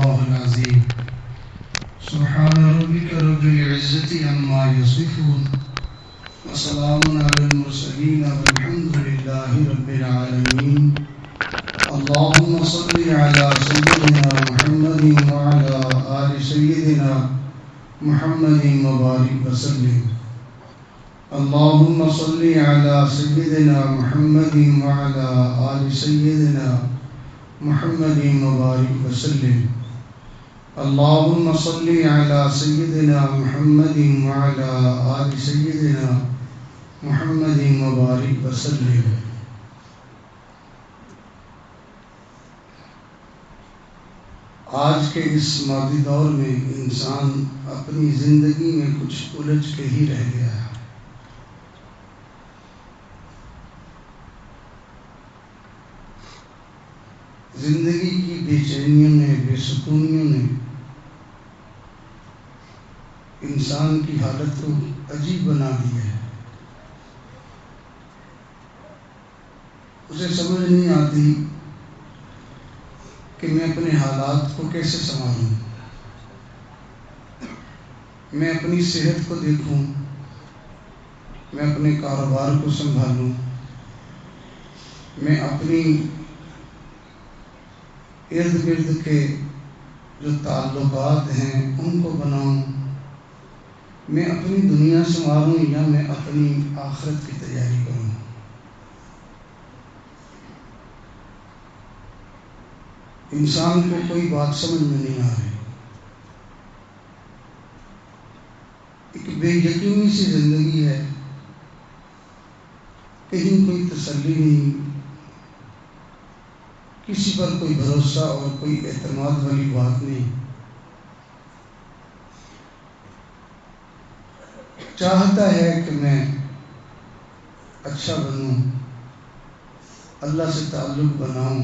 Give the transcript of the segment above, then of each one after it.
الله العظيم. سبحان ربك رب العزة عما يصفون وسلام على المرسلين والحمد لله رب العالمين. اللهم صل على سيدنا محمد وعلى آل سيدنا محمد وبارك وسلم. اللهم صل على سيدنا محمد وعلى آل سيدنا محمد وبارك وسلم. اللهم صل على سيدنا محمد وعلى آل سيدنا محمد وبارك وسلم. آج کے اس مادی دور میں انسان اپنی زندگی میں کچھ الجھ کے ہی رہ گیا ہے. زندگی کی بے چینیوں نے، بے سکونیوں نے انسان کی حالت کو عجیب بنا دی ہے. اسے سمجھ نہیں آتی کہ میں اپنے حالات کو کیسے سنبھالوں، میں اپنی صحت کو دیکھوں، میں اپنے کاروبار کو سنبھالوں، میں اپنی ارد گرد کے جو تعلقات ہیں ان کو بناؤں، میں اپنی دنیا سنواروں یا میں اپنی آخرت کی تیاری کروں. انسان کو کوئی بات سمجھ میں نہیں آ رہی. ایک بے یقینی سی زندگی ہے، کہیں کوئی تسلی نہیں، کسی پر کوئی بھروسہ اور کوئی اعتماد والی بات نہیں. چاہتا ہے کہ میں اچھا بنوں، اللہ سے تعلق بناؤں،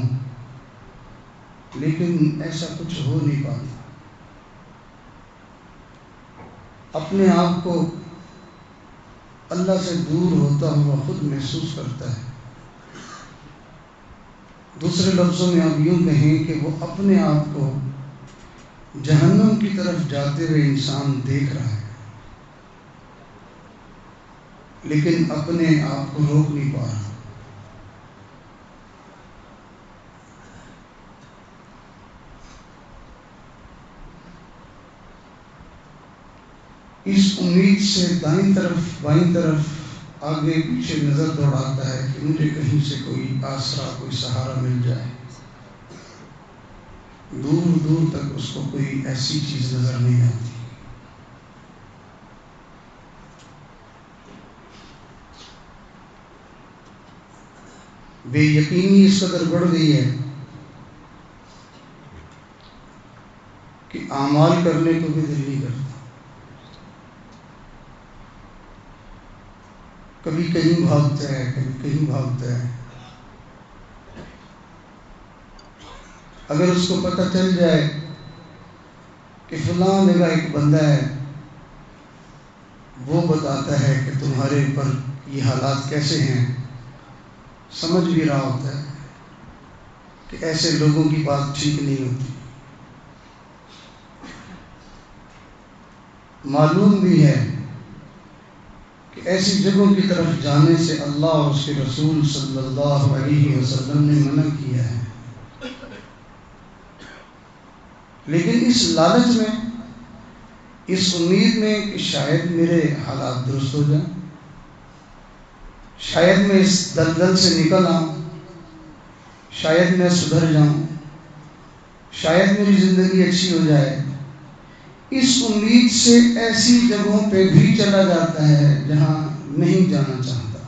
لیکن ایسا کچھ ہو نہیں پاتا. اپنے آپ کو اللہ سے دور ہوتا ہوا خود محسوس کرتا ہے. دوسرے لفظوں میں آپ یوں کہیں کہ وہ اپنے آپ کو جہنم کی طرف جاتے ہوئے انسان دیکھ رہا ہے، لیکن اپنے آپ کو روک نہیں پا رہا. اس امید سے دائیں طرف بائیں طرف آگے پیچھے نظر دوڑاتا ہے کہ مجھے کہیں سے کوئی آسرا، کوئی سہارا مل جائے. دور دور تک اس کو کوئی ایسی چیز نظر نہیں آتی. بے یقینی اس قدر بڑھ گئی ہے کہ اعمال کرنے کو بھی دل نہیں کرتا. کبھی کہیں بھاگتا ہے، کبھی کہیں بھاگتا ہے. اگر اس کو پتہ چل جائے کہ فلاں جگہ ایک بندہ ہے، وہ بتاتا ہے کہ تمہارے اوپر یہ حالات کیسے ہیں، سمجھ بھی رہا ہوتا ہے کہ ایسے لوگوں کی بات ٹھیک نہیں ہوتی. معلوم بھی ہے کہ ایسی جگہوں کی طرف جانے سے اللہ اور اس کے رسول صلی اللہ علیہ وسلم نے منع کیا ہے. لیکن اس لالچ میں، اس امید میں کہ شاید میرے حالات درست ہو جائیں، شاید میں اس دلدل سے نکل آؤں، شاید میں سدھر جاؤں، شاید میری زندگی اچھی ہو جائے، اس امید سے ایسی جگہوں پہ بھی چلا جاتا ہے جہاں نہیں جانا چاہتا.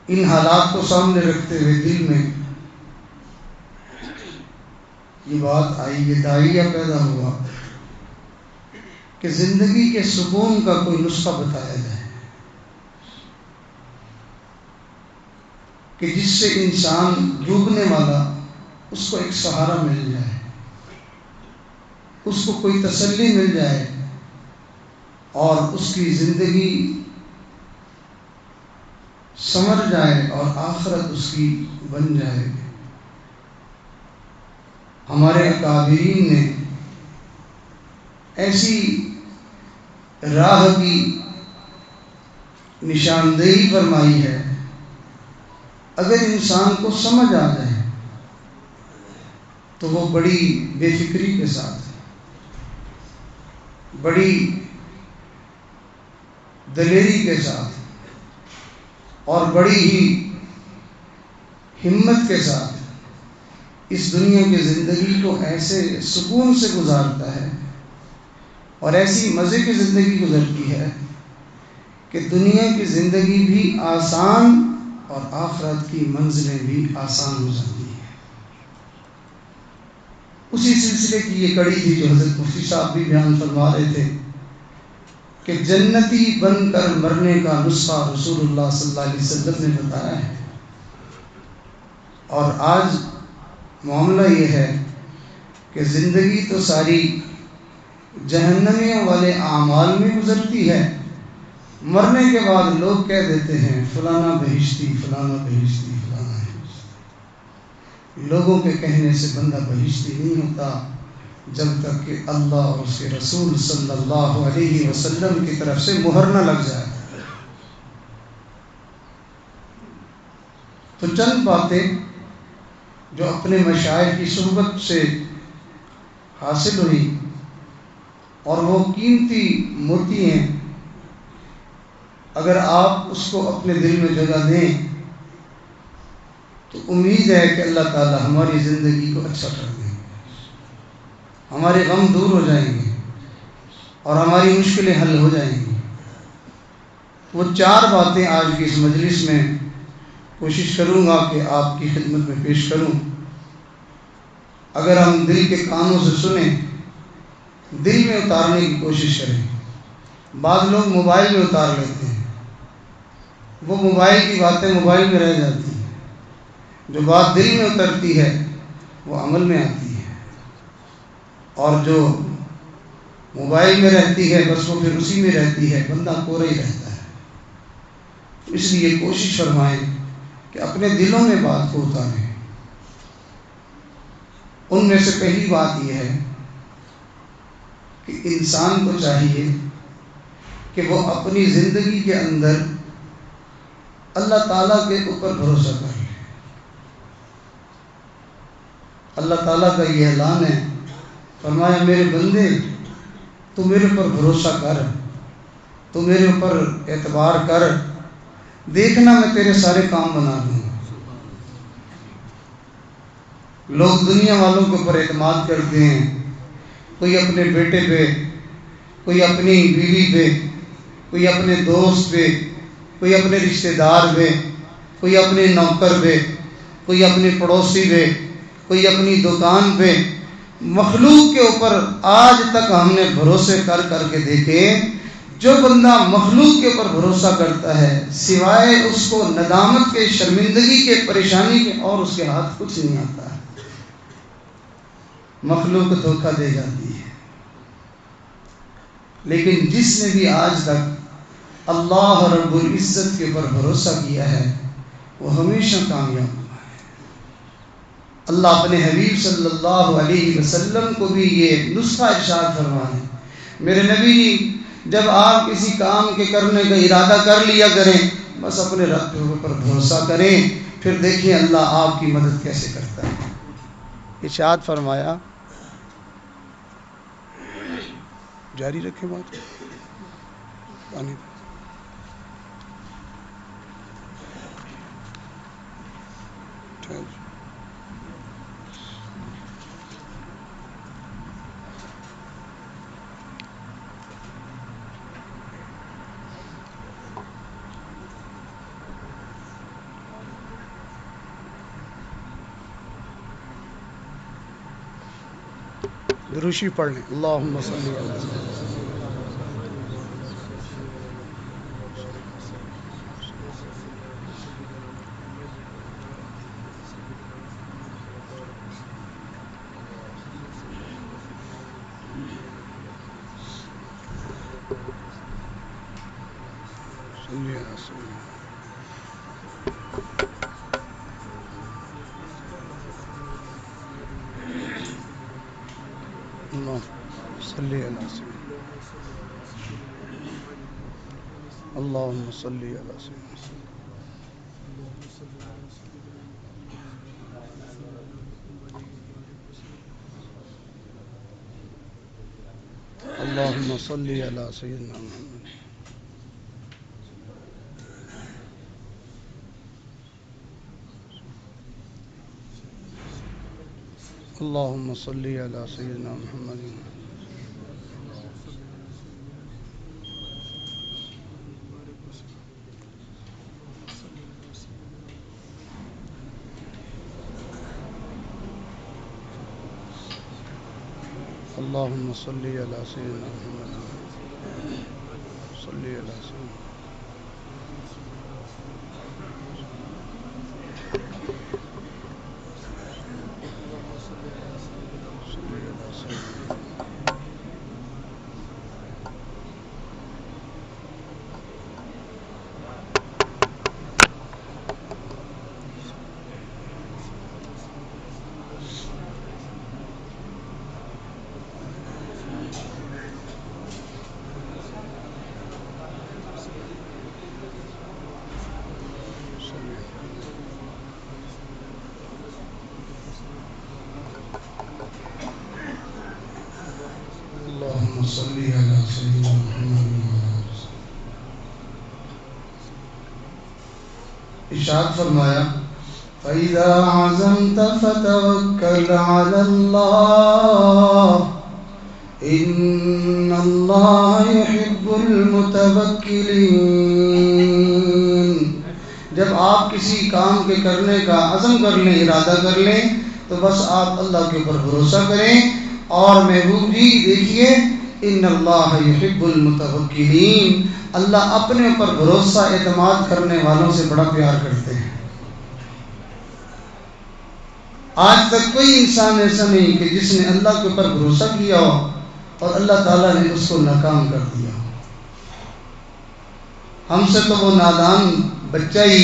ان حالات کو سامنے رکھتے ہوئے دل میں یہ بات آئی، یہ داعیہ پیدا ہوا کہ زندگی کے سکون کا کوئی نسخہ بتایا جائے کہ جس سے انسان ڈوبنے والا اس کو ایک سہارا مل جائے، اس کو کوئی تسلی مل جائے اور اس کی زندگی سنور جائے اور آخرت اس کی بن جائے۔ ہمارے اکابرین نے ایسی راہ کی نشاندہی فرمائی ہے، اگر انسان کو سمجھ آ جائے تو وہ بڑی بے فکری کے ساتھ، بڑی دلیری کے ساتھ اور بڑی ہی ہمت کے ساتھ اس دنیا کی زندگی کو ایسے سکون سے گزارتا ہے اور ایسی مزے کی زندگی گزرتی ہے کہ دنیا کی زندگی بھی آسان اور آخرت کی منزلیں بھی آسان ہو جاتی ہیں۔ اسی سلسلے کی یہ کڑی تھی جو حضرت مفتی صاحب بھی بیان فرما رہے تھے کہ جنتی بن کر مرنے کا نسخہ رسول اللہ صلی اللہ علیہ وسلم نے بتایا ہے، اور آج معاملہ یہ ہے کہ زندگی تو ساری جہنمیوں والے اعمال میں گزرتی ہے، مرنے کے بعد لوگ کہہ دیتے ہیں فلانا بہشتی، فلانا بہشتی، فلانا بہشتی۔ لوگوں کے کہنے سے بندہ بہشتی نہیں ہوتا جب تک کہ اللہ اور اس کے رسول صلی اللہ علیہ وسلم کی طرف سے مہر نہ لگ جائے۔ تو چند باتیں جو اپنے مشائخ کی صحبت سے حاصل ہوئی اور وہ قیمتی موتی ہیں، اگر آپ اس کو اپنے دل میں جگہ دیں تو امید ہے کہ اللہ تعالی ہماری زندگی کو اچھا کر دیں گے، ہمارے غم دور ہو جائیں گے اور ہماری مشکلیں حل ہو جائیں گی۔ وہ چار باتیں آج کی اس مجلس میں کوشش کروں گا کہ آپ کی خدمت میں پیش کروں۔ اگر ہم دل کے کانوں سے سنیں، دل میں اتارنے کی کوشش کریں۔ بعض لوگ موبائل میں اتار لیتے ہیں، وہ موبائل کی باتیں موبائل میں رہ جاتی ہیں، جو بات دل میں اترتی ہے وہ عمل میں آتی ہے، اور جو موبائل میں رہتی ہے بس وہ پھر اسی میں رہتی ہے، بندہ کورا ہی رہتا ہے۔ اس لیے کوشش فرمائیں کہ اپنے دلوں میں بات کو اتاریں۔ ان میں سے پہلی بات یہ ہے کہ انسان کو چاہیے کہ وہ اپنی زندگی کے اندر اللہ تعالیٰ کے اوپر بھروسہ کرے۔ اللہ تعالیٰ کا یہ اعلان ہے، فرمایا میرے بندے تو میرے اوپر بھروسہ کر، تو میرے اوپر اعتبار کر، دیکھنا میں تیرے سارے کام بنا دوں گا۔ لوگ دنیا والوں کے اوپر اعتماد کرتے ہیں، کوئی اپنے بیٹے پہ، کوئی اپنی بیوی پہ، کوئی اپنے دوست پہ، کوئی اپنے رشتہ دار پہ، کوئی اپنے نوکر پہ، کوئی اپنے پڑوسی پہ، کوئی اپنی دکان پہ۔ مخلوق کے اوپر آج تک ہم نے بھروسے کر کر کے دیکھے، جو بندہ مخلوق کے اوپر بھروسہ کرتا ہے سوائے اس کو ندامت کے، شرمندگی کے، پریشانی کے، اور اس کے ہاتھ کچھ نہیں آتا ہے۔ مخلوق دھوکہ دے جاتی ہے، لیکن جس نے بھی آج تک اللہ رب العزت کے اوپر بھروسہ کیا ہے وہ ہمیشہ کامیاب ہوا ہے۔ اللہ اپنے حبیب صلی اللہ علیہ وسلم کو بھی یہ نسخہ ارشاد فرمائے، میرے نبی جب آپ کسی کام کے کرنے کا ارادہ کر لیا کریں، بس اپنے رب کے اوپر بھروسہ کریں، پھر دیکھیں اللہ آپ کی مدد کیسے کرتا ہے۔ ارشاد فرمایا، جاری رکھیں بات، پانی دروشی پڑھ لیں۔ اللہم صلی علی صلی علی سیدنا اللهم صل علی سیدنا اللهم صل علی سیدنا محمد اللهم صل علی سیدنا محمد اللهم صل علی سیدنا محمد صلی علی سیدنا اللهم صل علی سیدنا محمد. ارشاد فرمایا فَإِذَا عَزَمْتَ فَتَوَكَّلْ عَلَى اللَّهِ إِنَّ اللَّهَ يُحِبُّ الْمُتَوَكِّلِينَ. جب آپ کسی کام کے کرنے کا عزم کر لیں، ارادہ کر لیں، تو بس آپ اللہ کے اوپر بھروسہ کریں. اور محبوب جی دیکھیے ان اللہ یحب المتوکلین، اللہ اپنے اوپر بھروسہ اعتماد کرنے والوں سے بڑا پیار کرتے ہیں. آج تک کوئی انسان ایسا نہیں کہ جس نے اللہ کے اوپر بھروسہ کیا ہو اور اللہ تعالیٰ نے اس کو ناکام کر دیا. ہم سے تو وہ نادان بچہ ہی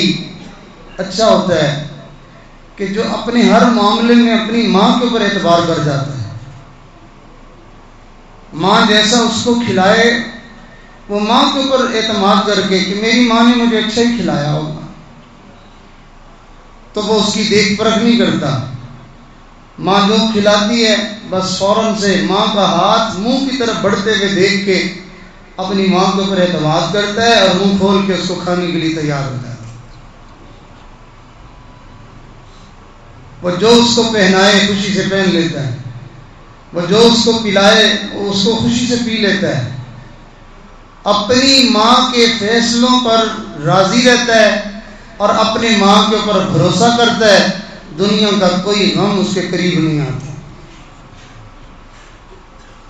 اچھا ہوتا ہے کہ جو اپنے ہر معاملے میں اپنی ماں کے اوپر اعتبار کر جاتا ہے. ماں جیسا اس کو کھلائے وہ ماں کے اوپر اعتماد کر کے کہ میری ماں نے مجھے اچھا ہی کھلایا ہوگا، تو وہ اس کی دیکھ پرکھ نہیں کرتا. ماں جو کھلاتی ہے بس فوراً سے ماں کا ہاتھ منہ کی طرف بڑھتے ہوئے دیکھ کے اپنی ماں کے اوپر اعتماد کرتا ہے اور منہ کھول کے اس کو کھانے کے لیے تیار ہوتا ہے. وہ جو اس کو پہنائے خوشی سے پہن لیتا ہے، وہ جو اس کو پلائے وہ اس کو خوشی سے پی لیتا ہے. اپنی ماں کے فیصلوں پر راضی رہتا ہے اور اپنی ماں کے اوپر بھروسہ کرتا ہے. دنیا کا کوئی غم اس کے قریب نہیں آتا.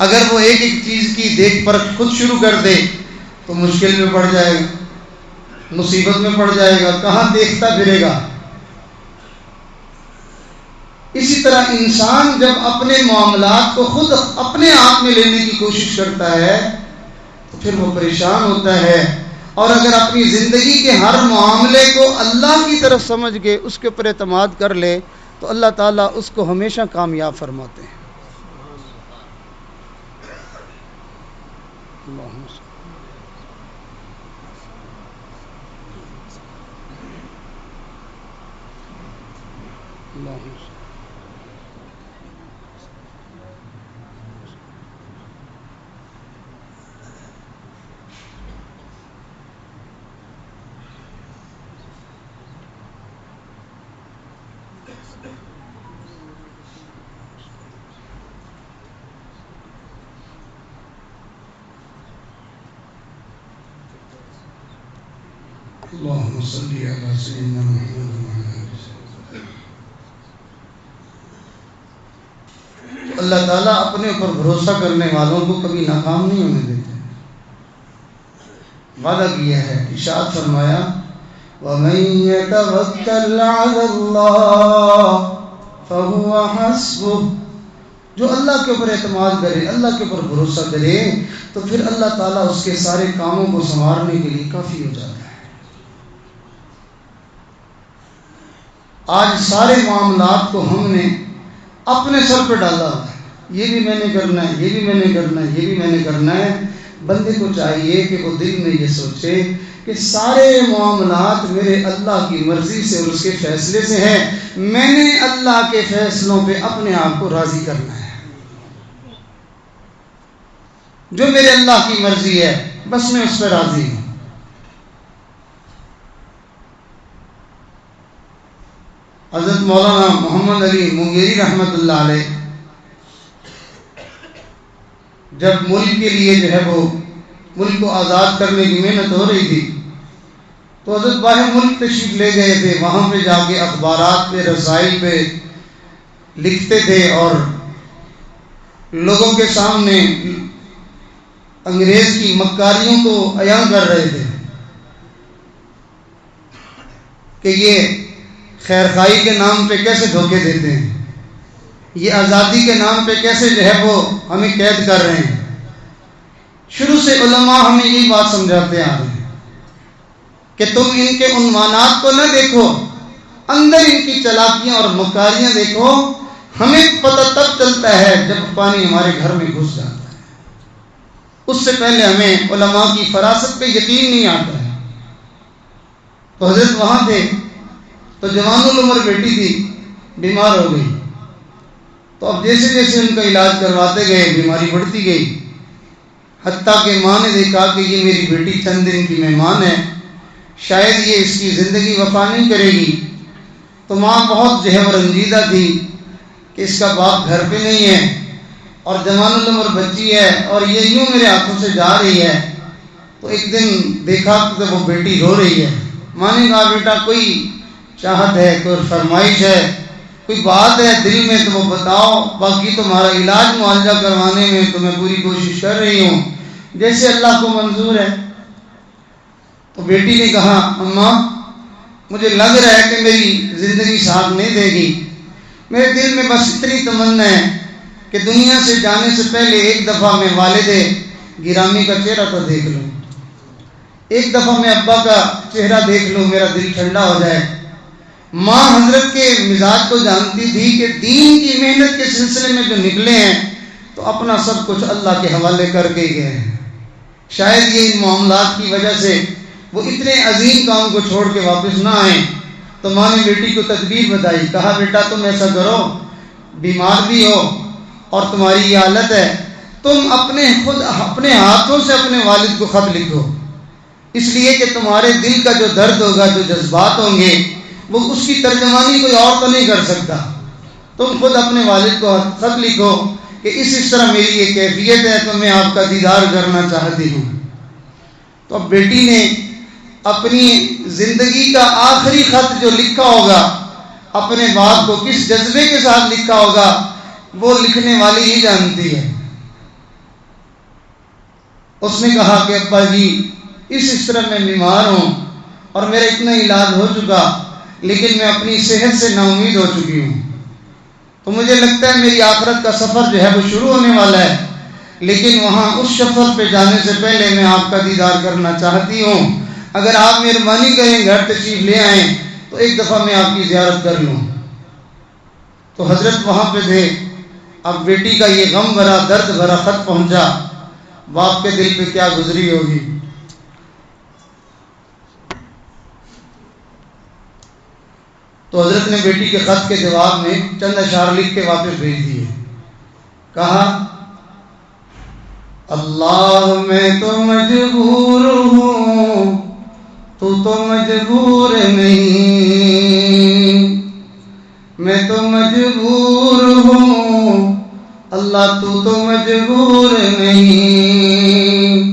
اگر وہ ایک ایک چیز کی دیکھ پرکھ خود شروع کر دے تو مشکل میں پڑ جائے گا، مصیبت میں پڑ جائے گا، کہاں دیکھتا پھرے گا. اسی طرح انسان جب اپنے معاملات کو خود اپنے ہاتھ میں لینے کی کوشش کرتا ہے تو پھر وہ پریشان ہوتا ہے. اور اگر اپنی زندگی کے ہر معاملے کو اللہ کی طرف سمجھ کے اس کے اوپر اعتماد کر لے تو اللہ تعالیٰ اس کو ہمیشہ کامیاب فرماتے ہیں. اللہم صل. اللہم صل. اللہم صل علی سیدنا محمد وعلی آلہ وسلم. اللہ تعالیٰ اپنے اوپر بھروسہ کرنے والوں کو کبھی ناکام نہیں ہونے دیتے. وعدہ کیا ہے، ارشاد فرمایا وَمَن يَتَوَكَّلْ عَلَى اللَّهِ فَهُوَ حَسْبُهُ. جو اللہ کے اوپر اعتماد کرے، اللہ کے اوپر بھروسہ کرے تو پھر اللہ تعالیٰ اس کے سارے کاموں کو سنوارنے کے لیے کافی ہو جاتا ہے. آج سارے معاملات کو ہم نے اپنے سر پہ ڈالا. یہ بھی میں نے کرنا ہے، یہ بھی میں نے کرنا ہے، یہ بھی میں نے کرنا ہے. بندے کو چاہیے کہ وہ دل میں یہ سوچے کہ سارے معاملات میرے اللہ کی مرضی سے اور اس کے فیصلے سے ہیں. میں نے اللہ کے فیصلوں پہ اپنے آپ کو راضی کرنا ہے. جو میرے اللہ کی مرضی ہے بس میں اس پہ راضی ہوں. حضرت مولانا محمد علی منگیری رحمۃ اللہ علیہ جب ملک کے لیے جو ہے وہ ملک کو آزاد کرنے کی محنت ہو رہی تھی تو حضرت باہر ملک تشریف لے گئے تھے. وہاں پہ جا کے اخبارات پہ، رسائل پہ لکھتے تھے اور لوگوں کے سامنے انگریز کی مکاریوں کو عیاں کر رہے تھے کہ یہ خیر خواہی کے نام پہ کیسے دھوکے دیتے ہیں، یہ آزادی کے نام پہ کیسے جو ہے وہ ہمیں قید کر رہے ہیں. شروع سے علماء ہمیں یہی بات سمجھاتے آ رہے ہیں کہ تم ان کے عنوانات کو نہ دیکھو، اندر ان کی چالاکیاں اور مکاریاں دیکھو. ہمیں پتہ تب چلتا ہے جب پانی ہمارے گھر میں گھس جاتا ہے. اس سے پہلے ہمیں علماء کی فراست پہ یقین نہیں آتا ہے. تو حضرت وہاں تھے تو جوان العمر بیٹی تھی، بیمار ہو گئی. تو اب جیسے جیسے ان کا علاج کرواتے گئے بیماری بڑھتی گئی، حتیٰ کہ ماں نے دیکھا کہ یہ میری بیٹی چند دن کی مہمان ہے، شاید یہ اس کی زندگی وفا نہیں کرے گی. تو ماں بہت جو ہے وہ رنجیدہ تھی کہ اس کا باپ گھر پہ نہیں ہے اور جوان العمر بچی ہے اور یہ یوں میرے ہاتھوں سے جا رہی ہے. تو ایک دن دیکھا کہ وہ بیٹی رو رہی ہے. ماں نے کہا بیٹا کوئی چاہت ہے، کوئی فرمائش ہے، کوئی بات ہے دل میں تو وہ بتاؤ، باقی تمہارا علاج معالجہ کروانے میں تو میں پوری کوشش کر رہی ہوں جیسے اللہ کو منظور ہے. تو بیٹی نے کہا اماں مجھے لگ رہا ہے کہ میری زندگی ساتھ نہیں دے گی. میرے دل میں بس اتنی تمنا ہے کہ دنیا سے جانے سے پہلے ایک دفعہ میں والد گرامی کا چہرہ تو دیکھ لوں، ایک دفعہ میں ابا کا چہرہ دیکھ لوں، میرا دل ٹھنڈا ہو جائے. ماں حضرت کے مزاج کو جانتی تھی کہ دین کی محنت کے سلسلے میں جو نکلے ہیں تو اپنا سب کچھ اللہ کے حوالے کر کے گئے ہیں. شاید یہ ان معاملات کی وجہ سے وہ اتنے عظیم کام کو چھوڑ کے واپس نہ آئیں. تو ماں نے بیٹی کو تدبیر بتائی، کہا بیٹا تم ایسا کرو، بیمار بھی ہو اور تمہاری یہ حالت ہے، تم خود اپنے ہاتھوں سے اپنے والد کو خط لکھو، اس لیے کہ تمہارے دل کا جو درد ہوگا، جو جذبات ہوں گے، وہ اس کی ترجمانی کوئی اور تو نہیں کر سکتا. تم خود اپنے والد کو خط لکھو کہ اس طرح میری یہ کیفیت ہے تو میں آپ کا دیدار کرنا چاہتی ہوں. تو اب بیٹی نے اپنی زندگی کا آخری خط جو لکھا ہوگا اپنے باپ کو کس جذبے کے ساتھ لکھا ہوگا وہ لکھنے والی ہی جانتی ہے. اس نے کہا کہ ابا جی اس طرح میں بیمار ہوں اور میرا اتنا علاج ہو چکا لیکن میں اپنی صحت سے نا امید ہو چکی ہوں. تو مجھے لگتا ہے میری آخرت کا سفر جو ہے وہ شروع ہونے والا ہے، لیکن وہاں اس سفر پہ جانے سے پہلے میں آپ کا دیدار کرنا چاہتی ہوں. اگر آپ مہربانی کریں گھر تشریف لے آئیں تو ایک دفعہ میں آپ کی زیارت کر لوں. تو حضرت وہاں پہ تھے. اب بیٹی کا یہ غم بھرا درد بھرا خط پہنچا، باپ کے دل پہ کیا گزری ہوگی. تو حضرت نے بیٹی کے خط کے جواب میں چند اشعار لکھ کے واپس بھیج دیے. کہا اللہ میں تو مجبور ہوں، تو مجبور نہیں، میں تو مجبور ہوں، اللہ تو مجبور نہیں،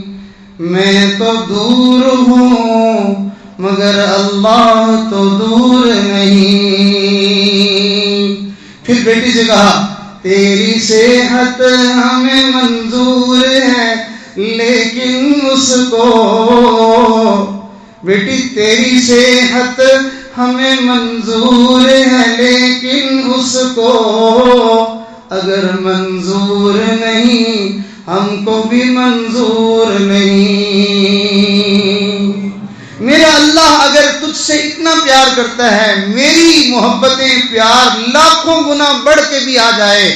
میں تو دور ہوں مگر اللہ تو دور نہیں. پھر بیٹی سے کہا تیری صحت ہمیں منظور ہے لیکن اس کو، بیٹی تیری صحت ہمیں منظور ہے لیکن اس کو اگر منظور نہیں ہم کو بھی منظور نہیں. میرا اللہ اگر تجھ سے اتنا پیار کرتا ہے، میری محبتیں پیار لاکھوں گنا بڑھ کے بھی آ جائے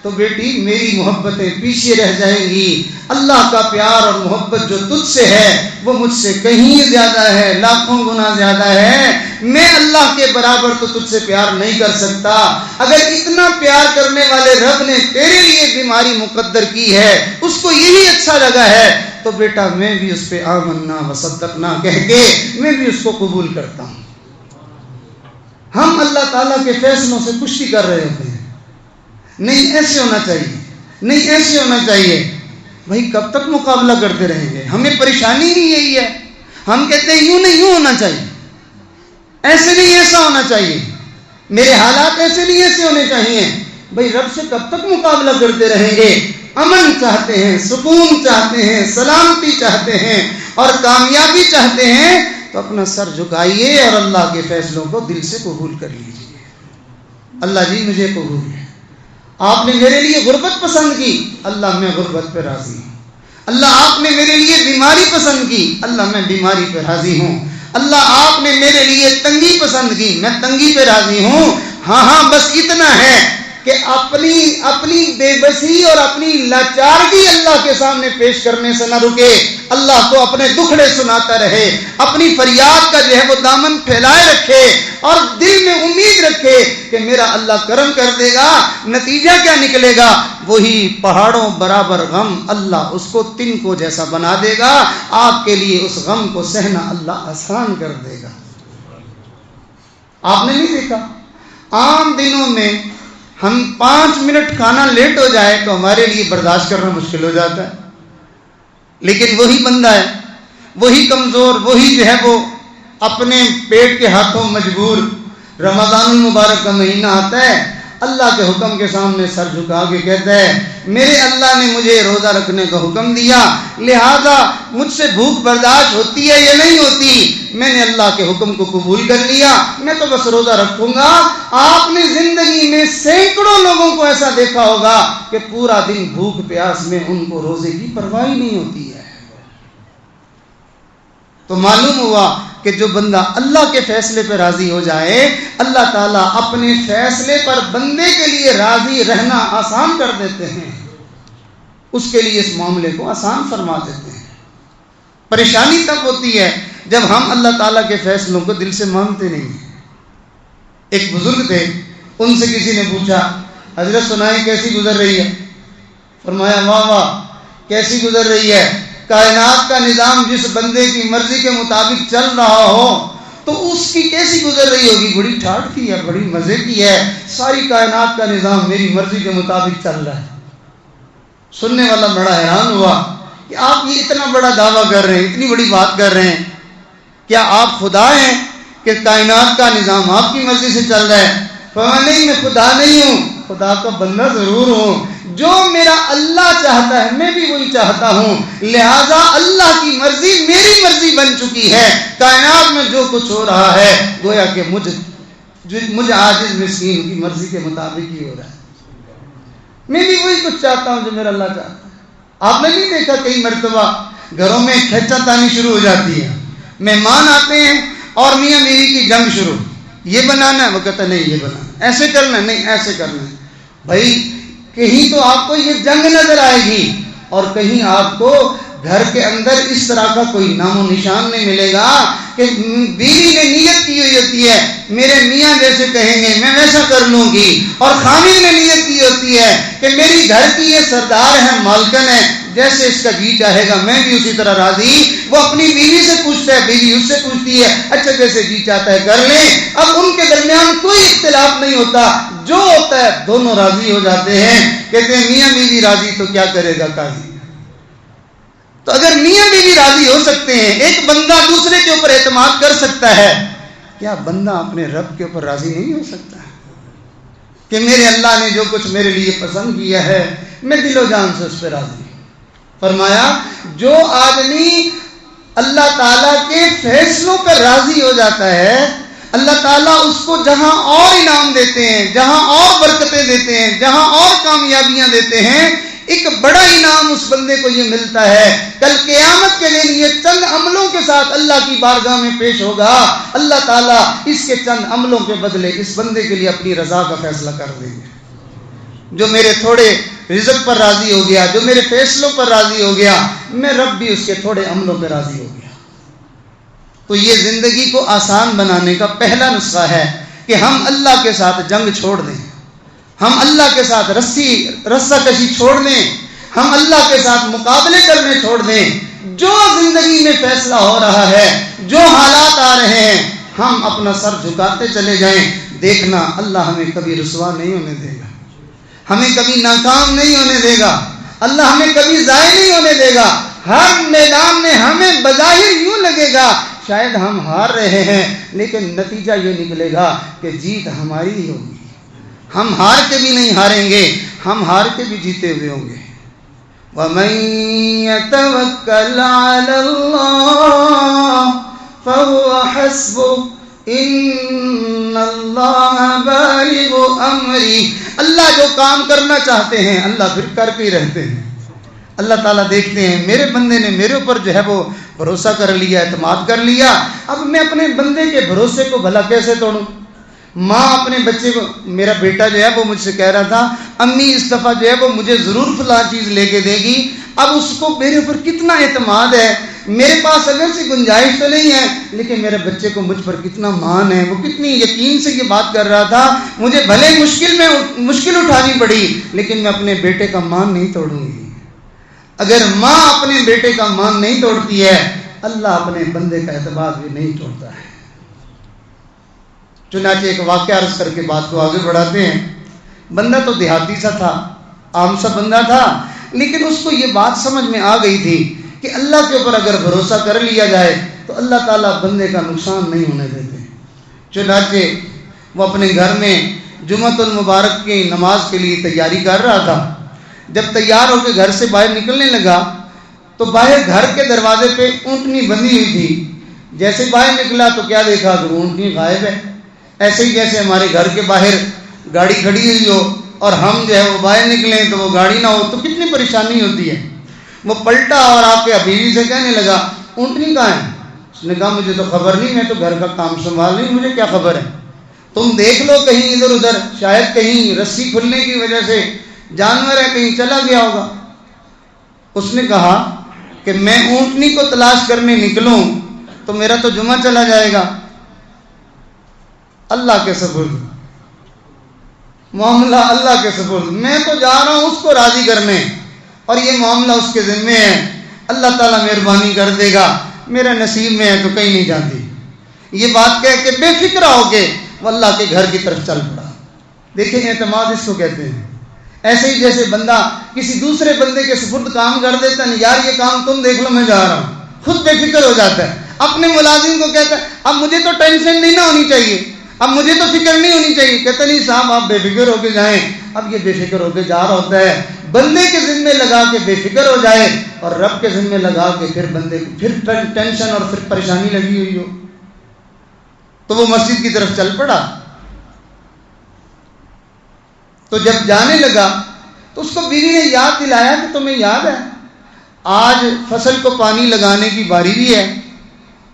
تو بیٹی میری محبتیں پیچھے رہ جائیں گی. اللہ کا پیار اور محبت جو تجھ سے ہے وہ مجھ سے کہیں زیادہ ہے, لاکھوں گنا زیادہ ہے. میں اللہ کے برابر تو تجھ سے پیار نہیں کر سکتا. اگر اتنا پیار کرنے والے رب نے تیرے لیے بیماری مقدر کی ہے, اس کو یہی اچھا لگا ہے, تو بیٹا میں بھی اس پہ آمنا وصدقنا کہہ کے میں بھی اس کو قبول کرتا ہوں. ہم اللہ تعالیٰ کے فیصلوں سے کشتی کر رہے ہوتے ہیں. نہیں ایسے ہونا چاہیے, نہیں ایسے ہونا چاہیے. بھائی کب تک مقابلہ کرتے رہیں گے؟ ہمیں پریشانی ہی یہی ہے. ہم کہتے ہیں یوں نہیں یوں ہونا چاہیے, ایسے نہیں ایسا ہونا چاہیے, میرے حالات ایسے نہیں ایسے ہونے چاہیے. بھائی رب سے کب تک مقابلہ کرتے رہیں گے؟ امن چاہتے ہیں, سکون چاہتے ہیں, سلامتی چاہتے ہیں اور کامیابی چاہتے ہیں, تو اپنا سر جھکائیے اور اللہ کے فیصلوں کو دل سے قبول کر لیجیے. اللہ جی مجھے قبول ہے, آپ نے میرے لیے غربت پسند کی, اللہ میں غربت پہ راضی ہوں. اللہ آپ نے میرے لیے بیماری پسند کی, اللہ میں بیماری پہ راضی ہوں. اللہ آپ نے میرے لیے تنگی پسند کی, میں تنگی پہ راضی ہوں. ہاں بس اتنا ہے کہ اپنی بے بسی اور اپنی لاچارگی اللہ کے سامنے پیش کرنے سے نہ رکے, اللہ کو اپنے دکھڑے سناتا رہے, اپنی فریاد کا جو ہے وہ دامن پھیلائے رکھے اور دل میں امید رکھے کہ میرا اللہ کرم کر دے گا. نتیجہ کیا نکلے گا؟ وہی پہاڑوں برابر غم اللہ اس کو تنکوں جیسا بنا دے گا. آپ کے لیے اس غم کو سہنا اللہ آسان کر دے گا. آپ نے نہیں دیکھا عام دنوں میں ہم 5 منٹ کھانا لیٹ ہو جائے تو ہمارے لیے برداشت کرنا مشکل ہو جاتا ہے, لیکن وہی بندہ ہے, وہی کمزور, وہی جو ہے وہ اپنے پیٹ کے ہاتھوں مجبور, رمضان المبارک کا مہینہ آتا ہے, اللہ کے حکم کے سامنے سر جھکا کے کہتا ہے میرے اللہ نے مجھے روزہ رکھنے کا حکم دیا, لہذا مجھ سے بھوک برداشت ہوتی ہے یا نہیں ہوتی, میں نے اللہ کے حکم کو قبول کر لیا, میں تو بس روزہ رکھوں گا. آپ نے زندگی میں سینکڑوں لوگوں کو ایسا دیکھا ہوگا کہ پورا دن بھوک پیاس میں ان کو روزے کی پرواہ نہیں ہوتی ہے. تو معلوم ہوا کہ جو بندہ اللہ کے فیصلے پر راضی ہو جائے, اللہ تعالیٰ اپنے فیصلے پر بندے کے لیے راضی رہنا آسان کر دیتے ہیں, اس کے لیے اس معاملے کو آسان فرما دیتے ہیں. پریشانی تب ہوتی ہے جب ہم اللہ تعالیٰ کے فیصلوں کو دل سے مانتے نہیں ہیں. ایک بزرگ تھے, ان سے کسی نے پوچھا حضرت سنائیں کیسی گزر رہی ہے؟ فرمایا واہ واہ کیسی گزر رہی ہے, کائنات کا نظام جس بندے کی مرضی کے مطابق چل رہا ہو تو اس کی کیسی گزر رہی ہوگی؟ بڑی ٹھاٹ کی ہے, بڑی مزے کی ہے, ساری کائنات کا نظام میری مرضی کے مطابق چل رہا ہے. سننے والا بڑا حیران ہوا کہ آپ یہ اتنا بڑا دعویٰ کر رہے ہیں, اتنی بڑی بات کر رہے ہیں, کیا آپ خدا ہیں کہ کائنات کا نظام آپ کی مرضی سے چل رہا ہے؟ فرمایا نہیں میں خدا نہیں ہوں, خدا کا بندہ ضرور ہوں. جو میرا اللہ چاہتا ہے میں بھی وہی چاہتا ہوں, لہذا اللہ کی مرضی میری مرضی بن چکی ہے. کائنات میں جو کچھ ہو رہا ہے گویا کہ مجھ عاجز مسکین کی مرضی کے مطابق ہی ہو رہا ہے. میں بھی وہی کچھ چاہتا ہوں جو میرا اللہ چاہتا ہے. آپ نے نہیں دیکھا کئی مرتبہ گھروں میں کھچا تانی شروع ہو جاتی ہے, مہمان آتے ہیں اور میاں بیوی کی جنگ شروع, یہ بنانا ہے, وہ کہتا ہے نہیں یہ بنانا, ایسے کرنا ہے نہیں ایسے کرنا ہے. بھائی کہیں تو آپ کو یہ جنگ نظر آئے گی اور کہیں آپ کو گھر کے اندر اس طرح کا کوئی نام و نشان نہیں ملے گا کہ بیوی نے نیت کی ہوئی ہوتی ہے میرے میاں جیسے کہیں گے میں ویسا کر لوں گی, اور خامد نے نیت کی ہوتی ہے کہ میری گھر کی یہ سردار ہے, مالکن ہے, جیسے اس کا جی چاہے گا میں بھی اسی طرح راضی. وہ اپنی بیوی سے پوچھتا ہے, بیوی اس سے پوچھتی ہے, اچھا جیسے جی چاہتا ہے کر لیں. اب ان کے درمیان کوئی اختلاف نہیں ہوتا, جو ہوتا ہے دونوں راضی ہو جاتے ہیں. کہتے ہیں میاں بیوی راضی تو کیا کرے گا قاضی. تو اگر میاں بیوی راضی ہو سکتے ہیں, ایک بندہ دوسرے کے اوپر اعتماد کر سکتا ہے, کیا بندہ اپنے رب کے اوپر راضی نہیں ہو سکتا کہ میرے اللہ نے جو کچھ میرے لیے پسند کیا ہے میں دل و جان سے اس پہ راضی ہوں. فرمایا جو آدمی اللہ تعالیٰ کے فیصلوں پر راضی ہو جاتا ہے, اللہ تعالیٰ اس کو جہاں اور انعام دیتے ہیں, جہاں اور برکتیں دیتے ہیں, جہاں اور کامیابیاں دیتے ہیں, ایک بڑا انعام اس بندے کو یہ ملتا ہے. کل قیامت کے دن یہ چند عملوں کے ساتھ اللہ کی بارگاہ میں پیش ہوگا, اللہ تعالیٰ اس کے چند عملوں کے بدلے اس بندے کے لیے اپنی رضا کا فیصلہ کر دیں گے. جو میرے تھوڑے رزق پر راضی ہو گیا، جو میرے فیصلوں پر راضی ہو گیا، میں رب بھی اس کے تھوڑے عملوں پہ راضی ہو گیا۔ تو یہ زندگی کو آسان بنانے کا پہلا نسخہ ہے کہ ہم اللہ کے ساتھ جنگ چھوڑ دیں، ہم اللہ کے ساتھ رسہ کشی چھوڑ دیں، ہم اللہ کے ساتھ مقابلے کرنے چھوڑ دیں۔ جو زندگی میں فیصلہ ہو رہا ہے، جو حالات آ رہے ہیں، ہم اپنا سر جھکاتے چلے جائیں۔ دیکھنا اللہ ہمیں کبھی رسوا نہیں ہونے دے گا، ہمیں کبھی ناکام نہیں ہونے دے گا، اللہ ہمیں کبھی ضائع نہیں ہونے دے گا۔ ہر میدان میں ہمیں بظاہر یوں لگے گا شاید ہم ہار رہے ہیں، لیکن نتیجہ یہ نکلے گا کہ جیت ہماری ہی ہوگی۔ ہم ہار کے بھی نہیں ہاریں گے، ہم ہار کے بھی جیتے ہوئے ہوں گے۔ وَمَن يَتَوَكَّلْ عَلَى اللَّهِ فَهُوَ حَسْبُهُ إِنَّ اللَّهَ بَالِغُ أَمْرِهِ۔ اللہ جو کام کرنا چاہتے ہیں اللہ پھر کر کے ہی رہتے ہیں۔ اللہ تعالیٰ دیکھتے ہیں میرے بندے نے میرے اوپر جو ہے وہ بھروسہ کر لیا، اعتماد کر لیا، اب میں اپنے بندے کے بھروسے کو بھلا کیسے توڑوں؟ ماں اپنے بچے کو، میرا بیٹا جو ہے وہ مجھ سے کہہ رہا تھا امی اس دفعہ جو ہے وہ مجھے ضرور فلاں چیز لے کے دے گی، اب اس کو میرے اوپر کتنا اعتماد ہے، میرے پاس اگر سے گنجائش تو نہیں ہے لیکن میرے بچے کو مجھ پر کتنا مان ہے، وہ کتنی یقین سے یہ بات کر رہا تھا، مجھے بھلے مشکل اٹھانی پڑی لیکن میں اپنے بیٹے کا مان نہیں توڑوں گی۔ اگر ماں اپنے بیٹے کا مان نہیں توڑتی ہے، اللہ اپنے بندے کا اعتماد بھی نہیں توڑتا ہے۔ چنانچہ ایک واقعہ عرض کر کے بات کو آگے بڑھاتے ہیں۔ بندہ تو دیہاتی سا تھا، عام سا بندہ تھا، لیکن اس کو یہ بات سمجھ میں آ گئی تھی کہ اللہ کے اوپر اگر بھروسہ کر لیا جائے تو اللہ تعالیٰ بندے کا نقصان نہیں ہونے دیتے۔ چنانچہ وہ اپنے گھر میں جمعۃ المبارک کی نماز کے لیے تیاری کر رہا تھا۔ جب تیار ہو کے گھر سے باہر نکلنے لگا تو باہر گھر کے دروازے پہ اونٹنی بندھی ہوئی تھی۔ جیسے باہر نکلا تو کیا دیکھا کہ اونٹنی غائب ہے۔ ایسے ہی جیسے ہمارے گھر کے باہر گاڑی کھڑی ہوئی ہو اور ہم جو ہے وہ باہر نکلیں تو وہ گاڑی نہ ہو تو کتنی پریشانی ہوتی ہے۔ وہ پلٹا اور آ کے بیوی سے کہنے لگا اونٹنی کہاں ہے؟ اس نے کہا مجھے تو خبر نہیں، میں تو گھر کا کام سنبھال رہی ہوں، مجھے کیا خبر ہے، تم دیکھ لو کہیں ادھر ادھر، شاید کہیں رسی کھلنے کی وجہ سے جانور ہے کہیں چلا گیا ہوگا۔ اس نے کہا کہ میں اونٹنی کو تلاش کرنے نکلوں تو میرا تو جمعہ چلا جائے گا۔ اللہ کے سپرد، معاملہ اللہ کے سپرد، میں تو جا رہا ہوں اس کو راضی کرنے اور یہ معاملہ اس کے ذمے ہے، اللہ تعالیٰ مہربانی کر دے گا، میرا نصیب میں ہے تو کہیں نہیں جاتی۔ یہ بات کہہ کے بے فکر ہو کے وہ اللہ کے گھر کی طرف چل پڑا۔ دیکھیں اعتماد اس کو کہتے ہیں۔ ایسے ہی جیسے بندہ کسی دوسرے بندے کے سپرد کام کر دیتا ہے، یار یہ کام تم دیکھ لو میں جا رہا ہوں، خود بے فکر ہو جاتا ہے۔ اپنے ملازم کو کہتا ہے اب مجھے تو ٹینشن نہیں نہ ہونی چاہیے، اب مجھے تو فکر نہیں ہونی چاہیے، کہتا نہیں صاحب آپ بے فکر ہو کے جائیں۔ اب یہ بے فکر ہو کے جا رہا ہوتا ہے، بندے کے ذمے لگا کے بے فکر ہو جائے اور رب کے ذمے لگا کے پھر بندے کو پھر ٹینشن اور پھر پریشانی لگی ہوئی ہو۔ تو وہ مسجد کی طرف چل پڑا۔ تو جب جانے لگا تو اس کو بیوی نے یاد دلایا کہ تمہیں یاد ہے آج فصل کو پانی لگانے کی باری بھی ہے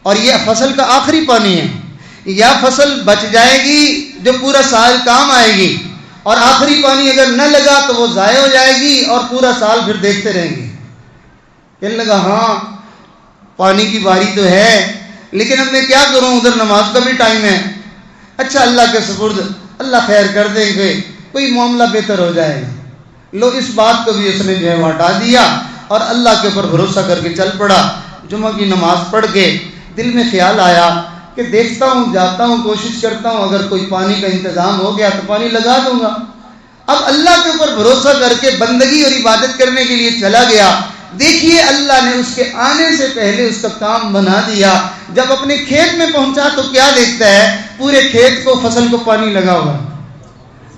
اور یہ فصل کا آخری پانی ہے، یا فصل بچ جائے گی جو پورا سال کام آئے گی، اور آخری پانی اگر نہ لگا تو وہ ضائع ہو جائے گی اور پورا سال پھر دیکھتے رہیں گے۔ کہنے لگا ہاں پانی کی باری تو ہے لیکن اب میں کیا کروں، ادھر نماز کا بھی ٹائم ہے۔ اچھا اللہ کے سپرد، اللہ خیر کر دیں گے، کوئی معاملہ بہتر ہو جائے گا۔ لو اس بات کو بھی اس نے جو ہے وہ ہٹا دیا اور اللہ کے اوپر بھروسہ کر کے چل پڑا۔ جمعہ کی نماز پڑھ کے دل میں خیال آیا کہ دیکھتا ہوں، جاتا ہوں، کوشش کرتا ہوں اگر کوئی پانی کا انتظام ہو گیا تو پانی لگا دوں گا۔ اب اللہ کے اوپر بھروسہ کر کے بندگی اور عبادت کرنے کے لیے چلا گیا۔ دیکھیے اللہ نے اس کے آنے سے پہلے اس کا کام بنا دیا۔ جب اپنے کھیت میں پہنچا تو کیا دیکھتا ہے، پورے کھیت کو فصل کو پانی لگا ہوا۔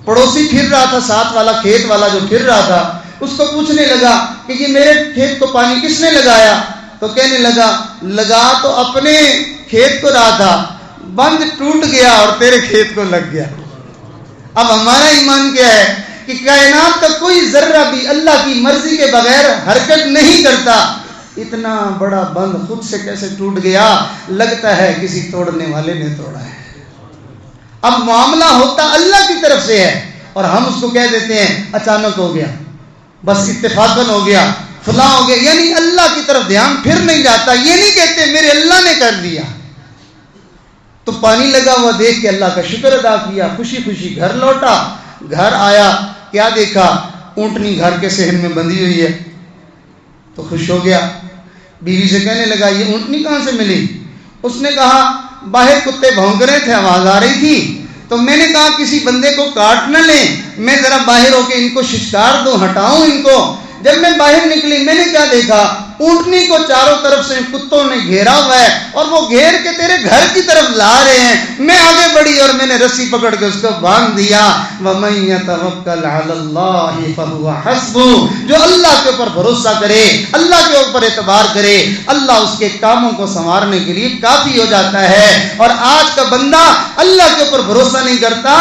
پڑوسی پھر رہا تھا، ساتھ والا کھیت والا جو پھر رہا تھا اس کو پوچھنے لگا کہ یہ میرے کھیت کو پانی کس نے لگایا؟ تو کہنے لگا تو اپنے کھیت کو رہا تھا، بند ٹوٹ گیا اور تیرے کھیت کو لگ گیا۔ اب ہمارا ایمان کیا ہے کہ کائنات کا کوئی ذرہ بھی اللہ کی مرضی کے بغیر حرکت نہیں کرتا۔ اتنا بڑا بند خود سے کیسے ٹوٹ گیا؟ لگتا ہے کسی توڑنے والے نے توڑا ہے۔ اب معاملہ ہوتا اللہ کی طرف سے ہے اور ہم اس کو کہہ دیتے ہیں اچانک ہو گیا، بس اتفاقاً ہو گیا، فلاں ہو گیا، یعنی اللہ کی طرف دھیان پھر نہیں جاتا، یہ نہیں کہتے میرے اللہ نے کر دیا۔ تو پانی لگا ہوا دیکھ کے اللہ کا شکر ادا کیا، خوشی خوشی گھر لوٹا، گھر آیا، کیا دیکھا؟ اونٹنی گھر کے صحن میں بندھی ہوئی ہے، تو خوش ہو گیا، بیوی سے کہنے لگا یہ اونٹنی کہاں سے ملی؟ اس نے کہا باہر کتے بھونک رہے تھے، آواز آ رہی تھی، تو میں نے کہا کسی بندے کو کاٹ نہ لیں، میں ذرا باہر ہو کے ان کو ششکار دوں، ہٹاؤں ان کو۔ جب میں باہر نکلی میں نے کیا دیکھا؟ اونٹنی کو چاروں طرف سے کتوں نے گھیرا ہوا ہے اور وہ گھیر کے تیرے گھر کی طرف لا رہے ہیں۔ میں آگے بڑھی اور میں نے رسی پکڑ کے اس کو باندھ دیا۔ وَمَن يَتَوَكَّلْ عَلَى اللَّهِ فَهُوَ حَسْبُهُ، جو اللہ کے اوپر بھروسہ کرے، اللہ کے اوپر اعتبار کرے، اللہ اس کے کاموں کو سنوارنے کے لیے کافی ہو جاتا ہے۔ اور آج کا بندہ اللہ کے اوپر بھروسہ نہیں کرتا،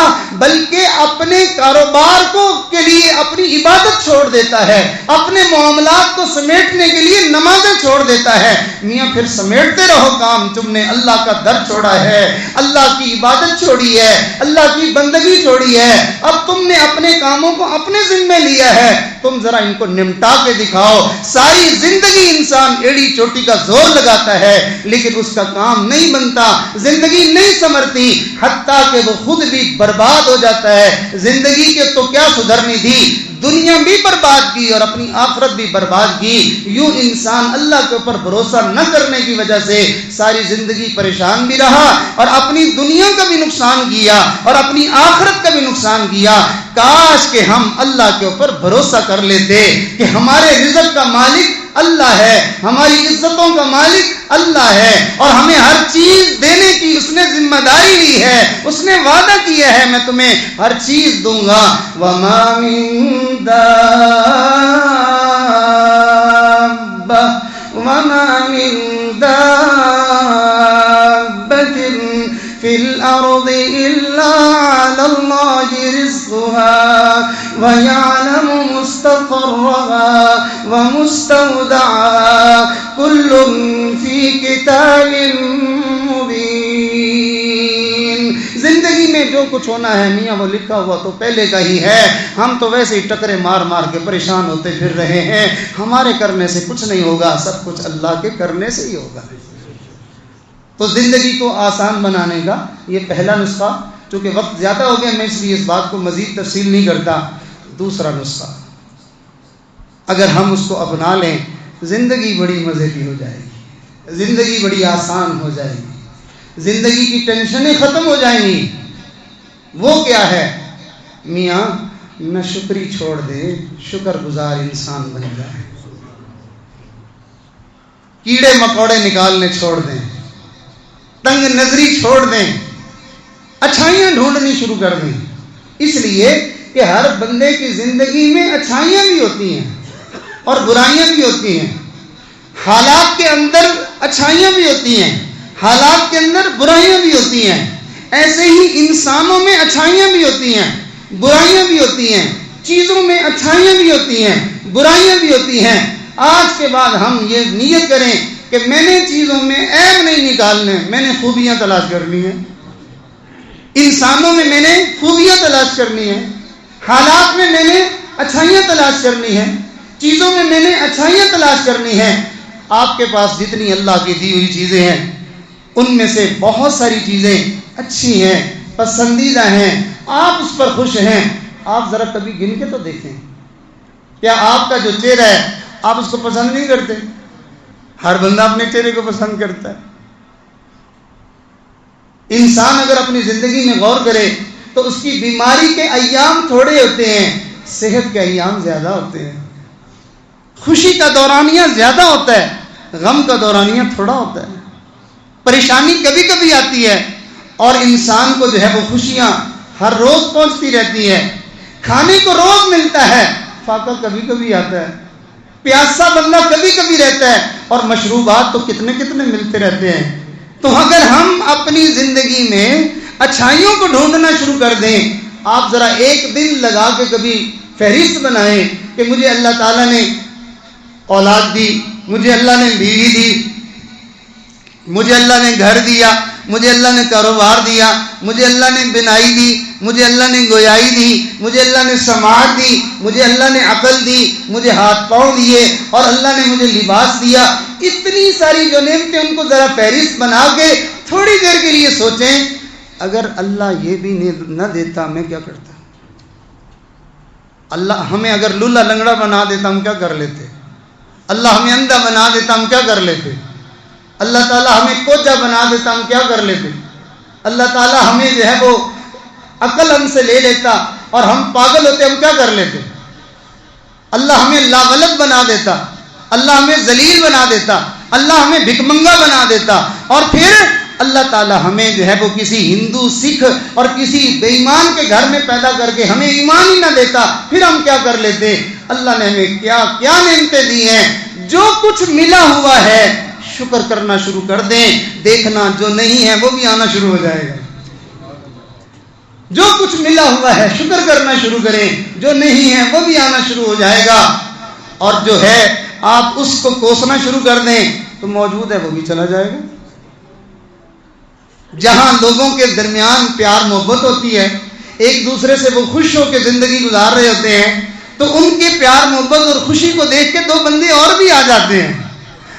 بلکہ اپنے کاروبار کو کے لیے اپنی عبادت چھوڑ دیتا ہے، اپنے معاملات کو سمیٹنے کے لیے نمازیں چھوڑ دیتا ہے۔ میاں پھر سمیٹتے رہو کام، تم نے اللہ کا در چھوڑا ہے، اللہ کی عبادت چھوڑی ہے، اللہ کی بندگی چھوڑی ہے، اب تم نے اپنے کاموں کو اپنے ذمہ لیا ہے، تم ذرا ان کو نمٹا کے دکھاؤ۔ ساری زندگی انسان ایڑی چوٹی کا زور لگاتا ہے لیکن اس کا کام نہیں بنتا، زندگی نہیں سمرتی، حتیٰ کہ وہ خود بھی برباد ہو جاتا ہے۔ زندگی کے تو کیا سدھرنی تھی، دنیا بھی برباد کی اور اپنی آخرت بھی برباد کی۔ یوں انسان اللہ کے اوپر بھروسہ نہ کرنے کی وجہ سے ساری زندگی پریشان بھی رہا اور اپنی دنیا کا بھی نقصان کیا اور اپنی آخرت کا بھی نقصان کیا۔ کاش کہ ہم اللہ کے اوپر بھروسہ کر لیتے کہ ہمارے رزق کا مالک اللہ ہے، ہماری عزتوں کا مالک اللہ ہے اور ہمیں ہر چیز دینے کی اس نے ذمہ داری لی ہے، اس نے وعدہ کیا ہے میں تمہیں ہر چیز دوں گا۔ وَمَا مِن دَابَّةٍ فِي الْأَرْضِ إِلَّا عَلَى اللَّهِ رِزْقُهَا وَيَعْلَمُ مُسْتَقَرَّهَا وَمُسْتَوْدَعَهَا كُلٌّ فِي كِتَابٍ مُبِينٍ۔ زندگی میں جو کچھ ہونا ہے میاں وہ لکھا ہوا تو پہلے کا ہی ہے، ہم تو ویسے ہی ٹکرے مار مار کے پریشان ہوتے پھر رہے ہیں، ہمارے کرنے سے کچھ نہیں ہوگا، سب کچھ اللہ کے کرنے سے ہی ہوگا۔ تو زندگی کو آسان بنانے کا یہ پہلا نسخہ، چونکہ وقت زیادہ ہو گیا میں اس لیے اس بات کو مزید تفصیل نہیں کرتا۔ دوسرا نسخہ اگر ہم اس کو اپنا لیں زندگی بڑی مزے کی ہو جائے گی، زندگی بڑی آسان ہو جائے گی، زندگی کی ٹینشنیں ختم ہو جائیں گی۔ وہ کیا ہے؟ میاں نہ شکری چھوڑ دے، شکر گزار انسان بن جائے، کیڑے مکوڑے نکالنے چھوڑ دیں، تنگ نظری چھوڑ دیں، اچھائیاں ڈھونڈنی شروع کر دیں۔ اس لیے کہ ہر بندے کی زندگی میں اچھائیاں بھی ہوتی ہیں اور برائیاں بھی ہوتی ہیں، حالات کے اندر اچھائیاں بھی ہوتی ہیں، حالات کے اندر برائیاں بھی ہوتی ہیں۔ ایسے ہی انسانوں میں اچھائیاں بھی ہوتی ہیں، برائیاں بھی ہوتی ہیں، چیزوں میں اچھائیاں بھی ہوتی ہیں، برائیاں بھی ہوتی ہیں۔ آج کے بعد ہم یہ نیت کریں کہ میں نے چیزوں میں عیب نہیں نکالنے، میں نے خوبیاں تلاش کرنی ہیں، انسانوں میں میں نے خوبیاں تلاش کرنی ہے، حالات میں میں نے اچھائیاں تلاش کرنی ہے، چیزوں میں میں نے اچھائیاں تلاش کرنی ہے۔ آپ کے پاس جتنی اللہ کی دی ہوئی چیزیں ہیں ان میں سے بہت ساری چیزیں اچھی ہیں، پسندیدہ ہیں، آپ اس پر خوش ہیں۔ آپ ذرا کبھی گن کے تو دیکھیں، کیا آپ کا جو چہرہ ہے آپ اس کو پسند نہیں کرتے؟ ہر بندہ اپنے چہرے کو پسند کرتا ہے۔ انسان اگر اپنی زندگی میں غور کرے تو اس کی بیماری کے ایام تھوڑے ہوتے ہیں، صحت کے ایام زیادہ ہوتے ہیں، خوشی کا دورانیہ زیادہ ہوتا ہے، غم کا دورانیہ تھوڑا ہوتا ہے، پریشانی کبھی کبھی آتی ہے اور انسان کو جو ہے وہ خوشیاں ہر روز پہنچتی رہتی ہے، کھانے کو روز ملتا ہے، فاقہ کبھی کبھی آتا ہے، پیاسا بندہ کبھی کبھی رہتا ہے اور مشروبات تو کتنے کتنے ملتے رہتے ہیں۔ تو اگر ہم اپنی زندگی میں اچھائیوں کو ڈھونڈنا شروع کر دیں، آپ ذرا ایک دن لگا کے کبھی فہرست بنائیں کہ مجھے اللہ تعالیٰ نے اولاد دی، مجھے اللہ نے بیوی دی، مجھے اللہ نے گھر دیا، مجھے اللہ نے کاروبار دیا، مجھے اللہ نے بنائی دی، مجھے اللہ نے گویائی دی، مجھے اللہ نے سماعت دی، مجھے اللہ نے عقل دی، مجھے ہاتھ پاؤں دیے، اور اللہ نے مجھے لباس دیا. اتنی ساری جو نعمتیں، ان کو ذرا فہرست بنا کے تھوڑی دیر کے لیے سوچیں، اگر اللہ یہ بھی نہ دیتا میں کیا کرتا؟ اللہ ہمیں اگر لولا لنگڑا بنا دیتا ہم کیا کر لیتے؟ اللہ ہمیں اندھا بنا دیتا ہم کیا کر لیتے؟ اللہ تعالیٰ ہمیں کوجا بنا دیتا ہم کیا کر لیتے؟ اللہ تعالیٰ ہمیں جو ہے وہ عقل ہم سے لے لیتا اور ہم پاگل ہوتے ہم کیا کر لیتے؟ اللہ ہمیں لاغلط بنا دیتا، اللہ ہمیں ذلیل بنا دیتا، اللہ ہمیں بھکمنگا بنا دیتا، اور پھر اللہ تعالیٰ ہمیں جو ہے وہ کسی ہندو، سکھ اور کسی بے ایمان کے گھر میں پیدا کر کے ہمیں ایمان ہی نہ دیتا، پھر ہم کیا کر لیتے؟ اللہ نے ہمیں کیا کیا نعمتیں دی ہیں. جو کچھ ملا ہوا ہے شکر کرنا شروع کر دیں، دیکھنا جو نہیں ہے وہ بھی آنا شروع ہو جائے گا. جو کچھ ملا ہوا ہے شکر کرنا شروع کریں، جو نہیں ہے وہ بھی آنا شروع ہو جائے گا. اور جو ہے آپ اس کو کوسنا شروع کر دیں تو موجود ہے وہ بھی چلا جائے گا. جہاں لوگوں کے درمیان پیار محبت ہوتی ہے، ایک دوسرے سے وہ خوش ہو کے زندگی گزار رہے ہوتے ہیں، تو ان کے پیار محبت اور خوشی کو دیکھ کے دو بندے اور بھی آ جاتے ہیں،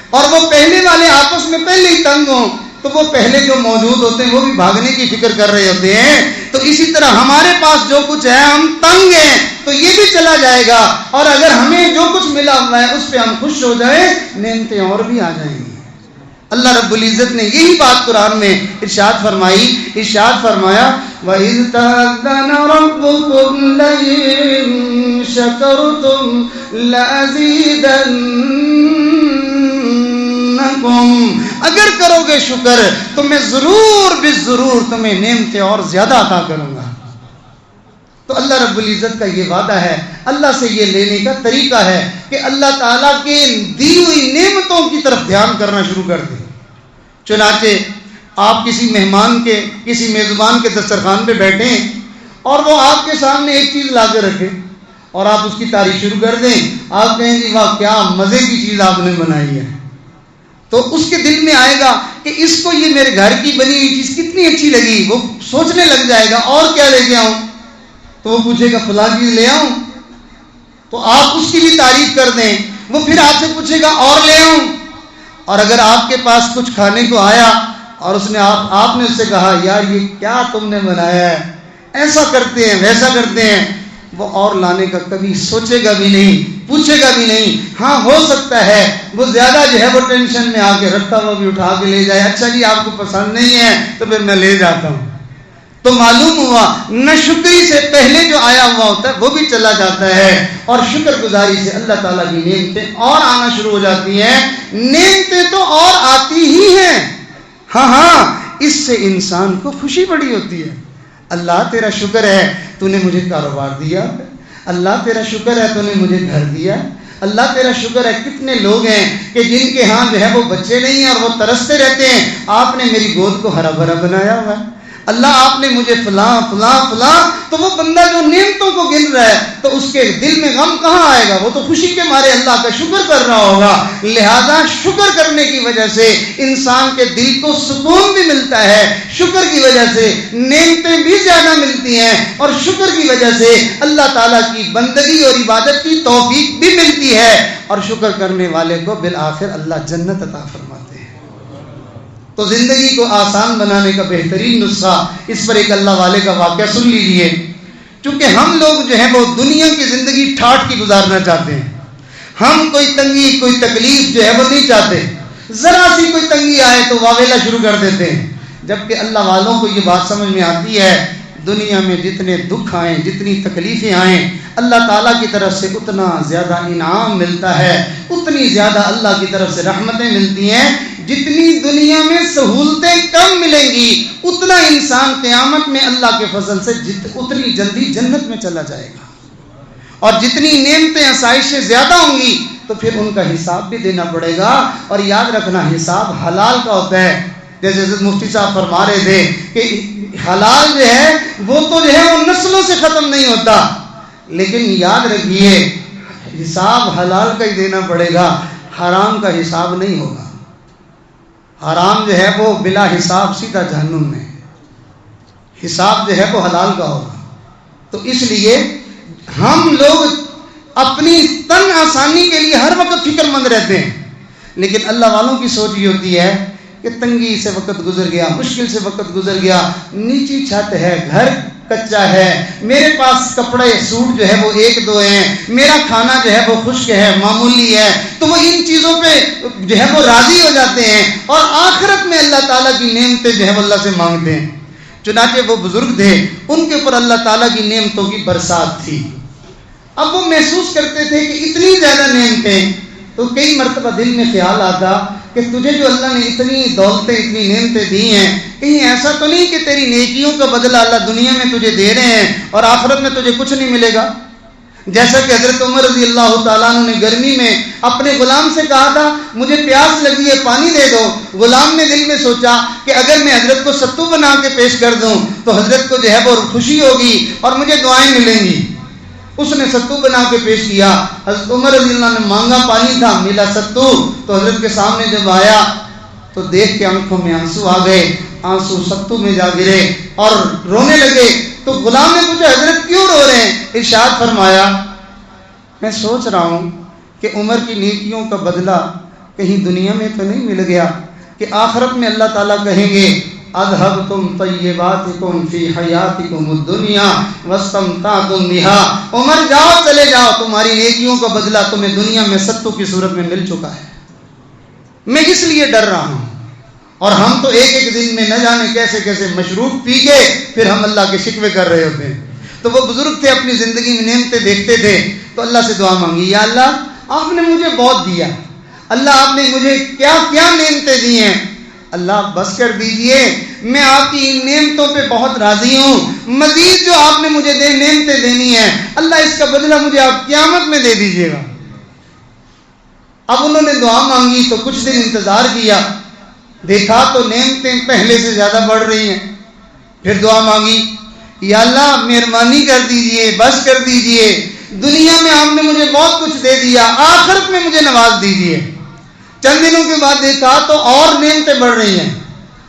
اور وہ پہلے والے آپس میں پہلے ہی تنگ ہوں تو وہ پہلے جو موجود ہوتے ہیں وہ بھی بھاگنے کی فکر کر رہے ہوتے ہیں. تو اسی طرح ہمارے پاس جو کچھ ہے ہم تنگ ہیں تو یہ بھی چلا جائے گا، اور اگر ہمیں جو کچھ ملا ہوا ہے اس پہ ہم خوش ہو جائیں نعمتیں اور بھی آ جائیں گی. اللہ رب العزت نے یہی بات قرآن میں ارشاد فرمایا وَإِذْ تَأَذَّنَ رَبُّكُمْ لَئِن شَكَرْتُمْ لَأَزِيدَنَّكُمْ، اگر کرو گے شکر تو میں ضرور تمہیں نعمتیں اور زیادہ عطا کروں گا. تو اللہ رب العزت کا یہ وعدہ ہے، اللہ سے یہ لینے کا طریقہ ہے کہ اللہ تعالیٰ کے دی ہوئی نعمتوں کی طرف دھیان کرنا شروع کر دیں. چنانچہ آپ کسی میزبان کے دسترخوان پہ بیٹھیں اور وہ آپ کے سامنے ایک چیز لا کے رکھے اور آپ اس کی تعریف شروع کر دیں. آپ کہیں جی واہ کیا مزے کی چیز آپ نے بنائی ہے، تو اس کے دل میں آئے گا کہ اس کو یہ میرے گھر کی بنی ہوئی چیز کتنی اچھی لگی. وہ سوچنے لگ جائے گا اور کیا لے کے آؤں، تو وہ پوچھے گا فلاں چیز لے آؤں، تو آپ اس کی بھی تعریف کر دیں. وہ پھر آپ سے پوچھے گا اور لے آؤں، اور اگر آپ کے پاس کچھ کھانے کو آیا اور آپ نے اس سے کہا یار یہ کیا تم نے بنایا ہے، ایسا کرتے ہیں ویسا کرتے ہیں، وہ اور لانے کا کبھی سوچے گا بھی نہیں، پوچھے گا بھی نہیں. ہاں ہو سکتا ہے وہ زیادہ جو ہے وہ ٹینشن میں آ کے رکھتا ہوا بھی اٹھا کے لے جائے، اچھا جی آپ کو پسند نہیں ہے تو پھر میں لے جاتا ہوں. تو معلوم ہوا نہ شکری سے پہلے جو آیا ہوا ہوتا ہے وہ بھی چلا جاتا ہے، اور شکر گزاری سے اللہ تعالیٰ کی نعمتیں اور آنا شروع ہو جاتی ہیں. نعمتیں تو اور آتی ہی ہیں، ہاں اس سے انسان کو خوشی بڑی ہوتی ہے. اللہ تیرا شکر ہے تو نے مجھے کاروبار دیا، اللہ تیرا شکر ہے تو نے مجھے گھر دیا، اللہ تیرا شکر ہے کتنے لوگ ہیں کہ جن کے ہاں جو ہے وہ بچے نہیں ہیں اور وہ ترستے رہتے ہیں، آپ نے میری گود کو ہرا بھرا بنایا ہوا ہے، اللہ آپ نے مجھے فلاں فلاں فلاں. تو وہ بندہ جو نعمتوں کو گن رہا ہے تو اس کے دل میں غم کہاں آئے گا؟ وہ تو خوشی کے مارے اللہ کا شکر کر رہا ہوگا. لہذا شکر کرنے کی وجہ سے انسان کے دل کو سکون بھی ملتا ہے، شکر کی وجہ سے نعمتیں بھی زیادہ ملتی ہیں، اور شکر کی وجہ سے اللہ تعالیٰ کی بندگی اور عبادت کی توفیق بھی ملتی ہے، اور شکر کرنے والے کو بالآخر اللہ جنت عطا فرماتے ہیں. تو زندگی کو آسان بنانے کا بہترین نسخہ، اس پر ایک اللہ والے کا واقعہ سن لیجئے. چونکہ ہم لوگ جو ہے وہ دنیا کی زندگی ٹھاٹ کی گزارنا چاہتے ہیں، ہم کوئی تنگی کوئی تکلیف جو ہے وہ نہیں چاہتے، ذرا سی کوئی تنگی آئے تو واویلا شروع کر دیتے ہیں. جبکہ اللہ والوں کو یہ بات سمجھ میں آتی ہے دنیا میں جتنے دکھ آئیں جتنی تکلیفیں آئیں اللہ تعالیٰ کی طرف سے اتنا زیادہ انعام ملتا ہے، اتنی زیادہ اللہ کی طرف سے رحمتیں ملتی ہیں. جتنی دنیا میں سہولتیں کم ملیں گی اتنا انسان قیامت میں اللہ کے فضل سے اتنی جلدی جنت میں چلا جائے گا، اور جتنی نعمتیں آسائشیں زیادہ ہوں گی تو پھر ان کا حساب بھی دینا پڑے گا. اور یاد رکھنا حساب حلال کا ہوتا ہے. جیسے حضرت مفتی صاحب فرما رہے تھے کہ حلال جو ہے وہ تو جو ہے وہ نسلوں سے ختم نہیں ہوتا، لیکن یاد رکھیے حساب حلال کا ہی دینا پڑے گا، حرام کا حساب نہیں ہوگا. حرام جو ہے وہ بلا حساب سیدھا جہنم میں، حساب جو ہے وہ حلال کا ہوگا۔ تو اس لیے ہم لوگ اپنی تن آسانی کے لیے ہر وقت فکر مند رہتے ہیں، لیکن اللہ والوں کی سوچ یہ ہوتی ہے کہ تنگی سے وقت گزر گیا، مشکل سے وقت گزر گیا، نیچی چھت ہے، گھر کچا ہے، میرے پاس کپڑے سوٹ جو ہے وہ ایک دو ہیں، میرا کھانا جو ہے وہ خشک ہے، معمولی ہے، تو وہ ان چیزوں پہ جو ہے وہ راضی ہو جاتے ہیں اور آخرت میں اللہ تعالیٰ کی نعمتیں جو ہے وہ اللہ سے مانگتے ہیں۔ چنانچہ وہ بزرگ تھے، ان کے اوپر اللہ تعالیٰ کی نعمتوں کی برسات تھی۔ اب وہ محسوس کرتے تھے کہ اتنی زیادہ نعمتیں، تو کئی مرتبہ دل میں خیال آتا کہ تجھے جو اللہ نے اتنی دولتیں، اتنی نعمتیں دی ہیں، کہیں ایسا تو نہیں کہ تیری نیکیوں کا بدلہ اللہ دنیا میں تجھے دے رہے ہیں اور آخرت میں تجھے کچھ نہیں ملے گا؟ جیسا کہ حضرت عمر رضی اللہ تعالیٰ عنہ نے گرمی میں اپنے غلام سے کہا تھا مجھے پیاس لگی ہے، پانی دے دو۔ غلام نے دل میں سوچا کہ اگر میں حضرت کو ستو بنا کے پیش کر دوں تو حضرت کو جو ہے وہ خوشی ہوگی اور مجھے دعائیں ملیں گی۔ اس نے ستو بنا کے پیش کیا، حضرت عمر رضی اللہ نے مانگا، پانی تھا، ملا ستو، تو حضرت کے سامنے جب آیا تو دیکھ کے آنکھوں میں آنسو آ گئے، آنسو ستو میں جا گرے اور رونے لگے۔ تو غلام نے پوچھا حضرت کیوں رو رہے ہیں؟ ارشاد فرمایا میں سوچ رہا ہوں کہ عمر کی نیکیوں کا بدلہ کہیں دنیا میں تو نہیں مل گیا کہ آخرت میں اللہ تعالیٰ کہیں گے اذهبتم طیباتکم فی حیاتکم الدنیا واستمتعتم بها، عمر جاؤ چلے جاؤ، تمہاری نیکیوں کا بدلہ تمہیں دنیا میں ستو کی صورت میں مل چکا ہے۔ میں اس لیے ڈر رہا ہوں، اور ہم تو ایک ایک دن میں نہ جانے کیسے کیسے مشروب پی کے پھر ہم اللہ کے شکوے کر رہے ہوتے ہیں۔ تو وہ بزرگ تھے، اپنی زندگی میں نعمتیں دیکھتے تھے تو اللہ سے دعا مانگی، یا اللہ آپ نے مجھے بہت دیا، اللہ آپ نے مجھے کیا کیا نعمتیں دی ہیں، اللہ بس کر دیجئے، میں آپ کی ان نعمتوں پہ بہت راضی ہوں، مزید جو آپ نے مجھے نعمتیں دینی ہیں اللہ اس کا بدلہ مجھے آپ قیامت میں دے دیجئے گا۔ اب انہوں نے دعا مانگی تو کچھ دن انتظار کیا، دیکھا تو نعمتیں پہلے سے زیادہ بڑھ رہی ہیں۔ پھر دعا مانگی، یا اللہ مہربانی کر دیجئے، بس کر دیجئے، دنیا میں آپ نے مجھے بہت کچھ دے دیا، آخرت میں مجھے نواز دیجئے۔ چند دنوں کے بعد دیکھا تو اور نعمتیں بڑھ رہی ہیں۔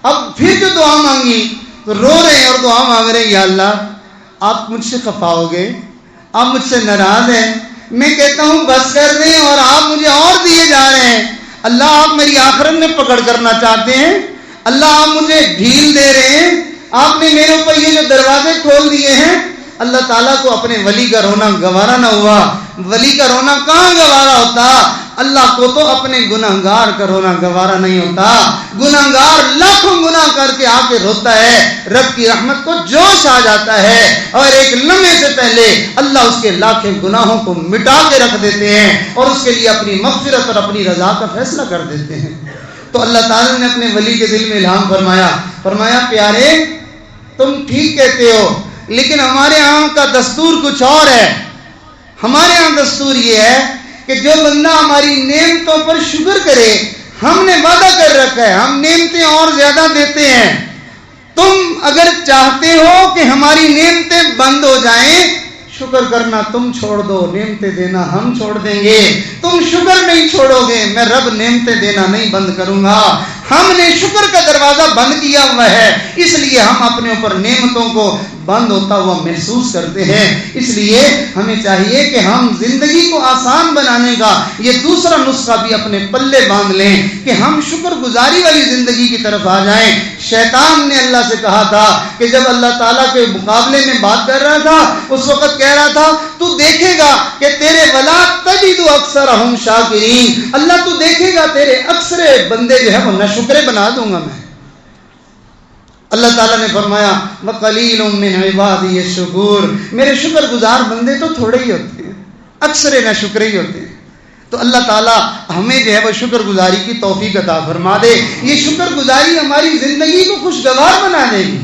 اب پھر جو دعا مانگی تو رو رہے ہیں اور دعا مانگ رہے ہیں، یا اللہ آپ مجھ سے خفا ہو گئے، آپ مجھ سے ناراض ہیں، میں کہتا ہوں بس کر دیں اور آپ مجھے اور دیے جا رہے ہیں۔ اللہ آپ میری آخرت میں پکڑ کرنا چاہتے ہیں، اللہ آپ مجھے ڈھیل دے رہے ہیں، آپ نے میرے اوپر یہ جو دروازے کھول دیے ہیں۔ اللہ تعالیٰ کو اپنے ولی کا رونا گوارا نہ ہوا، ولی کا رونا کہاں گوارا ہوتا، اللہ کو تو اپنے گناہگار کا رونا گوارا نہیں ہوتا۔ گناہگار لاکھوں گناہ کر کے آ کے روتا ہے، رب کی رحمت کو جوش آ جاتا ہے اور ایک لمحے سے پہلے اللہ اس کے لاکھوں گناہوں کو مٹا کے رکھ دیتے ہیں اور اس کے لیے اپنی مغفرت اور اپنی رضا کا فیصلہ کر دیتے ہیں۔ تو اللہ تعالیٰ نے اپنے ولی کے دل میں الہام فرمایا پیارے تم ٹھیک کہتے ہو، لیکن ہمارے ہاں کا دستور کچھ اور ہے۔ ہمارے ہاں دستور یہ ہے کہ جو بندہ ہماری نعمتوں پر شکر کرے، ہم نے وعدہ کر رکھا ہے ہم نعمتیں اور زیادہ دیتے ہیں، تم اگر چاہتے ہو کہ ہماری نعمتیں بند ہو جائیں، شکر کرنا تم چھوڑ دو، نعمتیں دینا ہم چھوڑ دیں گے۔ تم شکر نہیں چھوڑو گے، میں رب نعمتیں دینا نہیں بند کروں گا۔ ہم نے شکر کا دروازہ بند کیا ہوا ہے، اس لیے ہم اپنے اوپر نعمتوں کو بند ہوتا ہوا محسوس کرتے ہیں۔ اس لیے ہمیں چاہیے کہ ہم زندگی کو آسان بنانے کا یہ دوسرا نسخہ بھی اپنے پلے باندھ لیں کہ ہم شکر گزاری والی زندگی کی طرف آ جائیں۔ شیطان نے اللہ سے کہا تھا کہ جب اللہ تعالیٰ کے مقابلے میں بات کر رہا تھا اس وقت کہہ رہا تھا تو دیکھے گا کہ تیرے ولا تجد اکثرہم شاکرین، اللہ تو دیکھے گا تیرے اکثر بندے جو ہے وہ ناشکرے بنا دوں گا میں۔ اللہ تعالیٰ نے فرمایا وَقَلِيلٌ مِّنْ عِبَادِيَ الشُّكُورُ، میرے شکر گزار بندے تو تھوڑے ہی ہوتے ہیں، اکثر ناشکرے ہی ہوتے ہیں۔ تو اللہ تعالیٰ ہمیں جو ہے وہ شکر گزاری کی توفیق عطا فرما دے۔ یہ شکر گزاری ہماری زندگی کو خوشگوار بنا دے گی،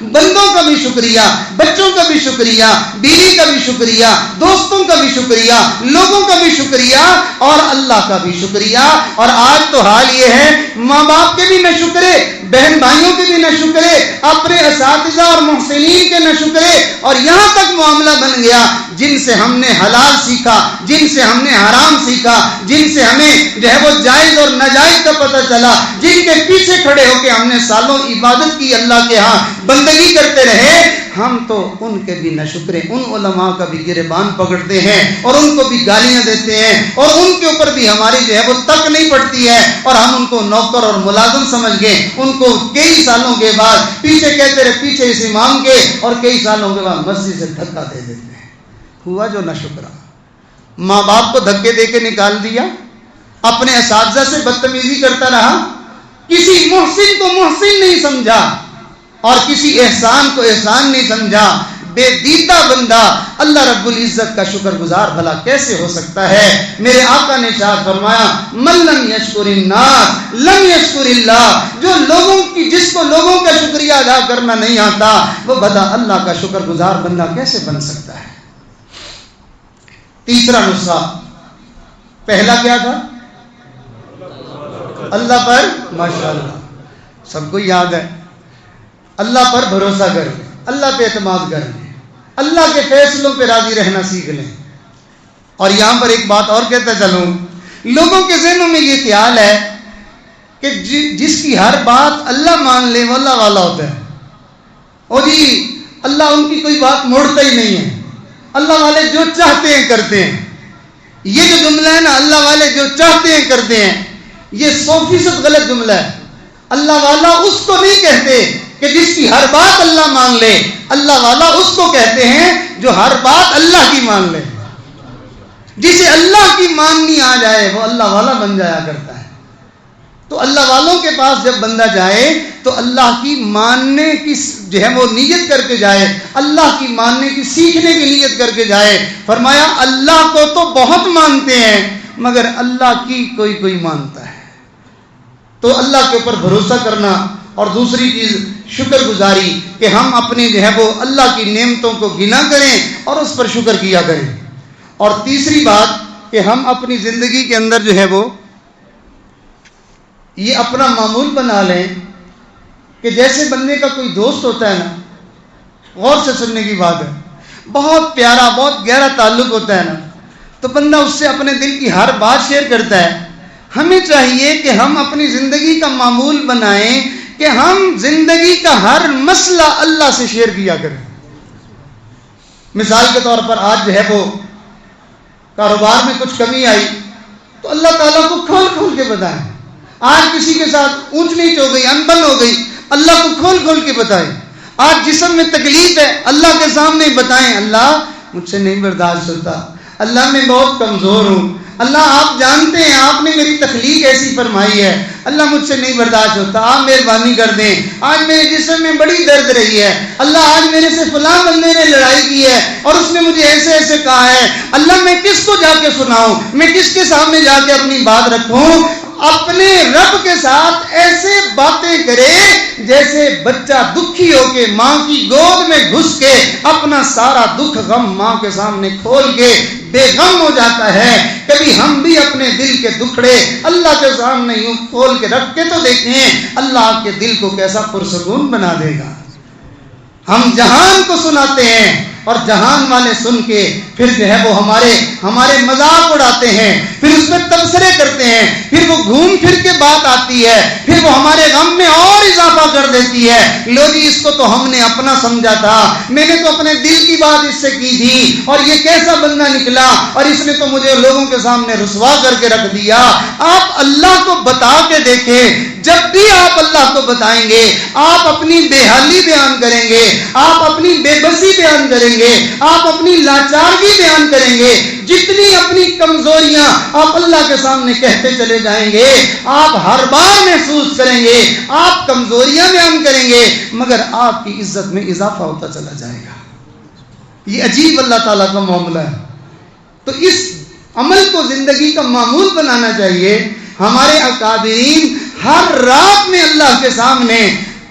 بندوں کا بھی شکریہ، بچوں کا بھی شکریہ، بیوی کا بھی شکریہ، دوستوں کا بھی شکریہ، لوگوں کا بھی شکریہ اور اللہ کا بھی شکریہ۔ اور آج تو حال یہ ہے ماں باپ کے بھی نہ شکرے، بہن بھائیوں کے بھی نہ شکرے، اپنے اساتذہ اور محسنین کے نہ شکرے، اور یہاں تک معاملہ بن گیا جن سے ہم نے حلال سیکھا، جن سے ہم نے حرام سیکھا، جن سے ہمیں جو ہے وہ جائز اور ناجائز کا پتہ چلا، جن کے پیچھے کھڑے ہو کے ہم نے سالوں عبادت کی، اللہ کے ہاں بندگی کرتے رہے، ہم تو ان کے بھی نہ شکرے، ان علماء کا بھی گریبان پکڑتے ہیں اور ان کو بھی گالیاں دیتے ہیں اور ان کے اوپر بھی ہماری جو ہے وہ تک نہیں پڑتی ہے، اور ہم ان کو نوکر اور ملازم سمجھ گئے، ان کو کئی سالوں کے بعد پیچھے کہتے رہے پیچھے اس امام کے، اور کئی سالوں کے بعد مسجد سے دھکا دے دیتے ہیں۔ ہوا جو نہ شکرا، ماں باپ کو دھکے دے کے نکال دیا، اپنے اساتذہ سے بدتمیزی کرتا رہا، کسی محسن کو محسن نہیں سمجھا اور کسی احسان کو احسان نہیں سمجھا، بے دیدہ بندہ اللہ رب العزت کا شکر گزار بھلا کیسے ہو سکتا ہے؟ میرے آقا نے ارشاد فرمایا من لم یشکر الناس لم یشکر اللہ، جو لوگوں کی، جس کو لوگوں کا شکریہ ادا کرنا نہیں آتا، وہ بھلا اللہ کا شکر گزار بندہ کیسے بن سکتا ہے؟ تیسرا نسخہ، پہلا کیا تھا؟ اللہ پر ماشاءاللہ، سب کو یاد ہے، اللہ پر بھروسہ کر لیں، اللہ پہ اعتماد کر لیں، اللہ کے فیصلوں پہ راضی رہنا سیکھ لیں۔ اور یہاں پر ایک بات اور کہتا چلوں، لوگوں کے ذہنوں میں یہ خیال ہے کہ جس کی ہر بات اللہ مان لے وہ اللہ والا ہوتا ہے، اور جی اللہ ان کی کوئی بات موڑتا ہی نہیں ہے، اللہ والے جو چاہتے ہیں کرتے ہیں۔ یہ جو جملہ ہے نا، اللہ والے جو چاہتے ہیں کرتے ہیں، یہ 100% غلط جملہ ہے۔ اللہ والا اس کو نہیں کہتے کہ جس کی ہر بات اللہ مان لے، اللہ والا اس کو کہتے ہیں جو ہر بات اللہ کی مان لے۔ جسے اللہ کی ماننی آ جائے وہ اللہ والا بن جایا کرتا ہے۔ تو اللہ والوں کے پاس جب بندہ جائے تو اللہ کی ماننے کی جو ہے وہ نیت کر کے جائے، اللہ کی ماننے کی سیکھنے کی نیت کر کے جائے۔ فرمایا اللہ کو تو بہت مانتے ہیں مگر اللہ کی کوئی کوئی مانتا ہے۔ تو اللہ کے اوپر بھروسہ کرنا، اور دوسری چیز شکر گزاری، کہ ہم اپنے جو ہے وہ اللہ کی نعمتوں کو گنا کریں اور اس پر شکر کیا کریں۔ اور تیسری بات کہ ہم اپنی زندگی کے اندر جو ہے وہ یہ اپنا معمول بنا لیں کہ جیسے بندے کا کوئی دوست ہوتا ہے نا، غور سے سننے کی بات ہے، بہت پیارا بہت گہرا تعلق ہوتا ہے نا، تو بندہ اس سے اپنے دل کی ہر بات شیئر کرتا ہے۔ ہمیں چاہیے کہ ہم اپنی زندگی کا معمول بنائیں کہ ہم زندگی کا ہر مسئلہ اللہ سے شیئر کیا کریں۔ مثال کے طور پر آج جو ہے وہ کاروبار میں کچھ کمی آئی تو اللہ تعالیٰ کو کھول کھول کے بتائیں۔ آج کسی کے ساتھ اونچ نیچ ہو گئی، انبن ہو گئی، اللہ کو کھول کھول کے بتائیں۔ آج جسم میں تکلیف ہے، اللہ کے سامنے بتائیں، اللہ مجھ سے نہیں برداشت ہوتا، اللہ میں بہت کمزور ہوں، اللہ آپ جانتے ہیں آپ نے میری تخلیق ایسی فرمائی ہے، اللہ مجھ سے نہیں برداشت ہوتا، آپ مہربانی کر دیں، آج میرے جسم میں بڑی درد رہی ہے، اللہ آج میرے سے فلاں بندے نے لڑائی کی ہے اور اس نے مجھے ایسے ایسے کہا ہے، اللہ میں کس کو جا کے سناؤں، میں کس کے سامنے جا کے اپنی بات رکھوں؟ اپنے رب کے ساتھ ایسے باتیں کرے جیسے بچہ دکھی ہو کے ماں کی گود میں گھس کے اپنا سارا دکھ غم ماں کے سامنے کھول کے بے غم ہو جاتا ہے۔ کبھی ہم بھی اپنے دل کے دکھڑے اللہ کے سامنے یوں کھول کے رکھ کے تو دیکھیں، اللہ آپ کے دل کو کیسا پرسکون بنا دے گا۔ ہم جہان کو سناتے ہیں اور جہان والے سن کے پھر جو ہے وہ ہمارے مذاق اڑاتے ہیں، پھر اس میں تبصرے کرتے ہیں، پھر وہ گھوم پھر کے بات آتی ہے، پھر وہ ہمارے غم میں اور اضافہ کر دیتی ہے۔ لو جی اس کو تو ہم نے اپنا سمجھا تھا، میں نے تو اپنے دل کی بات اس سے کی تھی اور یہ کیسا بندہ نکلا اور اس نے تو مجھے لوگوں کے سامنے رسوا کر کے رکھ دیا۔ آپ اللہ کو بتا کے دیکھیں، جب بھی آپ اللہ کو بتائیں گے آپ اپنی بے حالی بیان کریں گے، آپ اپنی بے بسی بیان کریں گے، آپ اپنی لاچارگی بیان کریں گے، جتنی اپنی کمزوریاں آپ اللہ کے سامنے کہتے چلے جائیں گے، آپ ہر بار محسوس کریں گے، آپ کمزوریاں بیان کریں گے مگر آپ کی عزت میں اضافہ ہوتا چلا جائے گا۔ یہ عجیب اللہ تعالیٰ کا معاملہ ہے۔ تو اس عمل کو زندگی کا معمول بنانا چاہیے۔ ہمارے اکابرین ہر رات میں اللہ کے سامنے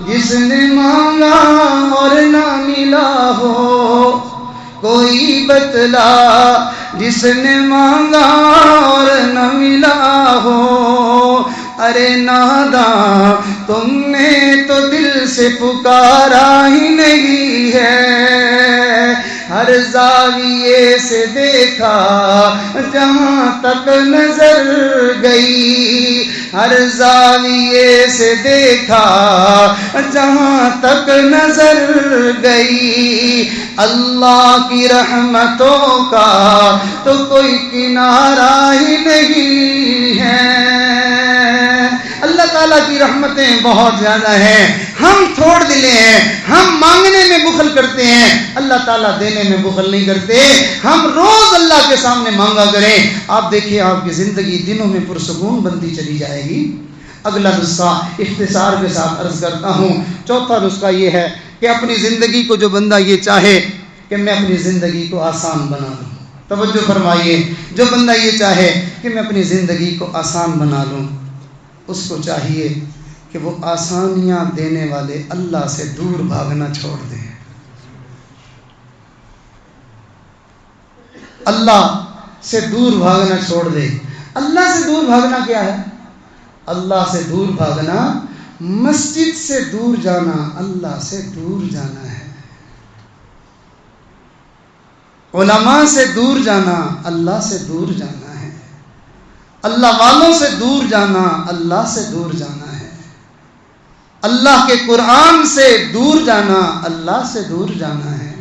جس نے مانگا اور نہ ملا ہو، کوئی بتلا جس نے مانگا اور نہ ملا ہو، ارے ناداں تم نے تو دل سے پکارا ہی نہیں ہے، ہر زاویے سے دیکھا جہاں تک نظر گئی، ہر زاویے سے دیکھا جہاں تک نظر گئی، اللہ کی رحمتوں کا تو کوئی کنارہ ہی نہیں ہے۔ اللہ تعالیٰ کی رحمتیں بہت زیادہ ہیں، ہم تھوڑ دلے ہیں، ہم مانگنے میں بخل کرتے ہیں، اللہ تعالیٰ دینے میں بخل نہیں کرتے۔ ہم روز اللہ کے سامنے مانگا کریں، آپ دیکھیے آپ کی زندگی دنوں میں پرسکون بنتی چلی جائے گی۔ اگلا نسخہ اختصار کے ساتھ عرض کرتا ہوں، چوتھا نسخہ یہ ہے کہ اپنی زندگی کو جو بندہ یہ چاہے کہ میں اپنی زندگی کو آسان بنا لوں، توجہ فرمائیے، جو بندہ یہ چاہے کہ میں اپنی زندگی کو آسان بنا لوں، اس کو چاہیے کہ وہ آسانیاں دینے والے اللہ سے دور بھاگنا چھوڑ دے۔ اللہ سے دور بھاگنا چھوڑ دے۔ اللہ سے دور بھاگنا کیا ہے؟ اللہ سے دور بھاگنا مسجد سے دور جانا، اللہ سے دور جانا ہے۔ علماء سے دور جانا، اللہ سے دور جانا ہے۔ اللہ والوں سے دور جانا، اللہ سے دور جانا ہے۔ اللہ کے قرآن سے دور جانا، اللہ سے دور جانا ہے۔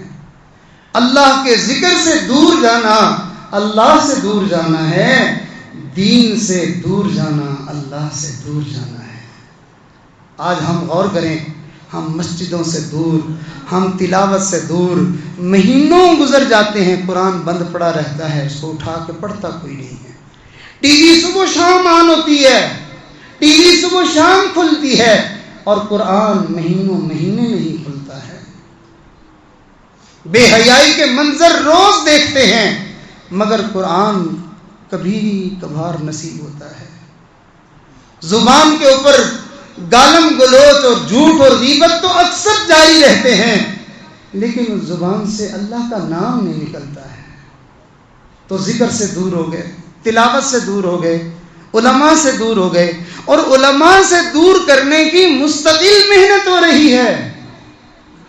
اللہ کے ذکر سے دور جانا، اللہ سے دور جانا ہے۔ دین سے دور جانا، اللہ سے دور جانا ہے۔ آج ہم غور کریں، ہم مسجدوں سے دور، ہم تلاوت سے دور، مہینوں گزر جاتے ہیں، قرآن بند پڑا رہتا ہے، اس کو اٹھا کے پڑھتا کوئی نہیں ہے۔ ٹی وی صبح شام آن ہوتی ہے، ٹی وی صبح شام کھلتی ہے، اور قرآن مہینوں مہینے نہیں کھلتا ہے۔ بے حیائی کے منظر روز دیکھتے ہیں، مگر قرآن کبھی کبھار نصیب ہوتا ہے۔ زبان کے اوپر گالم گلوچ اور جھوٹ اور غیبت تو اکثر جاری رہتے ہیں، لیکن اس زبان سے اللہ کا نام نہیں نکلتا ہے۔ تو ذکر سے دور ہو گئے، تلاوت سے دور ہو گئے، علماء سے دور ہو گئے، اور علماء سے دور کرنے کی مستقل محنت ہو رہی ہے۔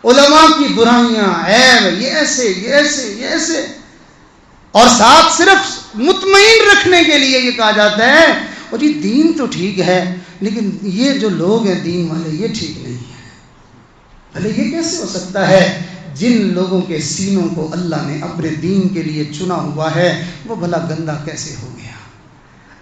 علماء کی برائیاں، عیب، یہ ایسے یہ ایسے یہ ایسے، اور ساتھ صرف مطمئن رکھنے کے لیے یہ کہا جاتا ہے اور یہ دین تو ٹھیک ہے، لیکن یہ جو لوگ ہیں دین والے یہ ٹھیک نہیں ہے۔ بھلے یہ کیسے ہو سکتا ہے؟ جن لوگوں کے سینوں کو اللہ نے اپنے دین کے لیے چنا ہوا ہے، وہ بھلا گندا کیسے ہو گیا؟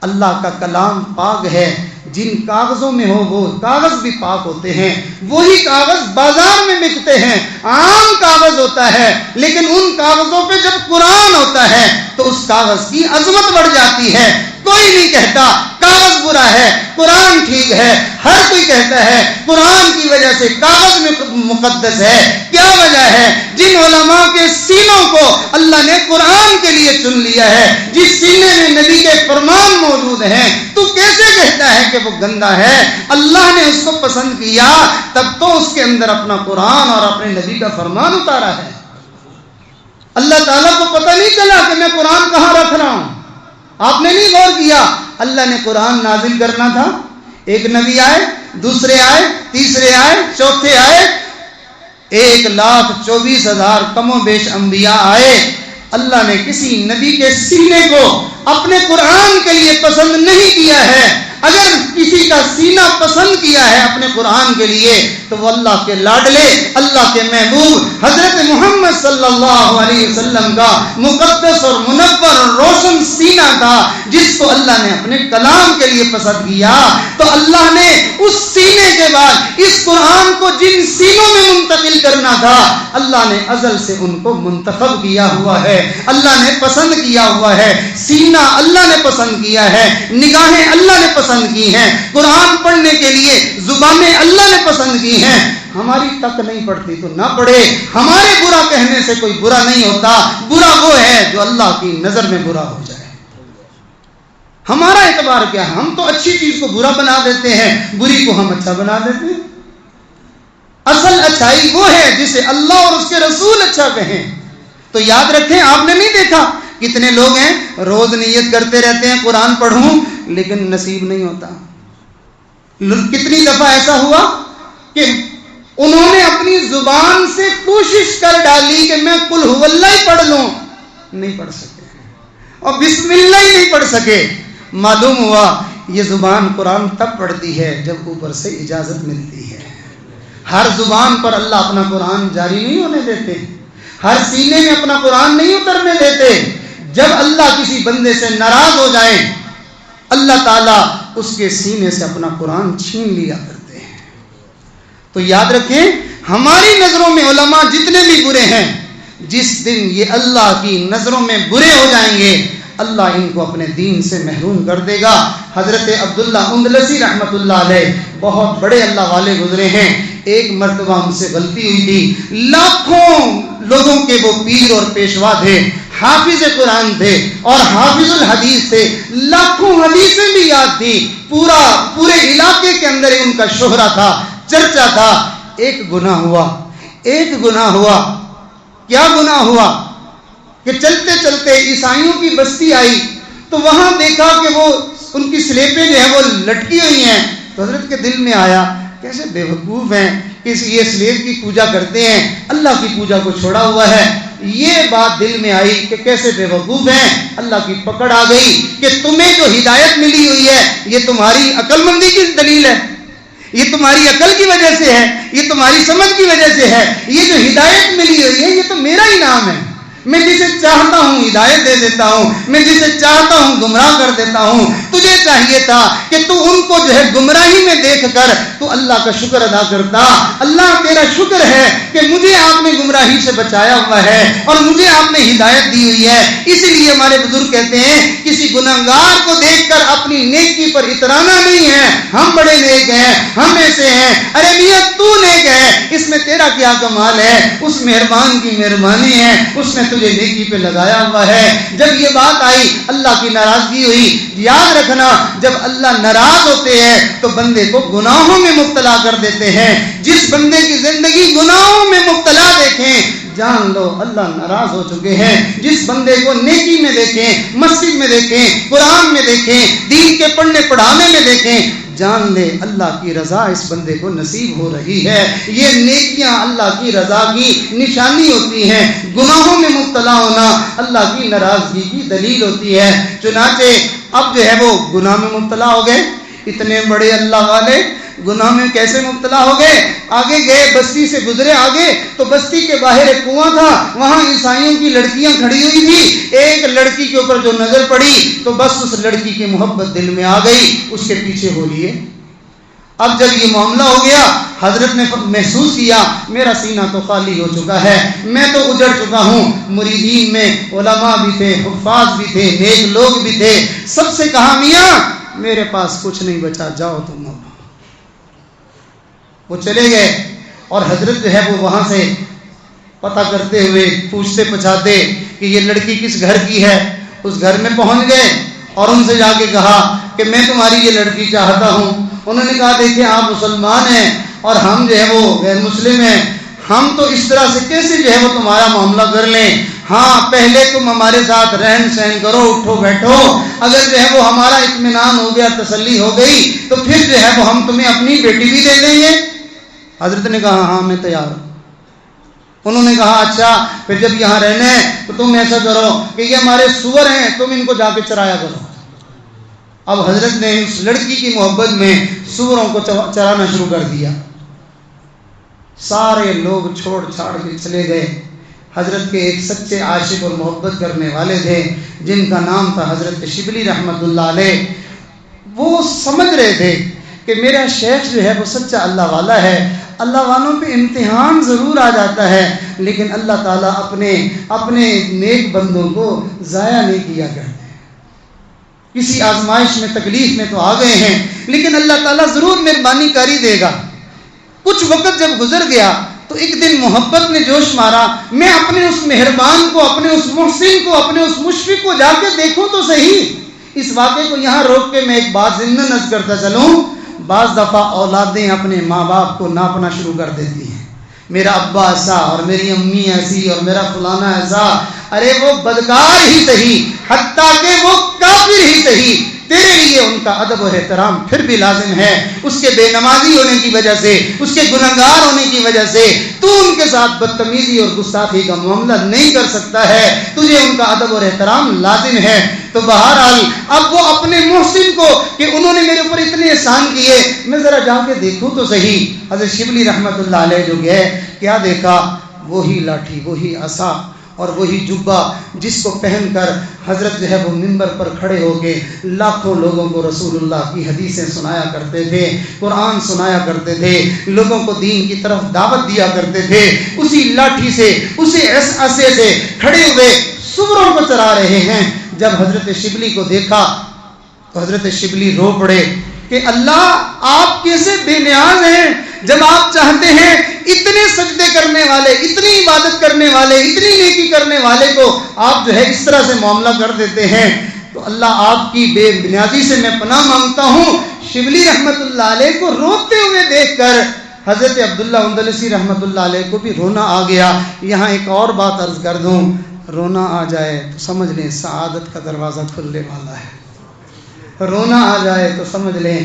اللہ کا کلام پاک ہے، جن کاغذوں میں ہو وہ کاغذ بھی پاک ہوتے ہیں، وہی کاغذ بازار میں بکتے ہیں، عام کاغذ ہوتا ہے، لیکن ان کاغذوں پہ جب قرآن ہوتا ہے تو اس کاغذ کی عظمت بڑھ جاتی ہے۔ کوئی نہیں کہتا کاغذ برا ہے، قرآن ٹھیک ہے، ہر کوئی کہتا ہے قرآن کی وجہ سے کاغذ میں مقدس ہے۔ کیا وجہ ہے؟ جن علماء کے سینوں کو اللہ نے قرآن کے لیے چن لیا ہے، جس سینے میں نبی کے فرمان موجود ہیں، تو کیسے کہتا ہے کہ وہ گندا ہے؟ اللہ نے اس کو پسند کیا، تب تو اس کے اندر اپنا قرآن اور اپنے نبی کا فرمان اتارا ہے۔ اللہ تعالیٰ کو پتہ نہیں چلا کہ میں قرآن کہاں رکھ رہا ہوں؟ آپ نے نہیں غور کیا؟ اللہ نے قرآن نازل کرنا تھا، ایک نبی آئے، دوسرے آئے، تیسرے آئے، چوتھے آئے، 1,24,000 کم و بیش انبیاء آئے۔ اللہ نے کسی نبی کے سینے کو اپنے قرآن کے لیے پسند نہیں کیا ہے۔ اگر کسی کا سینہ پسند کیا ہے اپنے قرآن کے لیے تو وہ اللہ کے لاڈلے، اللہ کے محبوب حضرت محمد صلی اللہ علیہ وسلم کا مقدس اور منور اور روشن سینہ تھا، جس کو اللہ نے اپنے کلام کے لیے پسند کیا۔ تو اللہ نے اس سینے کے بعد اس قرآن کو جن سینوں میں منتقل کرنا تھا، اللہ نے ازل سے ان کو منتخب کیا ہوا ہے، اللہ نے پسند کیا ہوا ہے۔ سینہ اللہ نے پسند کیا ہے، نگاہیں اللہ نے پسند کی ہیں، قرآن پڑھنے کے لیے زبانیں اللہ نے پسند کی ہیں۔ ہماری تک نہیں پڑتی تو نہ پڑھے، ہمارے برا کہنے سے کوئی برا نہیں ہوتا، برا وہ ہے جو اللہ کی نظر میں برا ہو جائے۔ ہمارا اعتبار کیا ہے؟ ہم تو اچھی چیز کو برا بنا دیتے ہیں، بری کو ہم اچھا بنا دیتے ہیں۔ اصل اچھائی وہ ہے جسے اللہ اور اس کے رسول اچھا کہیں. تو یاد رکھیں، آپ نے نہیں دیکھا کتنے لوگ ہیں روز نیت کرتے رہتے ہیں قرآن پڑھوں، لیکن نصیب نہیں ہوتا. کتنی دفعہ ایسا ہوا کہ انہوں نے اپنی زبان سے کوشش کر ڈالی کہ میں قل هو اللہ ہی پڑھ لوں، نہیں پڑھ سکے، اور بسم اللہ ہی نہیں پڑھ سکے. معلوم ہوا یہ زبان قرآن تب پڑھتی ہے جب اوپر سے اجازت ملتی ہے. ہر زبان پر اللہ اپنا قرآن جاری نہیں ہونے دیتے، ہر سینے میں اپنا قرآن نہیں اترنے دیتے. جب اللہ کسی بندے سے ناراض ہو جائیں، اللہ تعالیٰ اس کے سینے سے اپنا قرآن چھین لیا کرتے ہیں. تو یاد رکھیں، ہماری نظروں میں علماء جتنے بھی برے ہیں، جس دن یہ اللہ کی نظروں میں برے ہو جائیں گے، اللہ ان کو اپنے دین سے محروم کر دے گا. حضرت عبداللہ اندلسی رحمۃ اللہ علیہ بہت بڑے اللہ والے گزرے ہیں. ایک مرتبہ ان سے غلطی ہوئی تھی. لاکھوں لوگوں کے وہ پیر اور پیشوا تھے، حافظ قرآن تھے اور حافظ الحدیث تھے، لاکھوں حدیثیں بھی یاد تھی، پورے علاقے کے اندر ان کا شہرہ تھا، چرچا تھا. ایک گناہ ہوا. کیا گناہ ہوا کہ چلتے چلتے عیسائیوں کی بستی آئی تو وہاں دیکھا کہ وہ ان کی سلیبیں جو ہیں وہ لٹکی ہوئی ہیں. تو حضرت کے دل میں آیا کیسے بے وقوف ہیں کہ یہ سلیب کی پوجا کرتے ہیں، اللہ کی پوجا کو چھوڑا ہوا ہے. یہ بات دل میں آئی کہ کیسے بے وقوف ہیں. اللہ کی پکڑ آ گئی کہ تمہیں جو ہدایت ملی ہوئی ہے یہ تمہاری عقل مندی کی دلیل ہے، یہ تمہاری عقل کی وجہ سے ہے، یہ تمہاری سمجھ کی وجہ سے ہے. یہ جو ہدایت ملی ہوئی ہے یہ تو میرا ہی نام ہے. میں جسے چاہتا ہوں ہدایت دے دیتا ہوں، میں جسے چاہتا ہوں گمراہ کر دیتا ہوں. تجھے چاہیے تھا کہ تو ان کو جو ہے گمراہی میں دیکھ کر تو اللہ کا شکر ادا کرتا. اللہ تیرا شکر ہے کہ مجھے آپ نے گمراہی سے بچایا ہوا ہے اور مجھے آپ نے ہدایت دی ہوئی ہے. اسی لیے ہمارے بزرگ کہتے ہیں کسی گناہگار کو دیکھ کر اپنی نیکی پر اترانا نہیں ہے. ہم بڑے نیک ہیں، ہم ایسے ہیں، ارے میاں تو نیک ہے، اس میں تیرا کیا کمال ہے؟ اس مہربان کی مہربانی ہے، اس نے تجھے نیکی پہ لگایا ہوا ہے. جب یہ بات آئی اللہ کی ناراضگی ہوئی. یاد رکھنا جب اللہ ناراض ہوتے ہیں تو بندے کو گناہوں میں مبتلا کر دیتے ہیں. جس بندے کی زندگی گناہوں میں مبتلا دیکھیں جان لو اللہ ناراض ہو چکے ہیں. جس بندے کو نیکی میں دیکھیں، مسجد میں دیکھیں، قرآن میں دیکھیں، دین کے پڑھنے پڑھانے میں دیکھیں، جان لے اللہ کی رضا اس بندے کو نصیب ہو رہی ہے. یہ نیکیاں اللہ کی رضا کی نشانی ہوتی ہیں. گناہوں میں مبتلا ہونا اللہ کی ناراضگی کی دلیل ہوتی ہے. چنانچہ اب جو ہے وہ گناہ میں مبتلا ہو گئے. اتنے بڑے اللہ والے گناہ میں کیسے مبتلا ہو گئے؟ آگے گئے، بستی سے گزرے آگے تو بستی کے باہر ایک کنواں تھا، وہاں عیسائیوں کی لڑکیاں کھڑی ہوئی تھی. ایک لڑکی کے اوپر جو نظر پڑی تو بس اس لڑکی کی محبت دل میں آ گئی، اس کے پیچھے ہو لیے. اب جب یہ معاملہ ہو گیا حضرت نے محسوس کیا میرا سینہ تو خالی ہو چکا ہے، میں تو اجڑ چکا ہوں. مریدین میں علماء بھی تھے، حفاظ بھی تھے، نیک لوگ بھی تھے. سب سے کہا میاں میرے پاس کچھ نہیں بچا، جاؤ تم. وہ چلے گئے اور حضرت جو ہے وہ وہاں سے پتہ کرتے ہوئے پوچھتے پچھاتے کہ یہ لڑکی کس گھر کی ہے. اس گھر میں پہنچ گئے اور ان سے جا کے کہا کہ میں تمہاری یہ لڑکی چاہتا ہوں. انہوں نے کہا دیکھیں آپ مسلمان ہیں اور ہم جو ہے وہ غیر مسلم ہیں، ہم تو اس طرح سے کیسے جو ہے وہ تمہارا معاملہ کر لیں. ہاں پہلے تم ہمارے ساتھ رہن سہن کرو، اٹھو بیٹھو، اگر جو ہے وہ ہمارا اطمینان ہو گیا، تسلی ہو گئی تو پھر جو ہے وہ ہم تمہیں اپنی بیٹی بھی دے دیں گے. حضرت نے کہا ہاں میں تیار ہوں. انہوں نے کہا اچھا پھر جب یہاں رہنا ہے تو تم ایسا کرو کہ یہ ہمارے سور ہیں، تم ان کو جا کے چرایا کرو. اب حضرت نے اس لڑکی کی محبت میں سوروں کو چرانا شروع کر دیا. سارے لوگ چھوڑ چھاڑ کے چلے گئے. حضرت کے ایک سچے عاشق اور محبت کرنے والے تھے جن کا نام تھا حضرت شبلی رحمۃ اللہ علیہ. وہ سمجھ رہے تھے کہ میرا شیخ جو ہے وہ سچا اللہ والا ہے. اللہ والوں پہ امتحان ضرور آ جاتا ہے لیکن اللہ تعالیٰ اپنے نیک بندوں کو ضائع نہیں کیا کرتے. کسی آزمائش میں تکلیف میں تو آ گئے ہیں لیکن اللہ تعالیٰ ضرور مہربانی کاری دے گا. کچھ وقت جب گزر گیا تو ایک دن محبت نے جوش مارا، میں اپنے اس مہربان کو، اپنے اس محسن کو، اپنے اس مشفق کو جا کے دیکھوں تو صحیح. اس واقعے کو یہاں روک کے میں ایک بات ضمن نظر کرتا چلوں. بعض دفعہ اولادیں اپنے ماں باپ کو ناپنا شروع کر دیتی ہیں، میرا ابا ایسا اور میری امی ایسی اور میرا فلانا ایسا. ارے وہ بدکار ہی صحیح، حتیٰ کہ وہ کافر ہی صحیح، تیرے لیے ان کا ادب اور احترام پھر بھی لازم ہے. اس کے بے نمازی ہونے کی وجہ سے، اس کے گنہگار ہونے کی وجہ سے تو ان کے ساتھ بدتمیزی اور گستاخی کا معاملہ نہیں کر سکتا ہے، تجھے ان کا ادب اور احترام لازم ہے. تو بہرحال اب وہ اپنے محسن کو کہ انہوں نے میرے اوپر اتنے احسان کیے، میں ذرا جا کے دیکھوں تو صحیح. حضرت شبلی رحمۃ اللہ علیہ جو گئے، کیا دیکھا؟ وہی لاٹھی، وہی عصا اور وہی جبہ جس کو پہن کر حضرت جو ہے وہ منبر پر کھڑے ہو کے لاکھوں لوگوں کو رسول اللہ کی حدیثیں سنایا کرتے تھے، قرآن سنایا کرتے تھے، لوگوں کو دین کی طرف دعوت دیا کرتے تھے. اسی لاٹھی سے، اسی عصے سے کھڑے ہوئے سوروں کو چرا رہے ہیں. جب حضرت شبلی کو دیکھا تو حضرت شبلی رو پڑے کہ اللہ آپ کیسے بے نیاز ہیں، جب آپ چاہتے ہیں اتنے سجدے کرنے والے، اتنی عبادت کرنے والے، اتنی نیکی کرنے والے کو آپ جو ہے اس طرح سے معاملہ کر دیتے ہیں. تو اللہ آپ کی بے بنیادی سے میں پناہ مانگتا ہوں. شبلی رحمت اللہ علیہ کو روتے ہوئے دیکھ کر حضرت عبداللہ اندلسی رحمت اللہ علیہ کو بھی رونا آ گیا. یہاں ایک اور بات عرض کر دوں، رونا آ جائے تو سمجھ لیں سعادت کا دروازہ کھلنے والا ہے. رونا آ جائے تو سمجھ لیں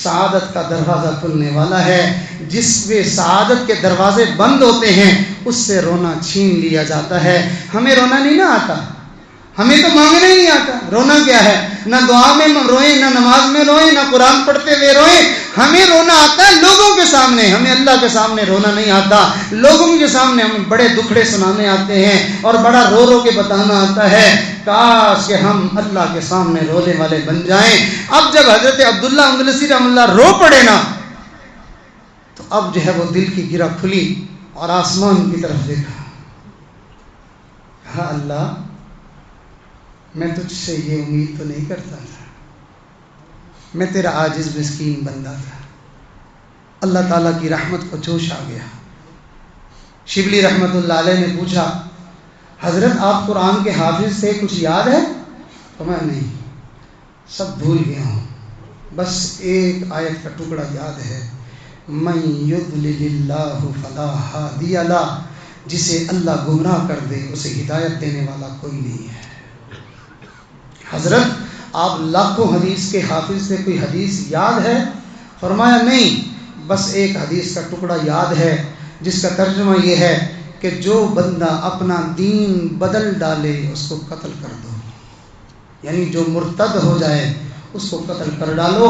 سعادت کا دروازہ کھلنے والا ہے. جس میں سعادت کے دروازے بند ہوتے ہیں اس سے رونا چھین لیا جاتا ہے. ہمیں رونا نہیں نہ آتا، ہمیں تو مانگنا ہی نہیں آتا. رونا کیا ہے؟ نہ دعا میں روئیں، نہ نماز میں روئیں، نہ قرآن پڑھتے ہوئے روئیں. ہمیں رونا آتا ہے لوگوں کے سامنے، ہمیں اللہ کے سامنے رونا نہیں آتا. لوگوں کے سامنے ہمیں بڑے دکھڑے سنانے آتے ہیں اور بڑا رو رو کے بتانا آتا ہے. کاش کہ ہم اللہ کے سامنے رونے والے بن جائیں. اب جب حضرت عبداللہ اندلسی رحمۃ اللہ رو پڑے نا، تو اب جو ہے وہ دل کی گرہ کھلی اور آسمان کی طرف دیکھا. ہاں اللہ، میں تجھ سے یہ امید تو نہیں کرتا تھا، میں تیرا عاجز مسکین بندہ تھا. اللہ تعالیٰ کی رحمت کو جوش آ گیا. شبلی رحمت اللہ علیہ نے پوچھا حضرت آپ قرآن کے حافظ تھے، کچھ یاد ہے؟ تو میں نہیں، سب بھول گیا ہوں، بس ایک آیت کا ٹکڑا یاد ہے، من یضلل اللہ فلا ہادی لہ، جسے اللہ گمراہ کر دے اسے ہدایت دینے والا کوئی نہیں ہے. حضرت آپ لاکھوں حدیث کے حافظ سے، کوئی حدیث یاد ہے؟ فرمایا نہیں، بس ایک حدیث کا ٹکڑا یاد ہے جس کا ترجمہ یہ ہے کہ جو بندہ اپنا دین بدل ڈالے اس کو قتل کر دو، یعنی جو مرتد ہو جائے اس کو قتل کر ڈالو.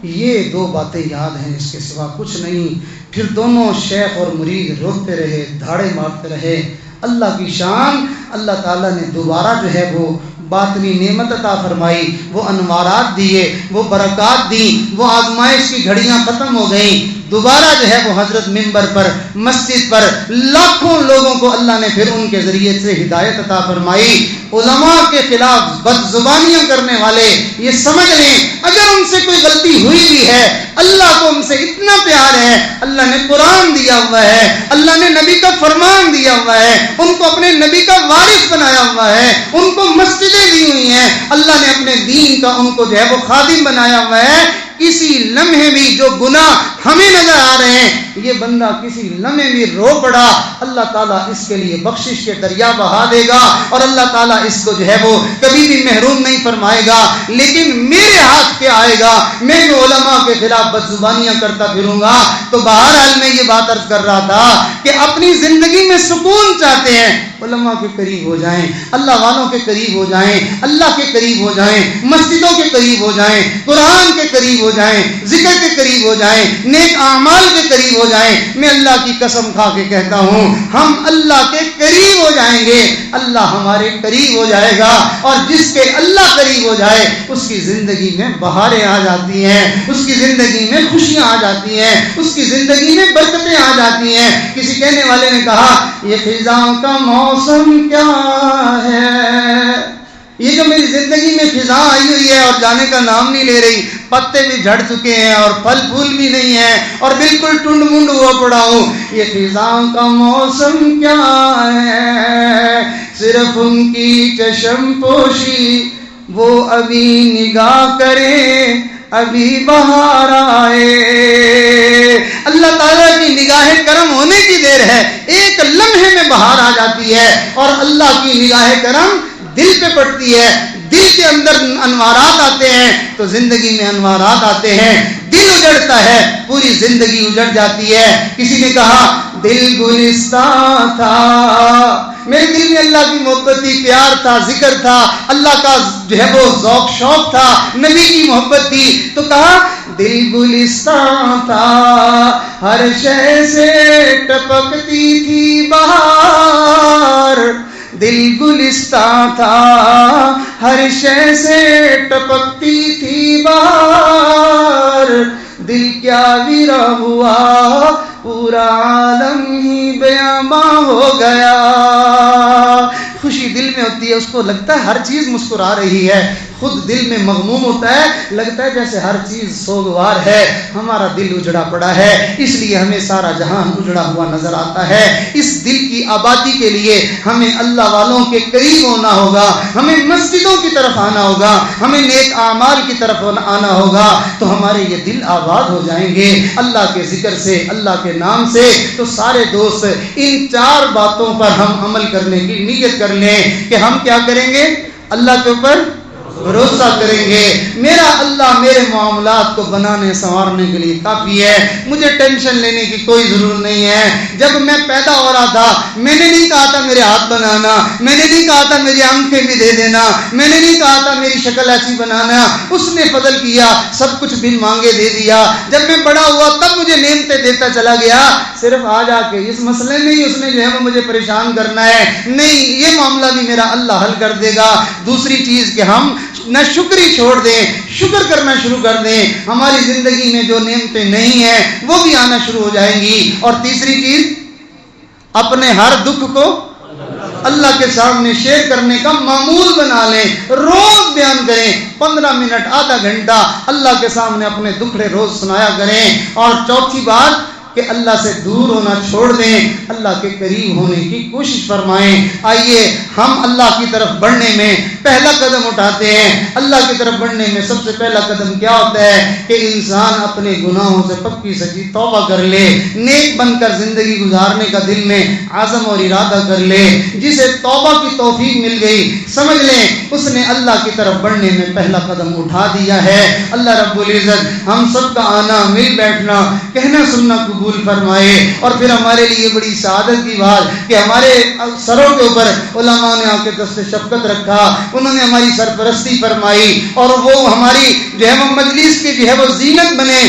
یہ دو باتیں یاد ہیں، اس کے سوا کچھ نہیں. پھر دونوں شیخ اور مرید روتے رہے، دھاڑے مارتے رہے. اللہ کی شان، اللہ تعالیٰ نے دوبارہ جو ہے وہ باطنی نعمت عطا فرمائی، وہ انوارات دیے، وہ برکات دی، وہ آزمائش کی گھڑیاں ختم ہو گئیں. دوبارہ جو ہے وہ حضرت منبر پر، مسجد پر لاکھوں لوگوں کو اللہ نے پھر ان کے ذریعے سے ہدایت عطا فرمائی. علماء کے خلاف بد زبانیاں کرنے والے یہ سمجھ لیں اگر ان سے کوئی غلطی ہوئی بھی ہے، اللہ کو ان سے اتنا پیار ہے، اللہ نے قرآن دیا ہوا ہے، اللہ نے نبی کا فرمان دیا ہوا ہے، ان کو اپنے نبی کا وارث بنایا ہوا ہے، ان کو مسجدیں دی ہوئی ہیں، اللہ نے اپنے دین کا ان کو جو ہے وہ خادم بنایا ہوا ہے. کسی لمحے بھی جو گناہ ہمیں نظر آ رہے ہیں، یہ بندہ کسی لمحے بھی رو پڑا، اللہ تعالیٰ اس کے لیے بخشش کے دریا بہا دے گا اور اللہ تعالیٰ اس کو جو ہے وہ کبھی بھی محروم نہیں فرمائے گا. لیکن میرے ہاتھ کیا آئے گا؟ میں جو علماء کے خلاف بدزبانیاں کرتا پھروں گا. تو بہرحال میں یہ بات عرض کر رہا تھا کہ اپنی زندگی میں سکون چاہتے ہیں، علماء کے قریب ہو جائیں، اللہ والوں کے قریب ہو جائیں، اللہ کے قریب ہو جائیں، مسجدوں کے قریب ہو جائیں، قرآن کے قریب ہو جائیں، ذکر کے قریب ہو جائیں، نیک اعمال کے قریب ہو جائیں. میں اللہ کی قسم کھا کے کہتا ہوں ہم اللہ کے قریب ہو جائیں گے، اللہ ہمارے قریب ہو جائے گا. اور جس کے اللہ قریب ہو جائے اس کی زندگی میں بہاریں آ جاتی ہیں، اس کی زندگی میں خوشیاں آ جاتی ہیں، اس کی زندگی میں برکتیں آ جاتی ہیں. کسی کہنے والے نے کہا یہ خزاں کا موسم کیا ہے، یہ جو میری زندگی میں فضا آئی ہوئی ہے اور جانے کا نام نہیں لے رہی، پتے بھی جھڑ چکے ہیں اور پھل پھول بھی نہیں ہیں اور بالکل ٹنڈ منڈ ہوا پڑا ہوں. یہ فضا کا موسم کیا ہے، صرف ان کی چشم پوشی وہ ابھی نگاہ کریں، ابھی بہار آئے. اللہ تعالیٰ کی نگاہ کرم ہونے کی دیر ہے, ایک لمحے میں بہار آ جاتی ہے, اور اللہ کی نگاہ کرم دل پہ پڑتی ہے, دل کے اندر انوارات آتے ہیں تو زندگی میں انوارات آتے ہیں, دل اجڑتا ہے پوری زندگی اجڑ جاتی ہے. کسی نے کہا دل گلستان تھا, میرے دل میں اللہ کی محبت تھی, پیار تھا, ذکر تھا, اللہ کا جو ہے وہ ذوق شوق تھا, نبی کی محبت تھی, تو کہا دل گلستان تھا, ہر شے سے ٹپکتی تھی بہار. دل گلستان تھا, ہر شے سے ٹپکتی تھی بہار. دل کیا ویرا ہوا, پورا عالم ہی بیاباں ہو گیا. خوشی دل میں ہوتی ہے, اس کو لگتا ہے ہر چیز مسکرا رہی ہے, خود دل میں مغموم ہوتا ہے, لگتا ہے جیسے ہر چیز سوگوار ہے. ہمارا دل اجڑا پڑا ہے, اس لیے ہمیں سارا جہان اجڑا ہوا نظر آتا ہے. اس دل کی آبادی کے لیے ہمیں اللہ والوں کے قریب ہونا ہوگا, ہمیں مسجدوں کی طرف آنا ہوگا, ہمیں نیک اعمال کی طرف آنا ہوگا, تو ہمارے یہ دل آباد ہو جائیں گے اللہ کے ذکر سے, اللہ کے نام سے. تو سارے دوست ان 4 باتوں پر ہم عمل کرنے کی نیت کر لیں کہ ہم کیا کریں گے, اللہ کے اوپر بھروسہ کریں گے. میرا اللہ میرے معاملات کو بنانے سنوارنے کے لیے کافی ہے, مجھے ٹینشن لینے کی کوئی ضرورت نہیں ہے. جب میں پیدا ہو رہا تھا میں نے نہیں کہا تھا میرے ہاتھ بنانا, میں نے نہیں کہا تھا میری آنکھیں بھی دے دینا, میں نے نہیں کہا تھا میری شکل ایسی بنانا. اس نے فضل کیا, سب کچھ بن مانگے دے دیا. جب میں بڑا ہوا تب مجھے نعمتیں دیتا چلا گیا. صرف آج آ کے اس مسئلے میں ہی اس نے جو ہے وہ مجھے پریشان کرنا ہے, نہیں, یہ معاملہ بھی میرا اللہ حل کر دے گا. دوسری چیز کہ ہم نہ شکری چھوڑ دیں, شکر کرنا شروع کر دیں. ہماری زندگی میں جو نعمتیں نہیں ہیں وہ بھی آنا شروع ہو جائیں گی. اور تیسری چیز, اپنے ہر دکھ کو اللہ کے سامنے شیئر کرنے کا معمول بنا لیں, روز بیان کریں, 15 منٹ آدھا گھنٹہ اللہ کے سامنے اپنے دکھڑے روز سنایا کریں. اور چوتھی بات کہ اللہ سے دور ہونا چھوڑ دیں, اللہ کے قریب ہونے کی کوشش فرمائیں. آئیے ہم اللہ کی طرف بڑھنے میں پہلا قدم اٹھاتے ہیں. اللہ کی طرف بڑھنے میں سب سے پہلا قدم کیا ہوتا ہے کہ انسان اپنے گناہوں سے پکی سچی توبہ کر لے, نیک بن کر زندگی گزارنے کا دل میں عزم اور ارادہ کر لے. جسے توبہ کی توفیق مل گئی, سمجھ لیں اس نے اللہ کی طرف بڑھنے میں پہلا قدم اٹھا دیا ہے. اللہ رب العزت ہم سب کا آنا, مل بیٹھنا, کہنا سننا قبول فرمائے. اور پھر ہمارے لیے بڑی سعادت کی بات کہ ہمارے سروں کے اوپر علماء نے آ کے دست شفقت رکھا, انہوں نے ہماری سرپرستی فرمائی, اور وہ ہماری جو ہے وہ مجلس کی جو ہے وہ زینت بنے.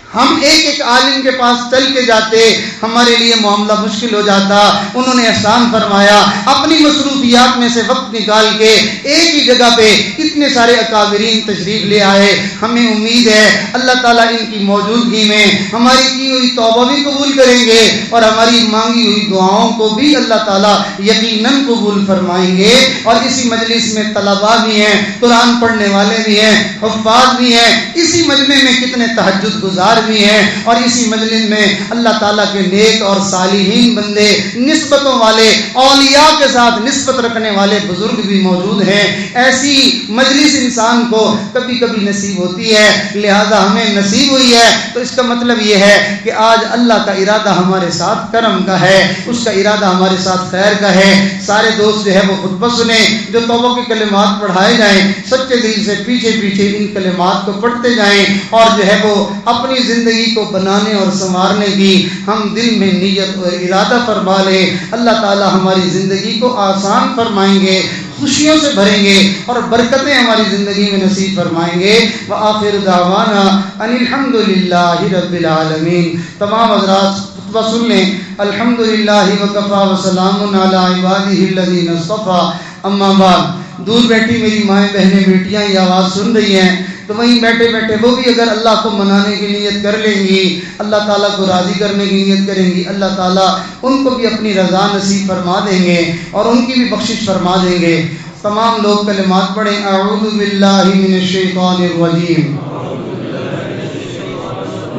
ہم ایک ایک عالم کے پاس چل کے جاتے, ہمارے لیے معاملہ مشکل ہو جاتا. انہوں نے احسان فرمایا, اپنی مصروفیات میں سے وقت نکال کے ایک ہی جگہ پہ اتنے سارے اکابرین تشریف لے آئے. ہمیں امید ہے اللہ تعالیٰ ان کی موجودگی میں ہماری کی ہوئی توبہ بھی قبول کریں گے, اور ہماری مانگی ہوئی دعاؤں کو بھی اللہ تعالیٰ یقیناً قبول فرمائیں گے. اور اسی مجلس میں طلباء بھی ہیں, قرآن پڑھنے والے بھی ہیں, حفاظ بھی ہیں, اسی مجمع میں کتنے تہجد گزار بھی ہیں, اور اسی مجلس میں اللہ تعالیٰ کے نیک اور صالحین بندے, نسبتوں والے, اولیاء کے ساتھ نسبت رکھنے والے بزرگ بھی موجود ہیں. ایسی مجلس انسان کو کبھی کبھی نصیب ہوتی ہے, لہذا ہمیں نصیب ہوئی ہے. تو اس کا مطلب یہ ہے کہ آج اللہ کا ارادہ ہمارے ساتھ کرم کا ہے, اس کا ارادہ ہمارے ساتھ خیر کا ہے. سارے دوست جو ہے وہ خطبہ سنیں, جو توبہ کے کلمات پڑھائے جائیں, سچے دل سے پیچھے پیچھے ان کلمات کو پڑھتے جائیں, اور جو ہے وہ اپنی زندگی کو بنانے اور سنوارنے کی ہم دل میں نیت اور ارادہ فرما لیں. اللہ تعالی ہماری زندگی کو آسان فرمائیں گے, خوشیوں سے بھریں گے, اور برکتیں ہماری زندگی میں نصیب فرمائیں گے. وآخر دعوانا ان الحمدللہ رب العالمین. تمام حضرات خطبہ سن لیں. الحمدللہ وکفا وسلام علی عبادہ الذین اصطفیٰ. اما بعد, دور بیٹھی میری مائیں بہنیں بیٹیاں یہ آواز سن رہی ہیں, تو وہیں بیٹھے بیٹھے وہ بھی اگر اللہ کو منانے کی نیت کر لیں گی, اللہ تعالیٰ کو راضی کرنے کی نیت کریں گی, اللہ تعالیٰ ان کو بھی اپنی رضا نصیب فرما دیں گے, اور ان کی بھی بخشش فرما دیں گے. تمام لوگ کلمات پڑھیں. اعوذ باللہ من الشیطان الرجیم,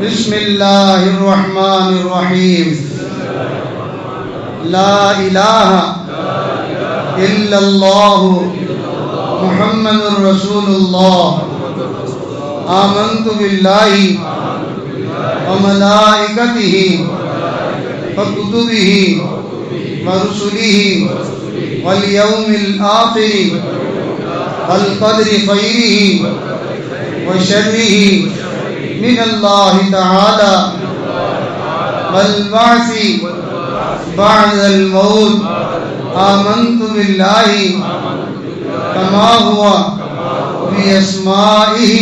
بسم اللہ الرحمن الرحیم, لا الہ الا اللہ محمد رسول اللہ آمنت باللہ وملائکتہ وکتبہ ورسلہ والیوم الآخر والقدر خیرہ وشرہ من اللہ تعالی والبعث بعد الموت آمنت باللہ کما ہوا باسمائہ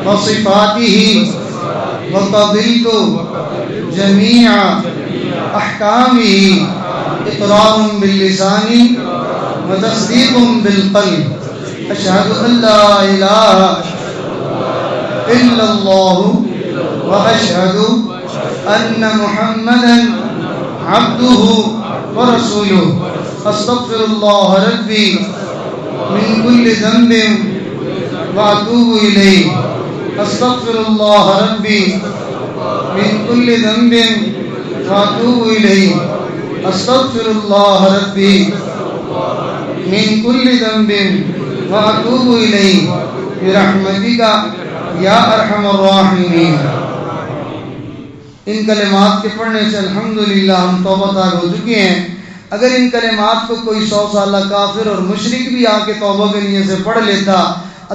وصفاتہ وقبلت جميع أحكامه إقرار باللسان وتصديق بالقلب أشهد أن لا إله إلا الله وأشهد أن محمدا عبده ورسوله أستغفر الله ربي من كل ذنب وأتوب إليه أستغفر الله ربي من كل ذنب وأتوب إليه أستغفر الله ربي من كل ذنب وأتوب إليه برحمتك يا أرحم الراحمين. ان کلمات کے پڑھنے سے الحمدللہ ہم توبہ طائب ہو چکے ہیں. اگر ان کلمات کو کوئی 100 سالہ کافر اور مشرک بھی آ کے توبہ کے نیت سے پڑھ لیتا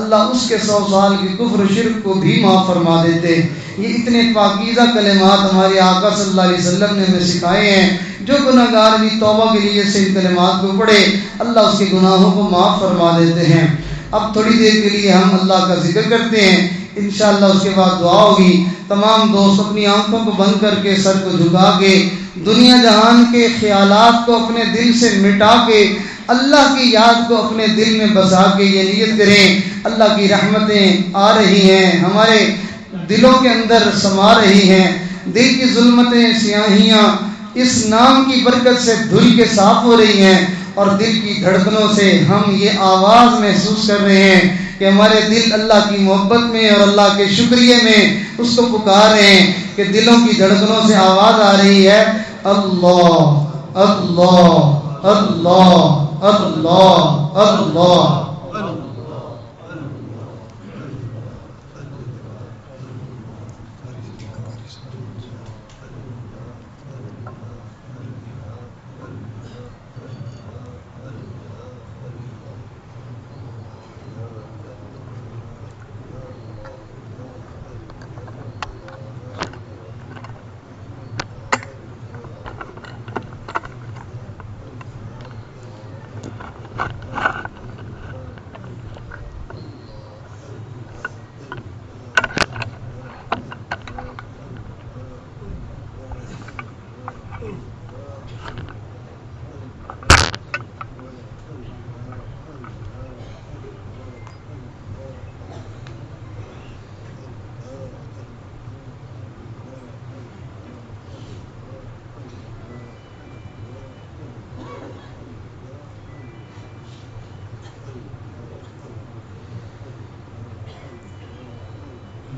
اللہ اس کے 100 سال کی کفر و شرک کو بھی معاف فرما دیتے. یہ اتنے پاکیزہ کلمات ہمارے آقا صلی اللہ علیہ وسلم نے ہمیں سکھائے ہیں. جو گناہ گار بھی توبہ کے لیے سے ان کلمات کو پڑھے اللہ اس کے گناہوں کو معاف فرما دیتے ہیں. اب تھوڑی دیر کے لیے ہم اللہ کا ذکر کرتے ہیں. انشاءاللہ اس کے بعد دعا ہوگی. تمام دوست اپنی آنکھوں کو بند کر کے سر کو جھکا کے دنیا جہان کے خیالات کو اپنے دل سے مٹا کے اللہ کی یاد کو اپنے دل میں بسا کے یہ نیت کریں اللہ کی رحمتیں آ رہی ہیں ہمارے دلوں کے اندر سما رہی ہیں. دل کی ظلمتیں سیاہیاں اس نام کی برکت سے دھل کے صاف ہو رہی ہیں اور دل کی دھڑکنوں سے ہم یہ آواز محسوس کر رہے ہیں کہ ہمارے دل اللہ کی محبت میں اور اللہ کے شکریہ میں اس کو پکار رہے ہیں کہ دلوں کی دھڑکنوں سے آواز آ رہی ہے اللہ اللہ اللہ اللہ اللہ.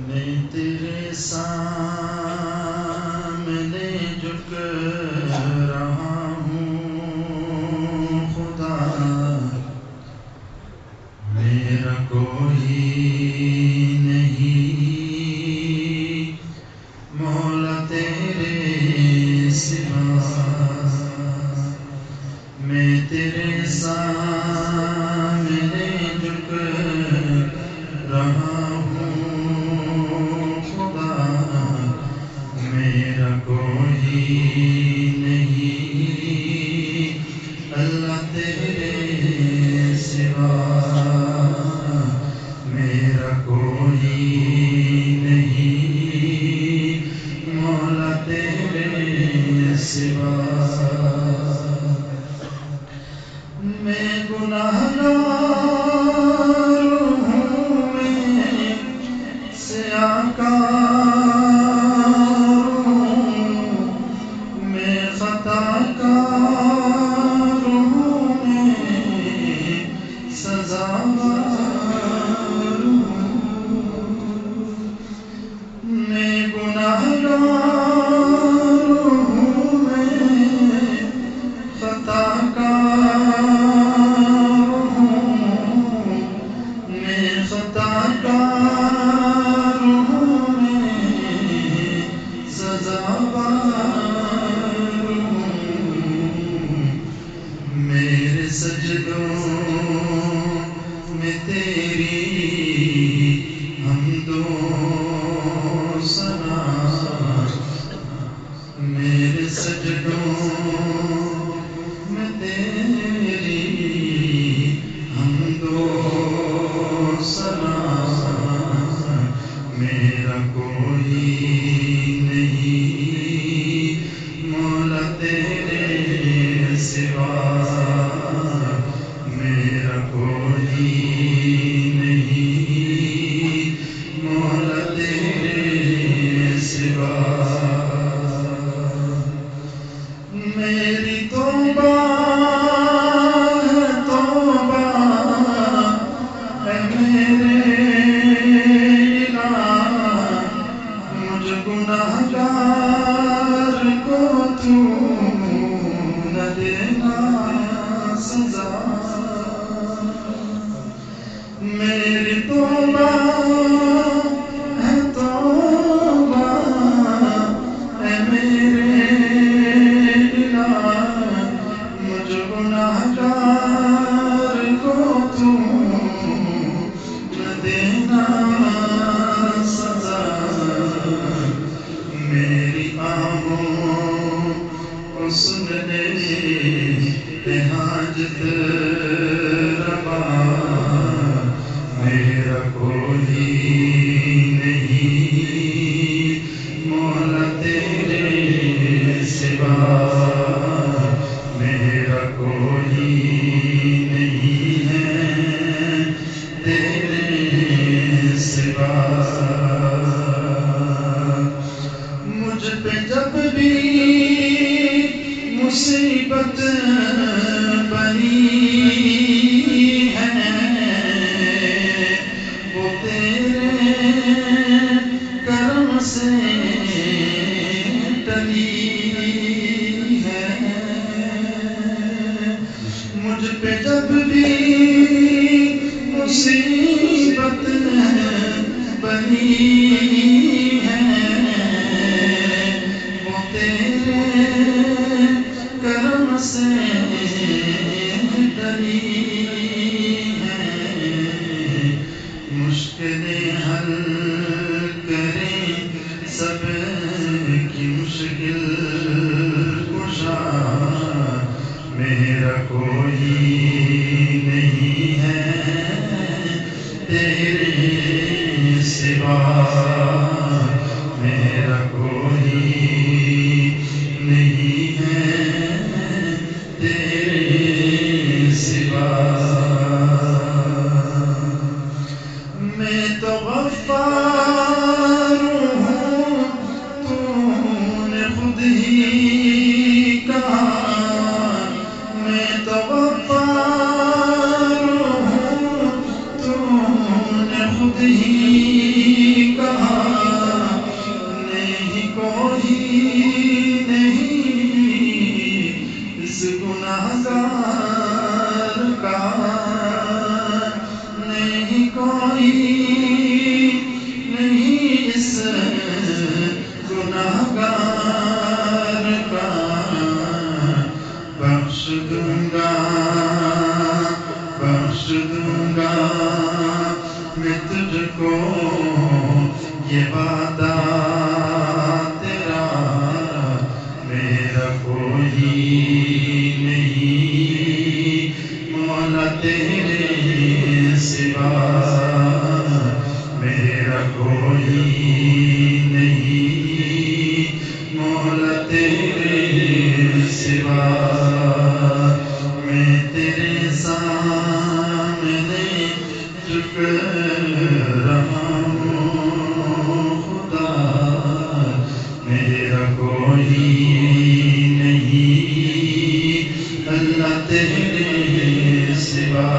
میں تیرے سامنے جھک رہا ہوں خدا میرا کوئی نہیں مولا تیرے سوا. میں تیرے سامنے جھک رہا کوئی نہیں اللہ تیرے سوا. میرا کوئی نہیں مولا تیرے سوا. میں گناہگار ہوں میں سیاکار خطا کار و سلام میرا کوئی نہیں مولا تیرے سوا میرا کوئی نہیں مولا تیرے سوا میری توبہ ہے میرے الہ مجھ گناہگار کو تو نہ دینا سزا میری توبہ ہے میرے مجھ گناہگار کو تو نہ دینا سزا میری آہوں سن لے حاجت روا میرا کوئی نہیں مولا تیرے سوا میرا کوئی نہیں ہے تیرے سوا مجھ پہ جب بھی مصیبت بنی ہے وہ تیرے کرم سے ٹلی ہے مجھ پہ جب بھی مصیبت بنی ہے وہ تیرے کرم سے ٹلی ہے مشکلیں حل کریں سب کی مشکل کشا میرا کوئی نہیں ہے تیرے سوا میرا کوئی نہیں ہے تیرے سوا میں تو غفار ہوں تو نے خود ہی کہا میں تو غفار ہوں تو نے خود ہی کہا نہیں کوئی نہیں اس گناہگار کا نہیں کوئی نہیں اس گناہگار کا بخش دوں گا میں تجھ کو یہ وعدہ تیرا میرا کوئی نہیں مولا تیرے سوا میرا کوئی نہیں مولا تیرے سوا میں تیرے سامنے جھک رہا ہوں خدا میرا کوئی نہیں اللہ تیرے سوا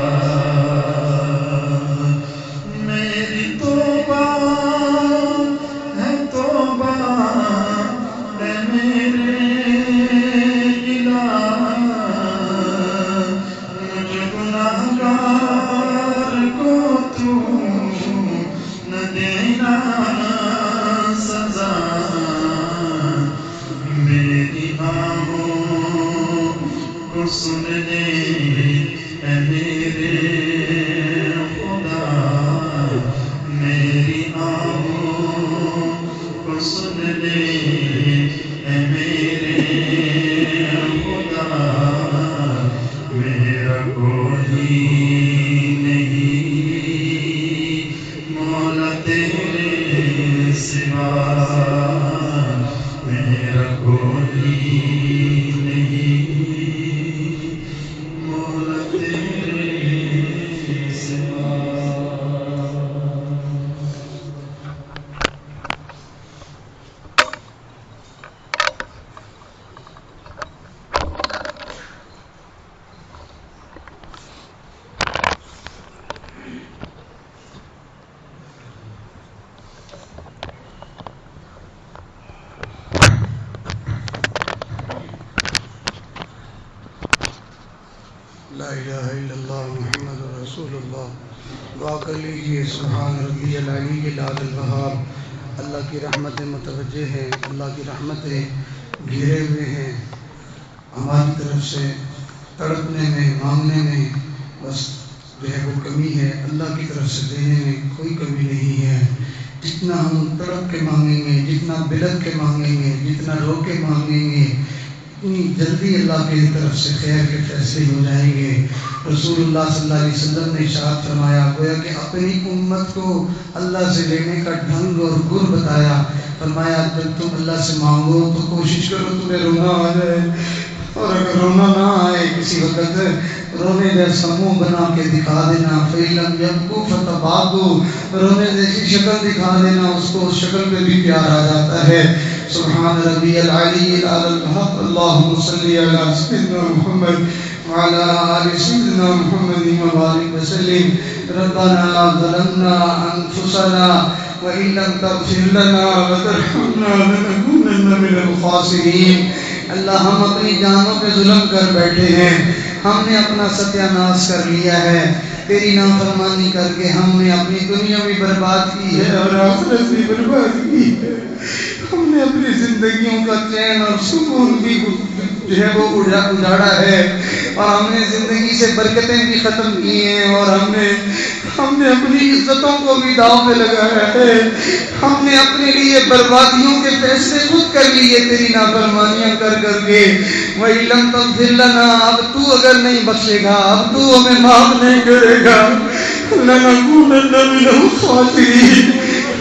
میری توبہ رسول اللہ. دعا کر لیجیے. سبحان ربی العلی العلی الوہاب. اللہ کی رحمتیں متوجہ ہیں, اللہ کی رحمتیں گھیرے ہوئے ہیں. ہماری طرف سے تڑپنے میں, مانگنے میں بس جو ہے وہ کمی ہے. اللہ کی طرف سے دینے میں کوئی کمی نہیں ہے. جتنا ہم تڑپ کے مانگیں گے, جتنا بلک کے مانگیں گے, جتنا رو کے مانگیں گے, اتنی جلدی اللہ کی طرف سے خیر کے فیصلے ہو جائیں گے. رسول اللہ صلی اللہ علیہ وسلم نے ارشاد فرمایا, گویا کہ اپنی امت کو اللہ سے لینے کا ڈھنگ اور گر بتایا. فرمایا جب تم اللہ سے مانگو تو کوشش کرو تمہیں رونا آ جائے, اور اگر رونا نہ آئے کسی وقت رونے جیسا منہ بنا کے دکھا دینا. فَإِلَمْ يَبْكُوا فَتَبَاكُوا, رونے جیسی شکل دکھا دینا, اس کو اس شکل پہ بھی پیار آ جاتا ہے. سبحان ربی العلی العلی الحق. اللہم صلی علی سیدنا محمد وعلی آل سیدنا محمد وبارک وسلم. ربنا ظلمنا انفسنا وإن لم تغفر لنا وترحمنا لنكونن من الخاسرین. اللہ ہم اپنی جانوں پہ ظلم کر بیٹھے ہیں, ہم نے اپنا ستیہ ناش کر لیا ہے. تیری نافرمانی کر کے ہم نے اپنی دنیا بھی برباد کی ہے اور آخرت بھی برباد کی ہے. ہم نے اپنی زندگیوں کا چین اور سکون بھی جو ہے وہ اجاڑا ہے, اور ہم نے زندگی سے برکتیں بھی ختم کی ہیں, اور ہم نے اپنی عزتوں کو بھی داؤ پہ لگایا ہے. ہم نے اپنے لیے بربادیوں کے فیصلے خود کر لیے تیری نافرمانیاں کر کر کے. وَإِن لَّمْ تَغْفِرْ لَنَا, اب تو اگر نہیں بخشے گا, اب تو ہمیں معاف نہیں کرے گا, لَنَكُونَنَّ مِنَ الْخَاسِرِينَ,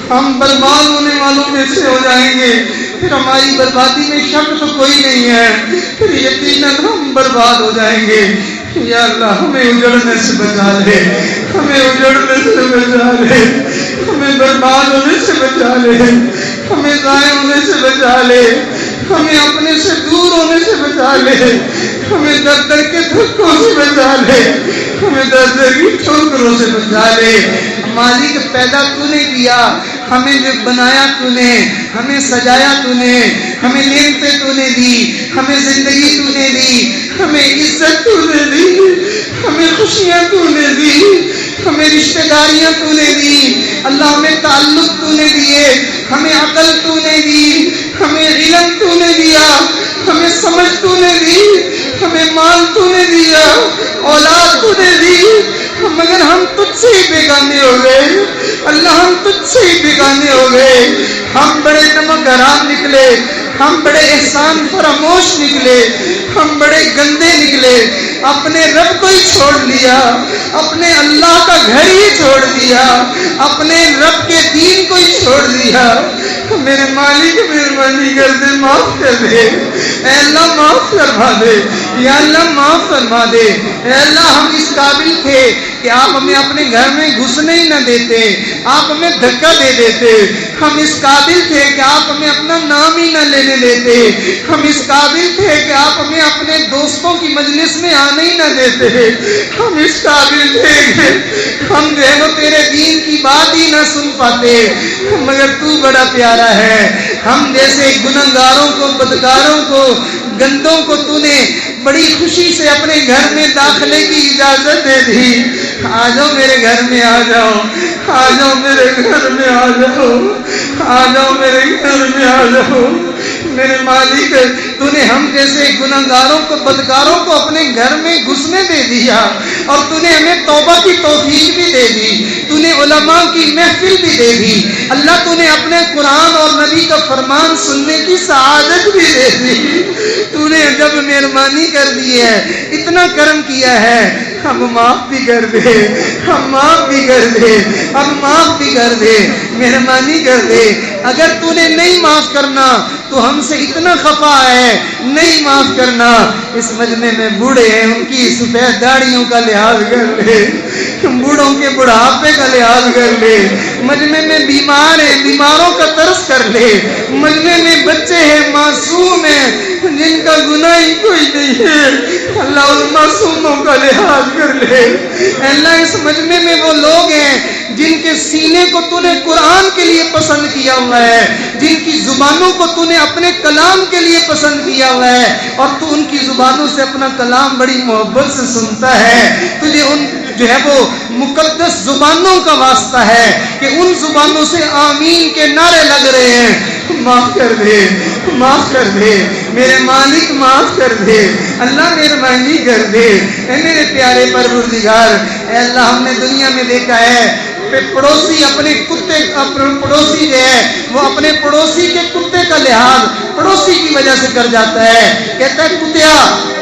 ہم برباد ہونے والوں میں سے ہو جائیں گے. پھر ہماری بربادی میں شک تو کوئی نہیں ہے, پھر یقیناً ہم برباد ہو جائیں گے. یا اللہ ہمیں اجڑنے سے بچا لے, ہمیں اجڑنے سے بچا لے, ہمیں برباد ہونے سے بچا لے, ہمیں ضائع ہونے سے بچا لے, ہمیں اپنے سے دور ہونے سے بچا لے, ہمیں در در کے دھکوں سے بچا لے, ہمیں در در کی ٹھوکروں سے بچا لے. مالک پیدا تو نے کیا, ہمیں بنایا تو نے, ہمیں سجایا تو نے, ہمیں نعمتیں تو نے دی, ہمیں زندگی تو نے دی, ہمیں عزت تو نے دی, ہمیں خوشیاں تو نے دی, ہمیں رشتہ داریاں تو نے دی. اللہ ہمیں تعلق تو نے دیے, ہمیں عقل تو نے دی, ہمیں علم تو نے دیا, ہمیں سمجھ تو نے دی, ہمیں مال تو نے دیا, اولاد تو نے دی. مگر ہم تجھ سے ہی بیگانے ہو گئے اللہ, ہم تجھ سے ہی بیگانے ہو گئے. ہم بڑے نمک حرام نکلے, ہم بڑے احسان فراموش نکلے, ہم بڑے گندے نکلے. اپنے رب کو ہی چھوڑ لیا, اپنے اللہ کا گھر ہی چھوڑ دیا, اپنے رب کے دین کو ہی چھوڑ دیا. میرے مالک مہربانی کر دے, معاف کر دے. اے اللہ معاف فرما دے, یا اللہ معاف فرما دے. اے اللہ ہم اس قابل تھے کہ آپ ہمیں اپنے گھر میں گھسنے ہی نہ دیتے, آپ ہمیں دھکا دے دیتے. ہم اس قابل تھے کہ آپ ہمیں اپنا نام ہی نہ لینے دیتے. ہم اس قابل تھے کہ آپ ہمیں اپنے دوستوں کی مجلس میں آنے ہی نہ دیتے. ہم اس قابل تھے کہ ہم جو ہے وہ تیرے دین کی بات ہی نہ سن پاتے, مگر تو بڑا پیارا ہے. ہم جیسے گنہگاروں کو, بدکاروں کو, گندوں کو تو نے بڑی خوشی سے اپنے گھر میں داخلے کی اجازت دے دی. آ جاؤ میرے گھر میں, آ جاؤ, آ جاؤ میرے گھر میں, آ جاؤ, آ جاؤ میرے گھر میں, آ جاؤ. میرے مالک تو نے ہم جیسے گنہگاروں کو, بدکاروں کو اپنے گھر میں گھسنے دے دیا, اور تو نے ہمیں توبہ کی توفیق بھی دے دی, تو نے علماء کی محفل بھی دے دی. اللہ تو نے اپنے قرآن اور نبی کا فرمان سننے کی سعادت بھی دے دی. تو نے جب مہربانی کر دی ہے, اتنا کرم کیا ہے, ہم معاف بھی کر دے, ہم معاف بھی کر دے, ہم معاف بھی کر دے, مہربانی کر دے. اگر تو نے نہیں معاف کرنا تو ہم سے اتنا خفا ہے, نہیں معاف کرنا. اس مجمع میں بوڑھے ہیں, ان کی سفید داڑھیوں کا لحاظ کر لے, بوڑھوں کے بڑھاپے کا لحاظ کر لے. مجمع میں بیمار ہیں, بیماروں کا ترس کر لے. مجمع میں بچے ہیں, معصوم ہیں, جن کا گناہ ہی کوئی نہیں ہے, اللہ ان معصوموں کا لحاظ کر لے. اللہ اس مجمع میں وہ لوگ ہیں جن کے سینے کو تو نے قرآن کے لیے پسند کیا ہوا ہے، جن کی زبانوں کو تو نے اپنے کلام کے لیے پسند کیا ہوا ہے، اور تو ان کی زبانوں سے اپنا کلام بڑی محبت سے سنتا ہے، تجھے ان جو ہے وہ مقدس زبانوں کا واسطہ ہے کہ ان زبانوں سے آمین کے نعرے لگ رہے ہیں، معاف کر دے، معاف کر دے میرے مالک، معاف کر دے اللہ، مہربانی کر دے اے میرے پیارے پروردگار۔ اے اللہ، ہم نے دنیا میں دیکھا ہے پڑوسی اپنے کتے، پڑوسی جو ہے وہ اپنے پڑوسی کے کتے کا لحاظ پڑوسی کی وجہ سے کر جاتا ہے، کہتا ہے کتیا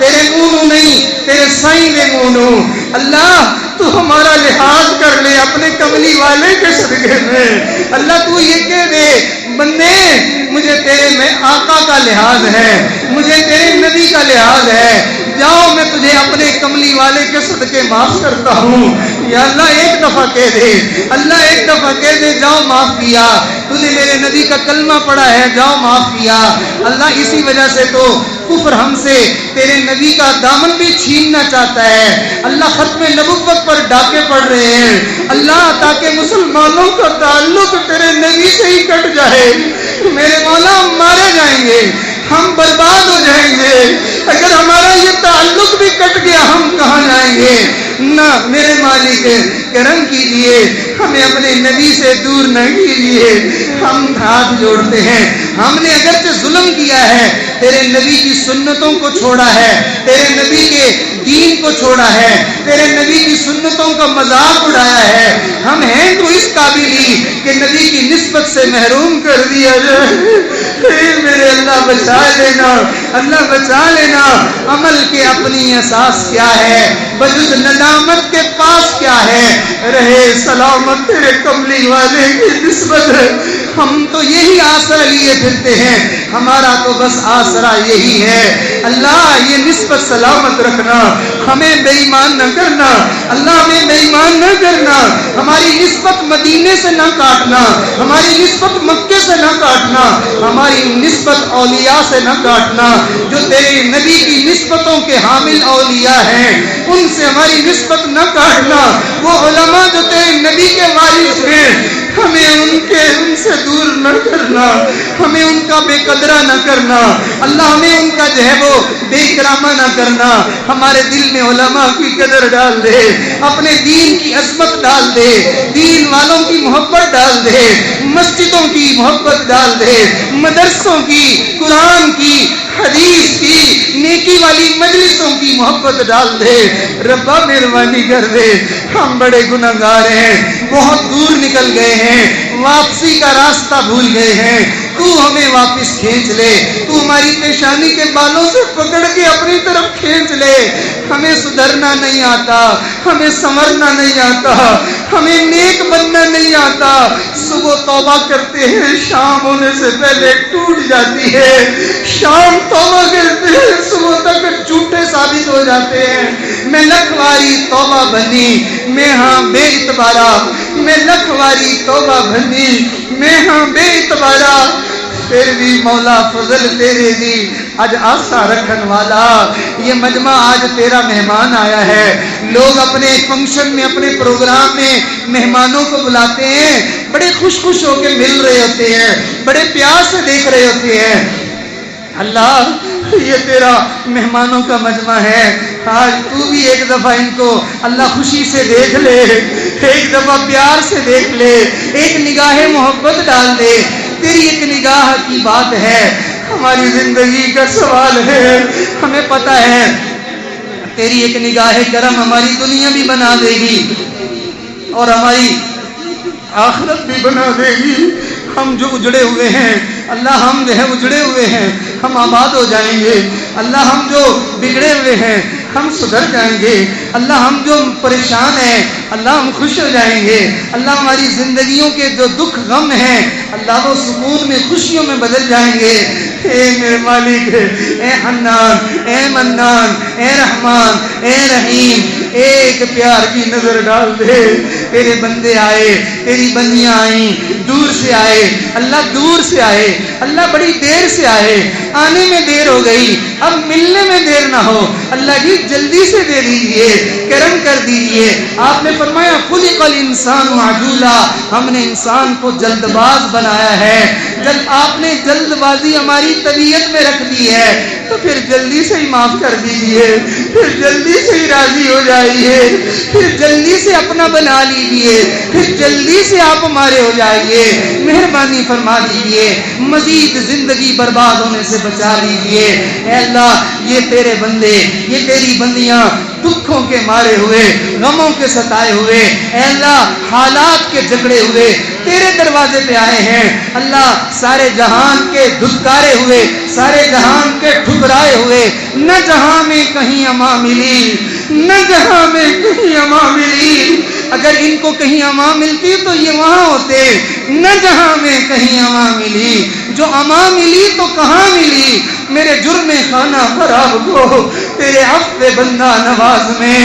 تیرے منہ نہیں، تیرے سائیں دے منہ۔ اللہ تو ہمارا لحاظ کر لے اپنے کملی والے کے صدقے میں۔ اللہ تو یہ کہہ دے بندے مجھے تیرے میں آقا کا لحاظ ہے، مجھے تیرے نبی کا لحاظ ہے، جاؤ میں تجھے اپنے کملی والے کے صدقے معاف کرتا ہوں۔ یا اللہ ایک دفعہ کہہ دے، اللہ ایک دفعہ کہہ دے جاؤ معاف کیا، تو نے میرے نبی کا کلمہ پڑھا ہے جاؤ معاف کیا۔ اللہ اسی وجہ سے تو کفر ہم سے تیرے نبی کا دامن بھی چھیننا چاہتا ہے۔ اللہ ختم نبوت پر ڈاکے پڑ رہے ہیں اللہ، تاکہ مسلمانوں کا تعلق تیرے نبی سے ہی کٹ جائے۔ میرے مولا ہم مارے جائیں گے، ہم برباد ہو جائیں گے، اگر ہمارا یہ تعلق بھی کٹ گیا ہم کہاں جائیں گے؟ نہ میرے مالک کرم کیجئے، ہمیں اپنے نبی سے دور نہ کیجئے۔ ہم ہاتھ جوڑتے ہیں، ہم نے اگرچہ ظلم کیا ہے، تیرے نبی کی سنتوں کو چھوڑا ہے، تیرے نبی کے دین کو چھوڑا ہے، تیرے نبی کی سنتوں کا مذاق اڑایا ہے، ہم ہیں تو اس قابل ہی کہ نبی کی نسبت سے محروم کر دیا جائے۔ میرے اللہ بچا لینا، اللہ بچا لینا۔ عمل کے اپنی احساس کیا ہے، بجز ندامت کے پاس کیا ہے، رہے سلامت تیرے کملی والے کی نسبت ہے۔ ہم تو یہی آسرا لیے پھرتے ہیں، ہمارا تو بس آسرا یہی ہے۔ اللہ یہ نسبت سلامت رکھنا، ہمیں بے ایمان نہ کرنا، اللہ ہمیں بے ایمان نہ کرنا، ہماری نسبت مدینے سے نہ کاٹنا، ہماری نسبت مکے سے نہ کاٹنا، ہماری نسبت اولیاء سے نہ کاٹنا، جو تیرے نبی کی نسبتوں کے حامل اولیاء ہیں ان سے ہماری نسبت نہ کاٹنا۔ وہ علماء جو تیرے نبی کے وارث ہیں ہمیں ان سے دور نہ کرنا، ہمیں ان کا بے قدرہ نہ کرنا، اللہ ہمیں ان کا جو ہے وہ بے اکرامہ نہ کرنا۔ ہمارے دل میں علماء کی قدر ڈال دے، اپنے دین کی عظمت ڈال دے، دین والوں کی محبت ڈال دے، مسجدوں کی محبت ڈال دے، مدرسوں کی، قرآن کی، حدیث کی، نیکی والی مجلسوں کی محبت ڈال دے۔ ربا مہربانی کر دے، ہم بڑے گناہگار ہیں، بہت دور نکل گئے ہیں، واپسی کا راستہ بھول گئے ہیں، تو ہمیں واپس کھینچ لے، تو ہماری پیشانی کے بالوں سے پکڑ کے اپنی طرف کھینچ لے۔ ہمیں سدھرنا نہیں آتا، ہمیں سنورنا نہیں آتا، ہمیں نیک بننا نہیں آتا۔ صبح توبہ کرتے ہیں، شام ہونے سے پہلے ٹوٹ جاتی ہے، شام توبہ کرتے ہیں، صبح تک جھوٹے ثابت ہو جاتے ہیں۔ میں لکھ واری توبہ بنی، میں ہاں بے اعتبارہ، میں لکھ واری توبہ بنی، میں ہاں بے اعتبارہ، پھر بھی مولا فضل تیرے دی آج آسا رکھن والا۔ یہ مجمع آج تیرا مہمان آیا ہے، لوگ اپنے فنکشن میں، اپنے پروگرام میں مہمانوں کو بلاتے ہیں، بڑے خوش خوش ہو کے مل رہے ہوتے ہیں، بڑے پیار سے دیکھ رہے ہوتے ہیں۔ اللہ یہ تیرا مہمانوں کا مجمع ہے، آج تو بھی ایک دفعہ ان کو اللہ خوشی سے دیکھ لے، ایک دفعہ پیار سے دیکھ لے، ایک نگاہ محبت ڈال دے۔ تیری ایک نگاہ کی بات ہے، ہماری زندگی کا سوال ہے، ہمیں پتہ ہے تیری ایک نگاہ کرم ہماری دنیا بھی بنا دے گی اور ہماری آخرت بھی بنا دے گی۔ ہم جو اجڑے ہوئے ہیں اللہ، ہم جو ہے اجڑے ہوئے ہیں، ہم آباد ہو جائیں گے۔ اللہ ہم جو بگڑے ہوئے ہیں ہم سدھر جائیں گے۔ اللہ ہم جو پریشان ہیں اللہ ہم خوش ہو جائیں گے۔ اللہ ہماری زندگیوں کے جو دکھ غم ہیں اللہ وہ سکون میں، خوشیوں میں بدل جائیں گے۔ اے میرے مالک، اے حنان، اے منان، اے رحمان، اے رحیم، ایک پیار کی نظر ڈال دے۔ تیرے بندے آئے، تیری بندیاں آئیں، دور سے آئے اللہ، دور سے آئے اللہ، بڑی دیر سے آئے، آنے میں دیر ہو گئی، اب ملنے میں دیر نہ ہو اللہ جی، جلدی سے دے دیجئے، کرم کر دیجئے۔ آپ نے فرمایا خلق الانسان عجولا، ہم نے انسان کو جلد باز بنایا ہے. جب آپ نے جلد بازی ہماری طبیعت میں رکھ دی ہے تو پھر جلدی سے ہی معاف کر دیجئے، پھر جلدی سے ہی راضی ہو جائیے، پھر جلدی سے اپنا بنا لیجئے، پھر جلدی سے آپ ہمارے ہو جائیے. مہربانی فرما دیجئے، مزید زندگی برباد ہونے سے بچا لیجئے. اے اللہ یہ تیرے بندے، یہ تیری بندیاں دکھوں کے مارے ہوئے، غموں کے ستائے ہوئے، اے اللہ حالات کے جھگڑے ہوئے تیرے دروازے پہ آئے ہیں. اللہ سارے جہان کے دھتکارے ہوئے، سارے جہان کے ٹھکرائے ہوئے، نہ جہاں میں کہیں اما ملی، نہ جہاں میں کہیں اما ملی. اگر ان کو کہیں اما ملتی تو یہ وہاں ہوتے. نہ جہاں میں کہیں اما ملی، جو اما ملی تو کہاں ملی. میرے جرم خانہ خراب کو تیرے عفو بندہ نواز میں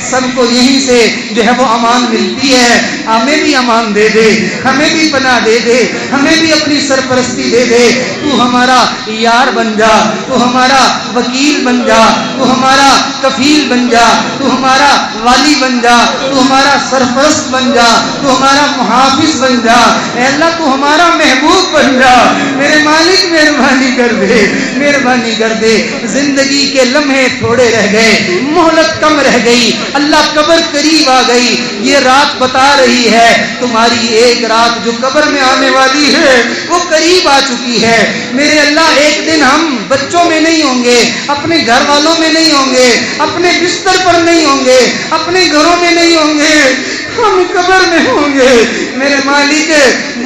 سب کو یہیں سے جو ہے وہ امان ملتی ہے. ہمیں بھی امان دے دے، ہمیں بھی پناہ دے دے، ہمیں بھی اپنی سرپرستی دے دے. تو ہمارا یار بن جا، تو ہمارا وکیل بن جا، تو ہمارا کفیل بن جا، تو ہمارا والی بن جا، تو ہمارا سرپرست بن جا، تو ہمارا محافظ بن جا. اے اللہ تو ہمارا محبوب بن جا. میرے مالک مہربانی کر دے، مہربانی کر دے. زندگی کے لمحے تھوڑے رہ گئے، مہلت کم رہ گئی. اللہ قبر قریب آ گئی. یہ رات بتا رہی ہے تمہاری ایک رات جو قبر میں آنے والی ہے وہ قریب آ چکی ہے. میرے اللہ ایک دن ہم بچوں میں نہیں ہوں گے، اپنے گھر والوں میں نہیں ہوں گے، اپنے بستر پر نہیں ہوں گے، اپنے گھروں میں نہیں ہوں گے، ہم قبر میں ہوں گے. میرے مالک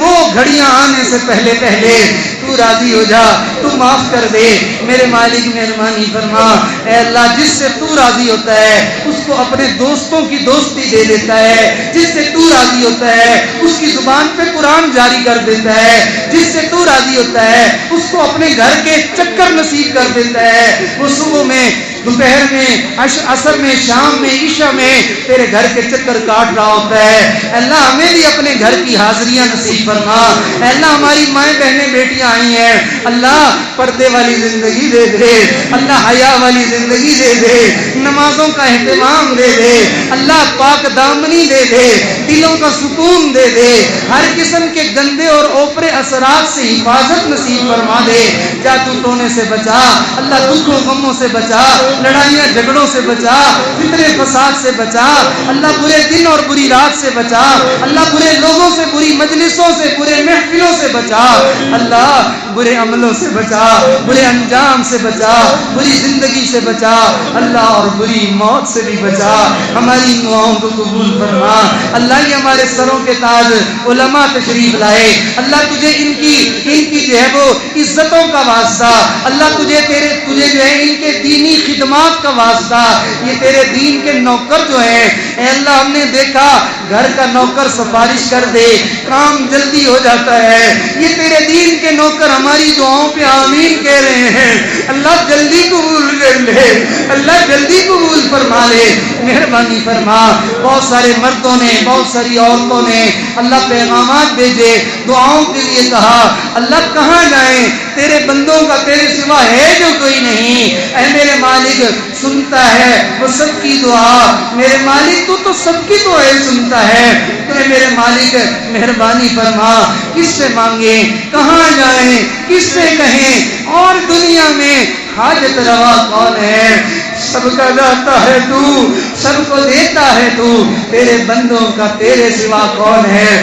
وہ گھڑیاں آنے سے پہلے پہلے تو راضی ہو جا، تو معاف کر دے. میرے مالک مہربانی فرما. اے اللہ جس سے تو راضی ہوتا ہے اس کو اپنے دوستوں کی دوستی دے دیتا ہے. جس سے تو راضی ہوتا ہے اس کی زبان پہ قرآن جاری کر دیتا ہے. جس سے تو راضی ہوتا ہے اس کو اپنے گھر کے چکر نصیب کر دیتا ہے. وہ صبح میں، دوپہر میں، عصر میں، شام میں، عشاء میں تیرے گھر کے چکر کاٹ رہا ہوتا ہے. اللہ ہمیں بھی اپنے گھر کی حاضریاں نصیب فرما. اللہ ہماری مائیں بہنیں بیٹیاں آئی ہیں، اللہ پردے والی زندگی دے دے، اللہ حیا والی زندگی دے دے، نمازوں کا اہتمام دے دے، اللہ پاک دامنی دے دے، دلوں کا سکون دے دے، ہر قسم کے گندے اور اوپرے اثرات سے حفاظت نصیب فرما دے. جادو ٹونے سے بچا اللہ، دکھوں غموں سے بچا، لڑائیاں جھگڑوں سے بچا، فتنے فساد سے بچا اللہ، برے دن اور بری رات سے بچا اللہ، برے لوگوں سے، بری مجلسوں سے، برے محفلوں سے بچا اللہ، برے عملوں سے بچا، برے انجام سے بچا، بری زندگی سے بچا اللہ، اور بری موت سے بھی بچا. ہماری دعاؤں کو قبول فرما. اللہ یہ ہمارے سروں کے تاج علماء تشریف لائے اللہ، تجھے ان کی جو ہے وہ عزتوں کا واسطہ اللہ، تجھے جو ہے ان کے دینی خدمات کا واسطہ، یہ تیرے دین کے نوکر جو ہیں اے اللہ، ہم نے دیکھا گھر کا نوکر سفارش کر دے کام جلدی ہو جاتا ہے. یہ تیرے دین کے نوکر ہماری دعاؤں پہ آمین کہہ رہے ہیں. اللہ جلدی قبول کر لے، اللہ جلدی قبول فرما لے. مہربانی فرما. بہت سارے مردوں نے، بہت ساری عورتوں نے اللہ پیغامات بھیجے، دعاؤں کے لیے کہا اللہ کہاں جائیں، تیرے بندوں کا تیرے سوا ہے جو کوئی نہیں. اے میرے مالک سنتا ہے وہ سب کی دعا. میرے مالک تو سب کی دعائیں سنتا ہے. اے میرے مالک مہربانی فرما. کس سے مانگیں، کہاں جائیں، کس سے کہیں، اور دنیا میں حاجت روا کون ہے؟ سب کا داتا ہے تو، سب کو دیتا ہے تو، تیرے بندوں کا تیرے سوا کون ہے؟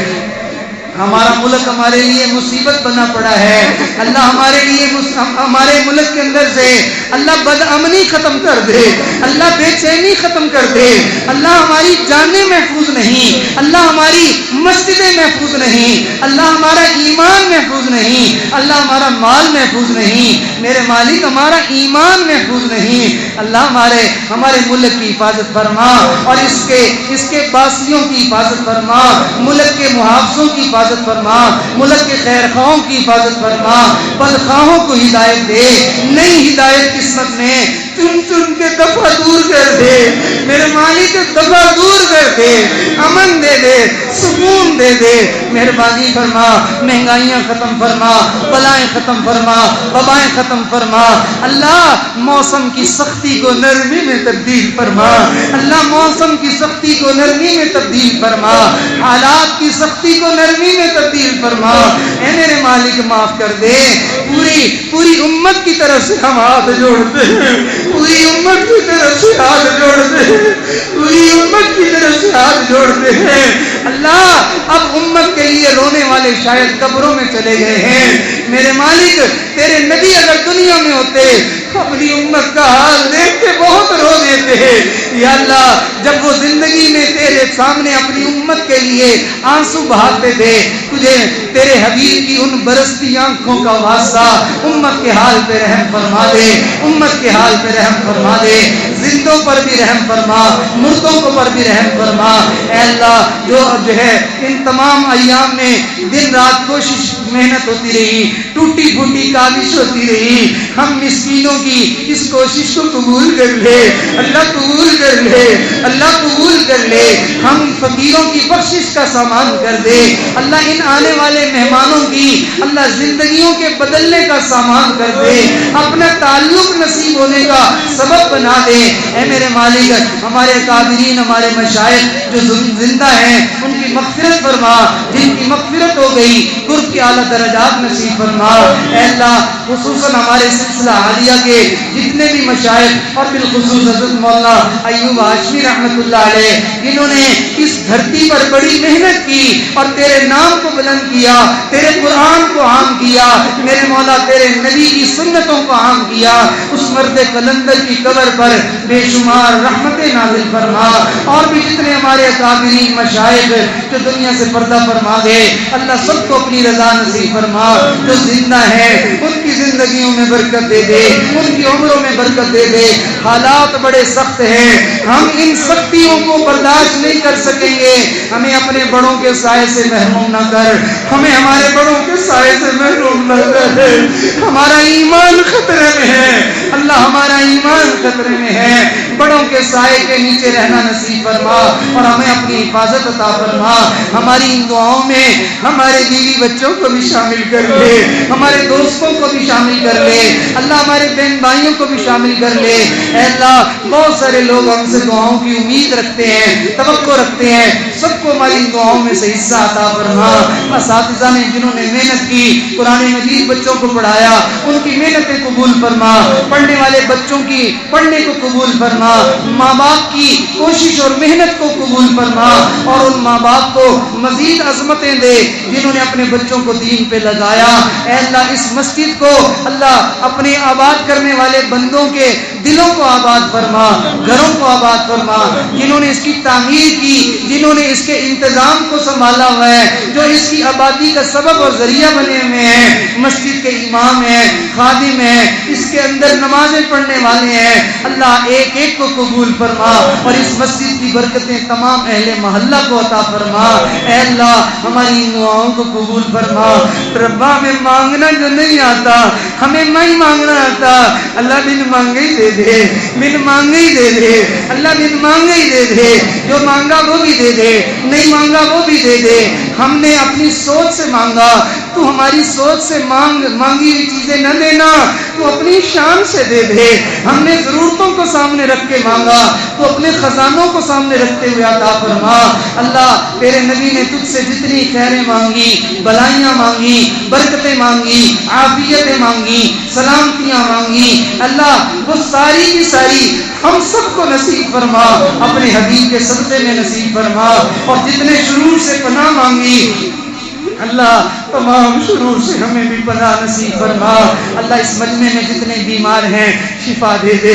ہمارا ملک ہمارے لیے مصیبت بنا پڑا ہے اللہ، ہمارے ملک کے اندر سے اللہ بد امنی ختم کر دے اللہ، بے چینی ختم کر دے اللہ. ہماری جانیں محفوظ نہیں اللہ، ہماری مسجدیں محفوظ نہیں اللہ، ہمارا ایمان محفوظ نہیں اللہ، ہمارا مال محفوظ نہیں. میرے مالک ہمارا ایمان محفوظ نہیں اللہ. ہمارے ملک کی حفاظت فرما اور اس کے باسیوں کی حفاظت فرما، ملک کے محافظوں کی حفاظت فرما، ملک کے خیر خواہوں کی حفاظت فرما. بدخواہوں کو ہدایت دے، نئی ہدایت قسمت میں چن چن کے دفع دور کر دے. میرے مالک دفع دور کر دے، امن دے دے، سکون سکون دے دے، مہربانی فرما، مہنگائیاں ختم فرما، بلائیں ختم فرما، وبائیں ختم فرما۔ اللہ موسم کی سختی کو نرمی میں تبدیل فرما، اللہ موسم کی سختی کو نرمی میں تبدیل فرما، حالات کی سختی کو نرمی میں تبدیل فرما۔ اے میرے مالک معاف کر دے، پوری امت کی طرف سے ہم ہاتھ جوڑتے ہیں، پوری امت کی طرف سے ہاتھ جوڑتے ہیں، پوری امت کی طرف سے ہاتھ جوڑتے ہیں۔ اللہ اب امت کے لیے رونے والے شاید قبروں میں چلے گئے ہیں، میرے مالک تیرے نبی اگر دنیا میں ہوتے اپنی امت کا حال دیکھ کے بہت رو دیتے ہیں۔ یا اللہ جب وہ زندگی میں تیرے سامنے اپنی امت کے لیے آنسو بہاتے تھے، تجھے تیرے حبیب کی ان برستی آنکھوں کا واسطہ امت کے حال پہ رحم فرما دے، امت کے حال پہ رحم فرما دے، زندوں پر بھی رحم فرما، مردوں کو پر بھی رحم فرما۔ اے اللہ جو ہے ان تمام ایام میں دن رات کوشش محنت ہوتی رہی، ٹوٹی پھوٹی کاوش ہوتی رہی، ہم مسکینوں کی اس کوشش کو قبول کر لے، اللہ قبول کر لے، اللہ قبول کر لے، ہم فقیروں کی بخشش کا سامان کر دے، اللہ ان آنے والے مہمانوں کی اللہ زندگیوں کے بدلنے کا سامان کر دے، اپنا تعلق نصیب ہونے کا سبب بنا دے۔ اے میرے مالک ہمارے قابرین، ہمارے مشائخ جو زندہ ہیں ان کی مغفرت فرما، جن کی مغفرت ہو گئی قرب کی اعلیٰ درجات نصیب فرما۔ اے اللہ خصوصاً ہمارے سلسلہ عالیہ کے جتنے بھی مشائخ اور بالخصوص حضرت مولانا ایوب ہاشمی رحمۃ اللہ علیہ، جنہوں نے اس دھرتی پر بڑی محنت کی اور تیرے نام کو بلند کیا، تیرے قرآن کو عام کیا، میرے مولا تیرے نبی کی سنتوں کو عام کیا، اس مرد قلندر کی قبر پر بے شمار رحمتیں نازل فرما۔ اور بھی جتنے ہمارے اکابرین مشائخ جو دنیا سے پردہ فرما گئے، اللہ سب کو اپنی رضا نصیب فرما۔ جو زندہ ہیں ان کی زندگیوں میں برکت دے دے، ان کی عمروں میں برکت دے دے۔ حالات بڑے سخت ہیں، ہم ان سختیوں کو برداشت نہیں کر سکیں گے، ہمیں اپنے بڑوں کے سائے سے محروم نہ کر، ہمیں ہمارے بڑوں کے سائے سے محروم نہ کر۔ ہمارا ایمان خطرے میں ہے اللہ، ہمارا ایمان خطرے میں ہے، بڑوں کے سائے کے نیچے رہنا نصیب فرما اور ہمیں اپنی حفاظت عطا فرما۔ ہماری ان دعاؤں میں ہمارے بیوی بچوں کو بھی شامل کر لے، ہمارے دوستوں کو بھی شامل کر لے، اللہ ہمارے بہن بھائیوں کو بھی شامل کر لے۔ اے اللہ بہت سارے لوگ ہم سے دعاؤں کی امید رکھتے ہیں، توقع رکھتے ہیں، سب کو ہماری دعاؤں میں سے حصہ عطا فرما۔ اساتذہ نے جنہوں نے محنت کی، قرآن مجید بچوں کو پڑھایا، ان کی محنتیں قبول فرما، پڑھنے والے بچوں کی پڑھنے کو قبول فرما، ماں باپ کی کوشش اور محنت کو قبول فرما، اور ان ماں باپ کو مزید عظمتیں دے جنہوں نے اپنے بچوں کو دین پہ لگایا۔ اے اللہ اس مسجد کو اللہ اپنے آباد کرنے والے بندوں کے دلوں کو آباد فرما، گھروں کو آباد فرما، جنہوں نے اس کی تعمیر کی، جنہوں نے اس کے انتظام کو سنبھالا ہوا ہے، جو اس کی آبادی کا سبب اور ذریعہ بنے ہوئے ہیں، مسجد کے امام ہیں، خادم ہیں، اس کے اندر نمازیں پڑھنے والے ہیں، اللہ ایک ایک کو قبول فرما اور اس مسجد کی برکتیں تمام اہل محلہ کو عطا فرما۔ اے اللہ ہماری دعاؤں کو قبول فرما۔ ربا ہمیں مانگنا جو نہیں آتا، ہمیں نہیں مانگنا آتا، اللہ بن مانگے ہی دے دے، بن مانگے ہی دے دے، اللہ بن مانگے ہی دے دے، جو مانگا وہ بھی دے دے، نہیں مانگا وہ بھی دے دے۔ ہم نے اپنی سوچ سے مانگا، تو ہماری سوچ سے مانگی ہوئی چیزیں نہ دینا، تو اپنی شان سے دے دے۔ ہم نے ضرورتوں کو سامنے رکھ کے مانگا، تو اپنے خزانوں کو سامنے رکھتے ہوئے عطا فرما۔ اللہ تیرے نبی نے تجھ سے جتنی خیریں مانگی، بلائیاں مانگی، برکتیں مانگی، عافیتیں مانگی، سلامتیاں مانگی، اللہ وہ ساری کی ساری ہم سب کو نصیب فرما، اپنے حبیب کے صدقے میں نصیب فرما۔ اور جتنے شرور سے پناہ مانگی اللہ تمام شرور سے ہمیں بھی پناہ نصیب فرما۔ اللہ اس مجمع میں جتنے بیمار ہیں شفا دے دے،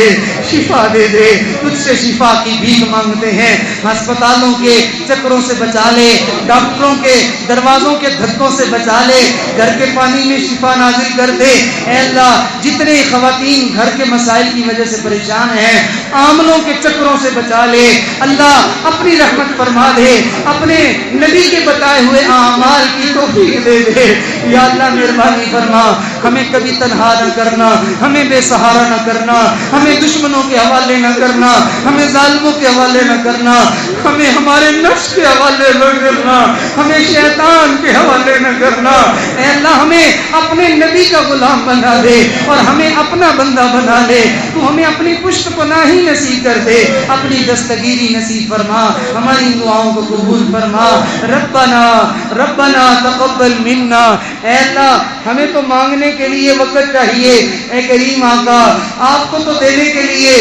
شفا دے دے، تجھ سے شفا کی بھیک مانگتے ہیں۔ ہسپتالوں کے چکروں سے بچا لے، ڈاکٹروں کے دروازوں کے دھکوں سے بچا لے، گھر کے پانی میں شفا نازل کر دے۔ اے اللہ جتنے خواتین گھر کے مسائل کی وجہ سے پریشان ہیں، عاملوں کے چکروں سے بچا لے، اللہ اپنی رحمت فرما دے، اپنے نبی کے بتائے ہوئے اعمال کی توفیق دے دے. یا اللہ مہربانی فرما, ہمیں کبھی تنہا نہ کرنا, ہمیں بے سہارا نہ کرنا, ہمیں دشمنوں کے حوالے نہ کرنا, ہمیں ظالموں کے حوالے نہ کرنا, ہمیں ہمارے نفس کے حوالے نہ کرنا, ہمیں شیطان کے حوالے نہ کرنا. اے اللہ ہمیں اپنے نبی کا غلام بنا دے اور ہمیں اپنا بندہ بنا لے. تو ہمیں اپنی پشت پناہی نصیب کر دے, اپنی دستگیری نصیب فرما, ہماری دعاؤں کو قبول فرما. ربنا ربنا تقبل منا. اے اللہ ہمیں تو مانگنے کے لیے وقت چاہیے, اے کریم آقا آپ کو تو دینے کے لیے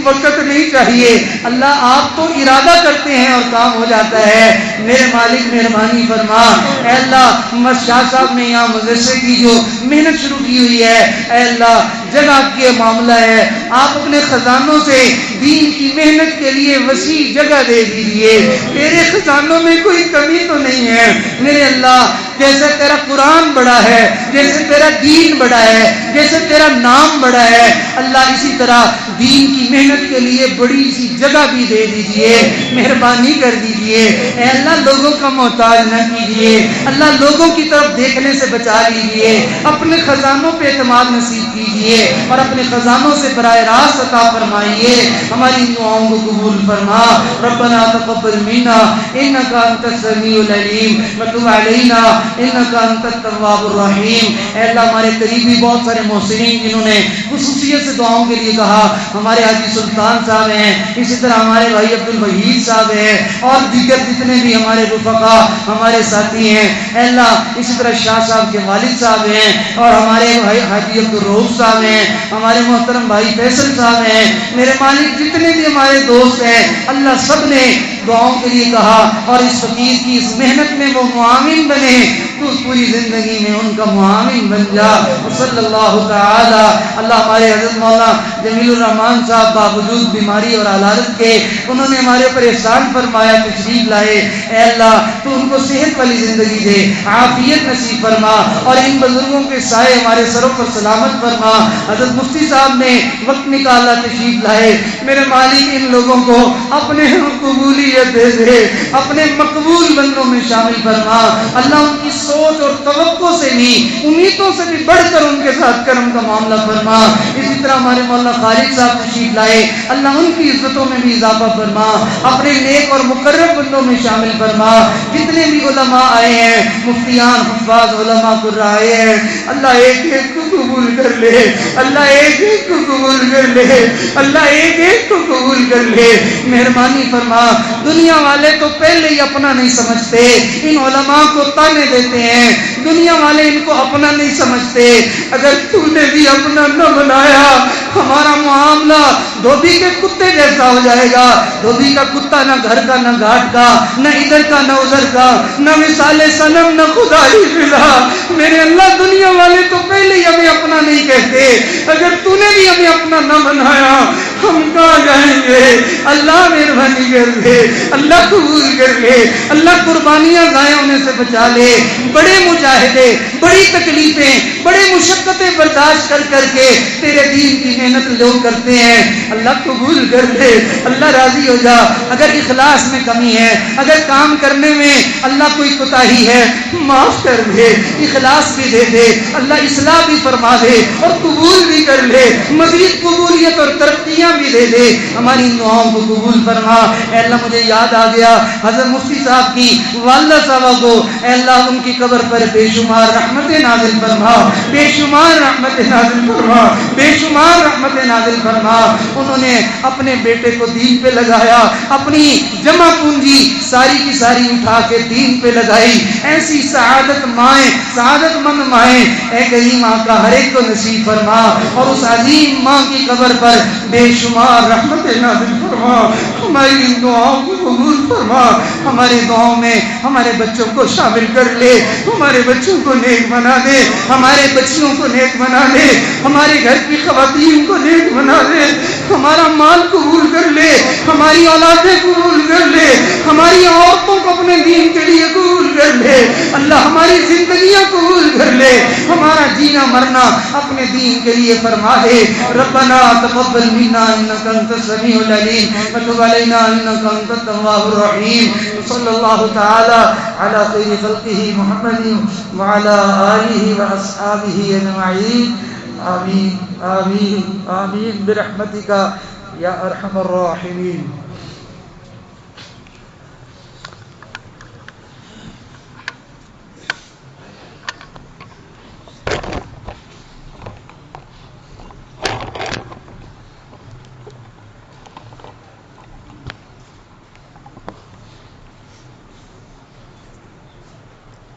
وقت نہیں چاہیے. اللہ آپ تو ارادہ کرتے ہیں اور کام ہو جاتا ہے. میرے مالک مہربانی فرما. اے اللہ شاہ صاحب نے یہاں مدرسے کی جو محنت شروع کی ہوئی ہے, اے اللہ جگہ کے معاملہ ہے, آپ اپنے خزانوں سے دین کی محنت کے لیے وسیع جگہ دے دیجیے. تیرے خزانوں میں کوئی کمی تو نہیں ہے میرے اللہ. جیسے تیرا قرآن بڑا ہے, جیسے تیرا دین بڑا ہے, جیسے تیرا نام بڑا ہے, اللہ اسی طرح دین کی محنت کے لیے بڑی سی جگہ بھی دے دیجئے, مہربانی کر دیجئے. اے اللہ لوگوں کا محتاج نہ کیجئے, اللہ لوگوں کی طرف دیکھنے سے بچا لیجئے, اپنے خزانوں پہ اعتماد نصیب کیجئے اور اپنے خزانوں سے براہ راست عطا فرمائیے. ہماری دعاؤں کو قبول فرما. ربنا تقبل منا انک انت السمیع العلیم وتب علینا انک انت التواب الرحیم. اے اللہ ہمارے قریبی بہت سارے محسنین جنہوں نے خصوصیت سے دعاؤں کے لیے کہا, ہمارے حاجی سلطان صاحب ہیں, اسی طرح ہمارے بھائی عبد الوحید صاحب ہیں, اور دیگر جتنے بھی ہمارے رفقا ہمارے ساتھی ہیں. اے اللہ اسی طرح شاہ صاحب کے والد صاحب ہیں, اور ہمارے بھائی حاجی عبد الرؤوف صاحب ہیں, ہمارے محترم بھائی فیصل صاحب ہیں. میرے مالک جتنے بھی ہمارے دوست ہیں, اللہ سب نے دعاؤں کے لیے کہا, اور اس فقیر کی اس محنت میں وہ معاون بنے, تو پوری زندگی میں ان کا معاون بن جا. صلی اللہ تعالی. اللہ ہمارے حضرت مولانا جمیل الرحمان صاحب باوجود بیماری اور حالات کے انہوں نے ہمارے اوپر احسان فرمایا, تشریف لائے. اے اللہ تو ان کو صحت والی زندگی دے, عافیت نصیب فرما, اور ان بزرگوں کے سائے ہمارے سروں پر سلامت فرما. حضرت مفتی صاحب نے وقت نکالا, تشریف لائے. میرے مالک ان لوگوں کو اپنے قبولیت دے دے, اپنے مقبول بندوں میں شامل فرما. اللہ ان کی سوچ اور توقع سے بھی, امیدوں سے بھی بڑھ کر ان کے ساتھ کرم کا معاملہ فرما. اسی طرح ہمارے مولانا خالد صاحب تشریف لائے, اللہ ان کی عزتوں میں بھی اضافہ فرما, اپنے نیک اور مقرب بندوں میں شامل فرما. جتنے بھی علماء آئے ہیں, مفتیان حفاظ علماء قرآن آئے ہیں, اللہ ایک ایک کو قبول کر لے, اللہ ایک ایک کو قبول کر لے, اللہ ایک ایک کو قبول کر لے. مہربانی فرما. دنیا والے تو پہلے ہی اپنا نہیں سمجھتے, ان علماء کو تانے دیتے ہیں, دنیا والے ان کو اپنا نہیں سمجھتے. اگر تو نے بھی اپنا نہ بنایا, ہمارا معاملہ دھوبی کے کتے جیسا ہو جائے گا. دھوبی کا کتا نہ گھر کا نہ گھاٹ کا, نہ ادھر کا نہ ادھر کا, نہ مثال صنم نہ خدا ہی ملا. میرے اللہ دنیا والے تو پہلے ہی ہمیں اپنا نہیں کہتے, اگر تو نے بھی ہمیں اپنا نہ بنایا ہم کہاں جائیں گے. اللہ مہربانی کر دے, اللہ قبول کر لے, اللہ قربانیاں ضائع ہونے سے بچا لے. بڑے مجاہدے, بڑی تکلیفیں, بڑے مشقتیں برداشت کر کر کے تیرے دین کی محنت لوگ کرتے ہیں, اللہ قبول کر لے, اللہ راضی ہو جا. اگر اخلاص میں کمی ہے, اگر کام کرنے میں اللہ کوئی کوتاہی ہے, معاف کر دے, اخلاص بھی دے دے, اللہ اصلاح بھی فرما دے اور قبول بھی کر لے, مزید قبولیت اور ترقیاں بھی دے دے. ہماری دعاؤں کو قبول فرما. اے اللہ مجھے یاد آ گیا حضرت مفتی صاحب کی والدہ صاحبہ کو, اے اللہ ان کی قبر پر بے شمار رحمت نازل فرما, بے شمار رحمت نازل فرما, بے شمار رحمت نازل فرما. انہوں نے اپنے بیٹے کو دین پہ لگایا, اپنی جمع پونجی ساری کی ساری اٹھا کے دین پہ لگائی. ایسی سعادت مائیں, سعادت مند مائیں اے کریم آقا ہر ایک کو نصیب فرما, اور اس عظیم ماں کی قبر پر بے شمار رحمت نازل فرما. ہماری دعاؤں کو قبول فرما. ہمارے دعاؤں میں ہمارے بچوں کو شامل کر لے, ہمارے بچوں کو نیک بنا دے, ہمارے بچیوں کو نیک بنا دے, ہمارے گھر کی خواتین کو نیک بنا دے, ہمارا مال قبول کر لے, ہماری اولادیں قبول کر لے, ہماری عورتوں کو اپنے دین کے لیے قبول کر لے. اللہ ہماری زندگیاں قبول کر لے، ہمارا جینا مرنا اپنے دین کے لیے فرما دے۔ ربنا تقبل منا انك انت السميع العليم وتب علينا انك انت التواب الرحيم۔ صلی اللہ تعالی علی خیر خلقہ محمد وعلى آلہ واصحابہ اجمعین، آمین آمین آمین برحمتک یا ارحم الراحمین۔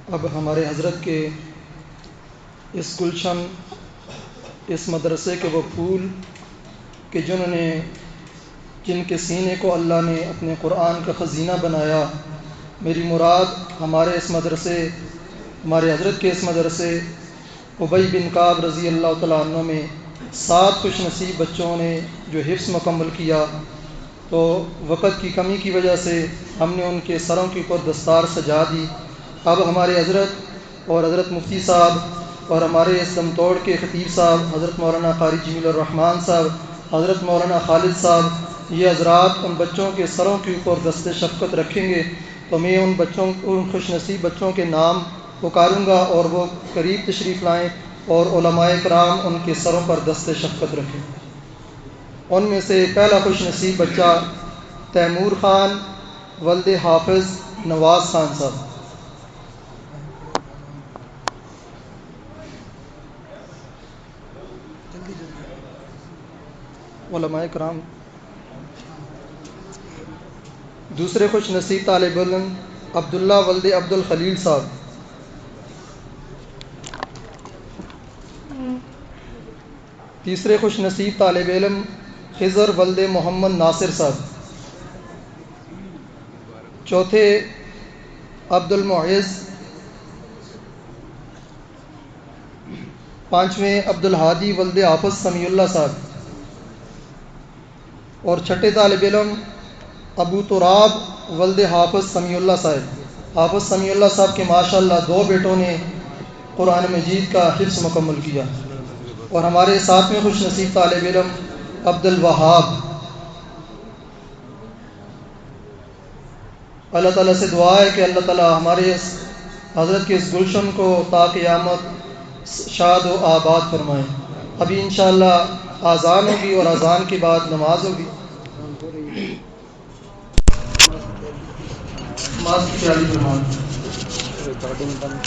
اب ہمارے حضرت کے اس گلشن، اس مدرسے کے وہ پھول کہ جن کے سینے کو اللہ نے اپنے قرآن کا خزینہ بنایا، میری مراد ہمارے اس مدرسے، ہمارے حضرت کے اس مدرسے ابی بن کعب رضی اللہ تعالیٰ عنہ میں 7 خوش نصیب بچوں نے جو حفظ مکمل کیا، تو وقت کی کمی کی وجہ سے ہم نے ان کے سروں کے اوپر دستار سجا دی۔ اب ہمارے حضرت اور حضرت مفتی صاحب اور ہمارے اس دم توڑ کے خطیب صاحب حضرت مولانا قاری جمیل الرحمن صاحب، حضرت مولانا خالد صاحب، یہ حضرات ان بچوں کے سروں کے اوپر دست شفقت رکھیں گے، تو میں ان خوش نصیب بچوں کے نام پکاروں گا اور وہ قریب تشریف لائیں اور علماء کرام ان کے سروں پر دست شفقت رکھیں۔ ان میں سے پہلا خوش نصیب بچہ تیمور خان ولد حافظ نواز خان صاحب۔ علماء کرام۔ دوسرے خوش نصیب طالب علم عبداللہ ولد عبد الخلیل صاحب۔ تیسرے خوش نصیب طالب علم خضر ولد محمد ناصر صاحب۔ چوتھے عبد المعز۔ پانچویں عبد الحادی ولد حافظ سمیع اللہ صاحب۔ اور چھٹے طالب علم ابو تراب ولد حافظ سمیع اللہ صاحب۔ حافظ سمیع اللہ صاحب کے ماشاءاللہ 2 بیٹوں نے قرآن مجید کا حفظ مکمل کیا۔ اور ہمارے 7ویں خوش نصیب طالب علم عبد الوہاب۔ اللہ تعالیٰ سے دعا ہے کہ اللہ تعالیٰ ہمارے اس حضرت کے اس گلشن کو تا قیامت شاد و آباد فرمائیں۔ ابھی انشاءاللہ آذان ہوگی اور آذان کے بعد نماز ہوگی۔ نماز کی تیاری فرمائیں۔ ریکارڈنگ بند۔